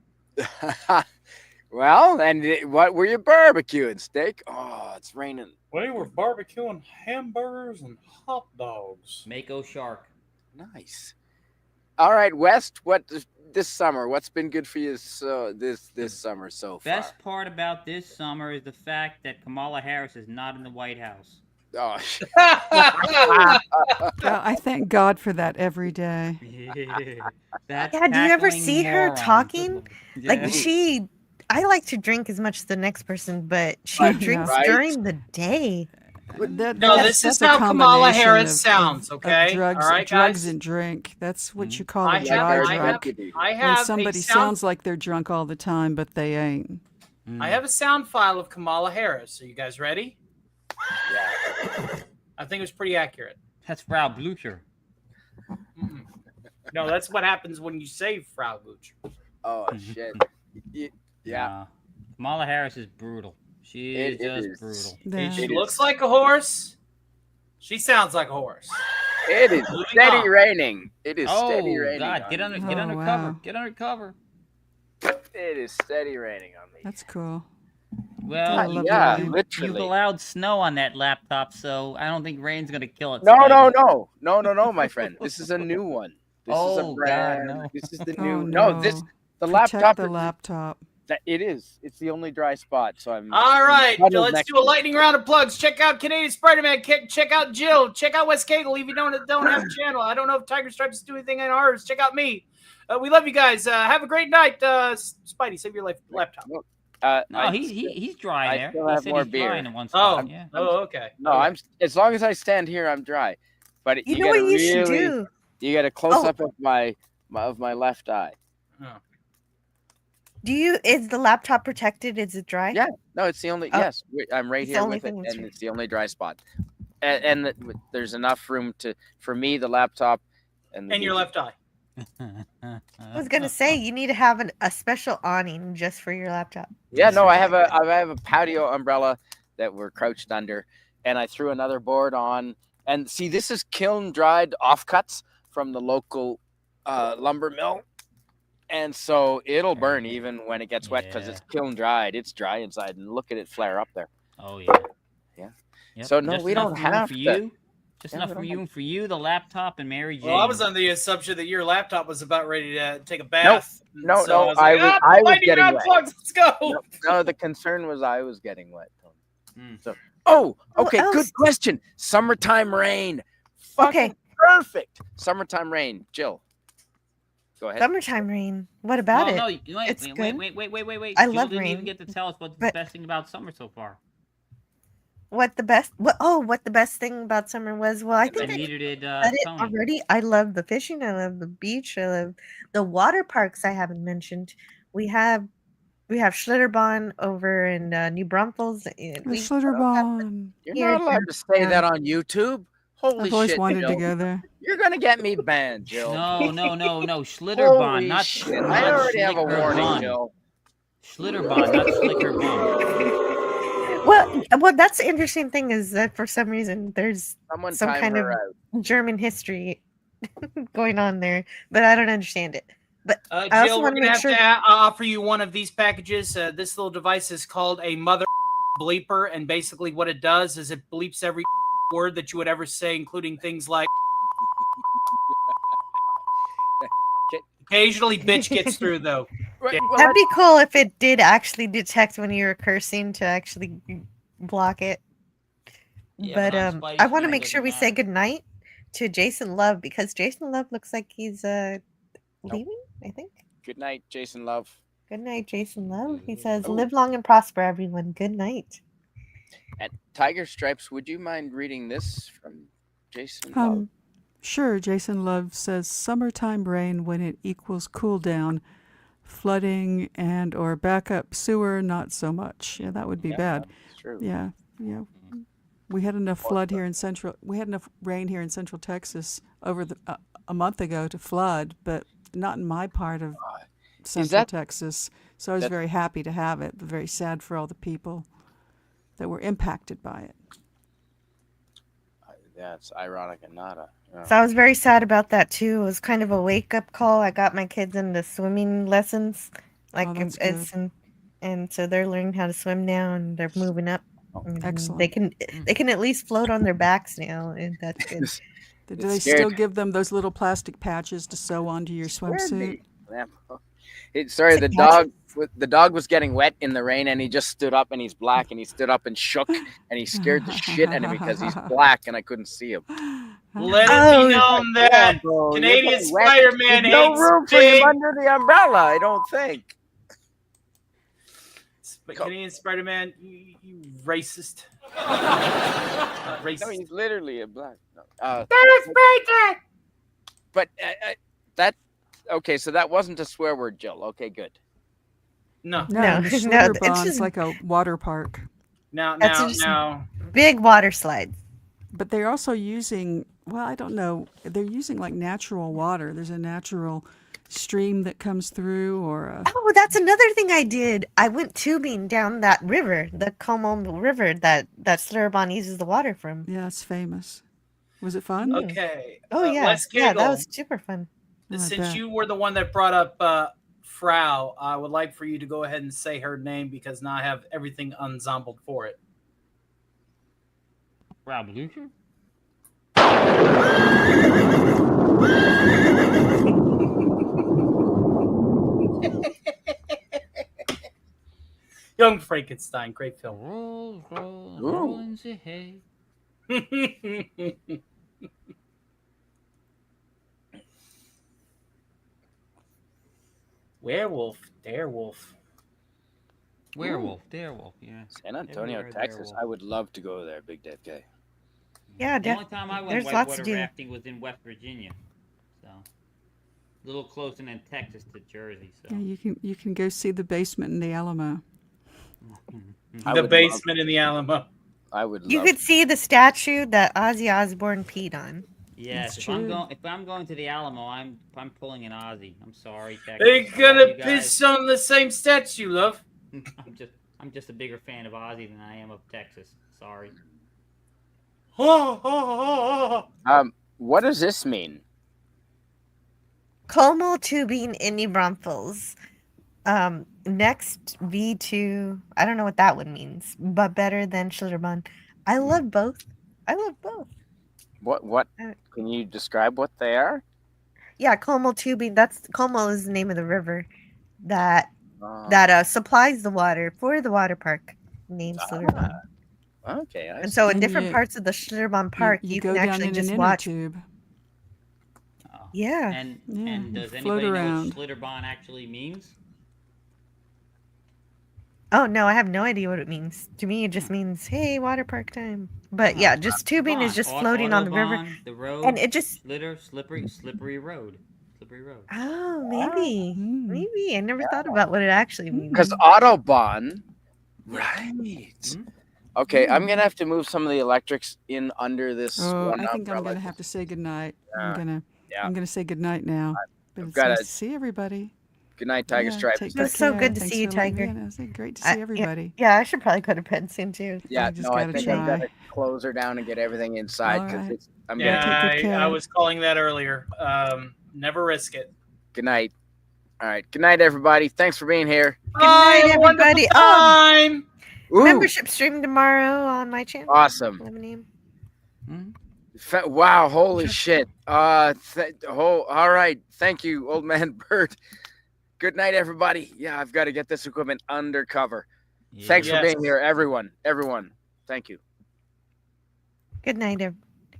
Well, and what were you barbecuing? Steak? Oh, it's raining. We were barbecuing hamburgers and hot dogs. Mako Shark. Nice. All right, West. What this summer? What's been good for you this summer so far? Best part about this summer is the fact that Kamala Harris is not in the White House. Oh, I thank God for that every day. That Yeah, do you ever cackling see her moron. talking? Like Yeah. I like to drink as much as the next person, but she Right, drinks right. during the day. No, this is how Kamala Harris sounds, okay? Drugs, All right, drugs guys? and drink. That's what you call I a have, dry I have, drunk. I have When somebody a sound, sounds like they're drunk all the time, but they ain't. I have a sound file of Kamala Harris. Are you guys ready? I think it was pretty accurate. That's Frau Blucher. No, that's what happens when you say Frau Blucher. Oh shit. Yeah. Kamala Harris is brutal. She is It just is. brutal. Yeah. She looks like a horse. She sounds like a horse. It is Moving steady on. raining. It is Oh steady raining. God! on Get under, me. get Oh, under wow. cover. Get under cover. It is steady raining on me. That's cool. Well, I love yeah, the rain. you've literally. allowed snow on that laptop, so I don't think rain's gonna kill it. No, Spidey. my friend. This is a new one. This is Oh, a God, brand. no. This is the Oh, new. no. This the Protect laptop. the laptop. It is. It's the only dry spot. So I'm. All right, huddled let's next do a to it. lightning round of plugs. Check out Canadian Spider-Man. Check out Jill. Check out West Cagle. If you don't have a channel, I don't know if Tiger Stripes do anything on ours. Check out me. We love you guys. Have a great night. Spidey, save your laptop. No, he's dry I there. still He have said more he's beer. dry in one spot. Yeah. Okay. No, I'm. As long as I stand here, I'm dry. But You know what you should do? You get a close up of my left eye. Is the laptop protected? Is it dry? Yeah. No, it's the only. Oh. Yes, I'm right It's the here only with it, thing that's and dry. it's the only dry spot. And there's enough room for me, the laptop, and your left eye. I was gonna say you need to have a special awning just for your laptop. Yeah, no, I have a patio umbrella that we're crouched under, and I threw another board on. And see, this is kiln dried offcuts from the local lumber mill, and so it'll burn even when it gets wet because it's kiln dried. It's dry inside, and look at it flare up there. Oh yeah. Yeah. Yep. So no, Just we enough don't room have for to. you. Just Yeah, enough we for don't you and for you, the laptop and Mary Jane. Well, I was under the assumption that your laptop was about ready to take a bath. No, So I was I like, was, "Ah, I was lightning getting round wet. plugs, let's go. No, the concern was I was getting wet. Mm. So, okay, else? good question. Summertime rain. Fucking perfect. Summertime rain. Jill, go ahead. Summertime rain. What about it? No, It's wait, good. wait. I Jill love didn't rain, even get to tell us what's the but- best thing about summer so far. What the best? What the best thing about summer was? Well, I think And I neither did said it Tony. already. I love the fishing. I love the beach. I love the water parks. I haven't mentioned. We have Schlitterbahn over in New Braunfels. The Schlitterbahn. You're not allowed to say that on YouTube. Holy I've always shit, wanted Jill. to go there. You're gonna get me banned, Jill. No. Schlitterbahn, Holy not shit. not I already have a Schlicker warning, Bun. Jill. Schlitterbahn, not Schlicker Bun. Well, that's the interesting thing is that for some reason there's Someone some time kind of her out. German history going on there, but I don't understand it. But I also Jill, we're want to going to make have sure. to offer you one of these packages. This little device is called a mother. bleeper, and basically what it does is it bleeps every word that you would ever say, including things like. Occasionally, bitch gets through though. That'd be cool if it did actually detect when you were cursing to actually block it. Yeah, but but on Spidey's I want to screen, make it sure we doesn't say matter. goodnight to Jason Love because Jason Love looks like he's leaving, I think. Good night, Jason Love. Good night, Jason Love. He says, live long and prosper, everyone. Good night. And Tiger Stripes, would you mind reading this from Jason Love? Sure. Jason Love says summertime rain when it equals cool down, flooding and or backup sewer, not so much. Yeah, that would be bad. That's true. Yeah. We had enough flood here in we had enough rain here in Central Texas over a month ago to flood, but not in my part of Central Texas. So I was very happy to have it, but very sad for all the people that were impacted by it. Yeah, it's ironic and nada. Yeah. So I was very sad about that too. It was kind of a wake-up call. I got my kids into swimming lessons, and so they're learning how to swim now, and they're moving up. Excellent. They can at least float on their backs now, and that's good. Do they still give them those little plastic patches to sew onto your swimsuit? Sorry, the dog was getting wet in the rain, and he just stood up, and he's black, and he stood up and shook, and he scared the shit out of me because he's black, and I couldn't see him. Let it be known that Canadian Spider-Man hates no room for him under the umbrella, I don't think. But Canadian Spider-Man, you racist. Racist. No, he's literally a black. No. But that okay. So that wasn't a swear word, Jill. Okay, good. No, Schlitterbahn is like a water park. Now. Big water slides. But they're also using. Well, I don't know. They're using like natural water. There's a natural stream that comes through, Oh, that's another thing I did. I went tubing down that river, the Como River that Schlitterbahn uses the water from. Yeah, it's famous. Was it fun? Okay. Oh yeah, Les yeah, that Kegel, was super fun. Since you were the one that brought up Frau, I would like for you to go ahead and say her name because now I have everything ensembled for it. Frau Blucher? Young Frankenstein, great film. Roll in the hay. Werewolf, Darewolf. Werewolf, Darewolf, yeah. San Antonio, Texas. I would love to go there, Big Dave K. Yeah, the only time I went whitewater rafting was in West Virginia, so a little closer than Texas to Jersey. So yeah, you can go see the basement in the Alamo. The basement in the Alamo. I would. You could see the statue that Ozzy Osbourne peed on. Yes, if I'm going to the Alamo, I'm pulling an Ozzy. I'm sorry, Texas. They're gonna piss on the same statue, love. I'm just a bigger fan of Ozzy than I am of Texas. Sorry. What does this mean? Como tubing in New Braunfels. Next V2. I don't know what that one means, but better than Schlitterbahn. I love both. What? Can you describe what they are? Yeah, Como tubing. Como is the name of the river that supplies the water for the water park named Schlitterbahn. Okay. And so in different parts of the Schlitterbahn Park, you can actually just watch. Tube. Yeah. And does anybody know what Schlitterbahn actually means? Oh no, I have no idea what it means. To me, it just means hey, water park time. But yeah, just tubing is just floating on the river. The road, and it just slippery road. Oh, maybe I never thought about what it actually means. Because Autobahn, right? Okay, I'm gonna have to move some of the electrics in under this. I think I'm gonna have to say goodnight. I'm gonna say goodnight now. But it's nice to see everybody. Good night, Tiger Stripes. It was so good to see you, Tiger. It was great to see everybody. Yeah, I should probably go to bed soon too. Yeah, I think I've got to close her down and get everything inside because I was calling that earlier. Never risk it. Good night. All right. Good night, everybody. Thanks for being here. Good night, everybody. Membership stream tomorrow on my channel. Awesome. 11 a.m. Wow, holy shit. All right. Thank you, old man Bird. Good night, everybody. Yeah, I've got to get this equipment undercover. Yeah. Thanks for being here, everyone. Thank you. Good night,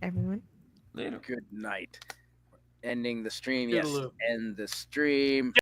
everyone. Later. Good night. Ending the stream. Toodaloo. Yes, end the stream.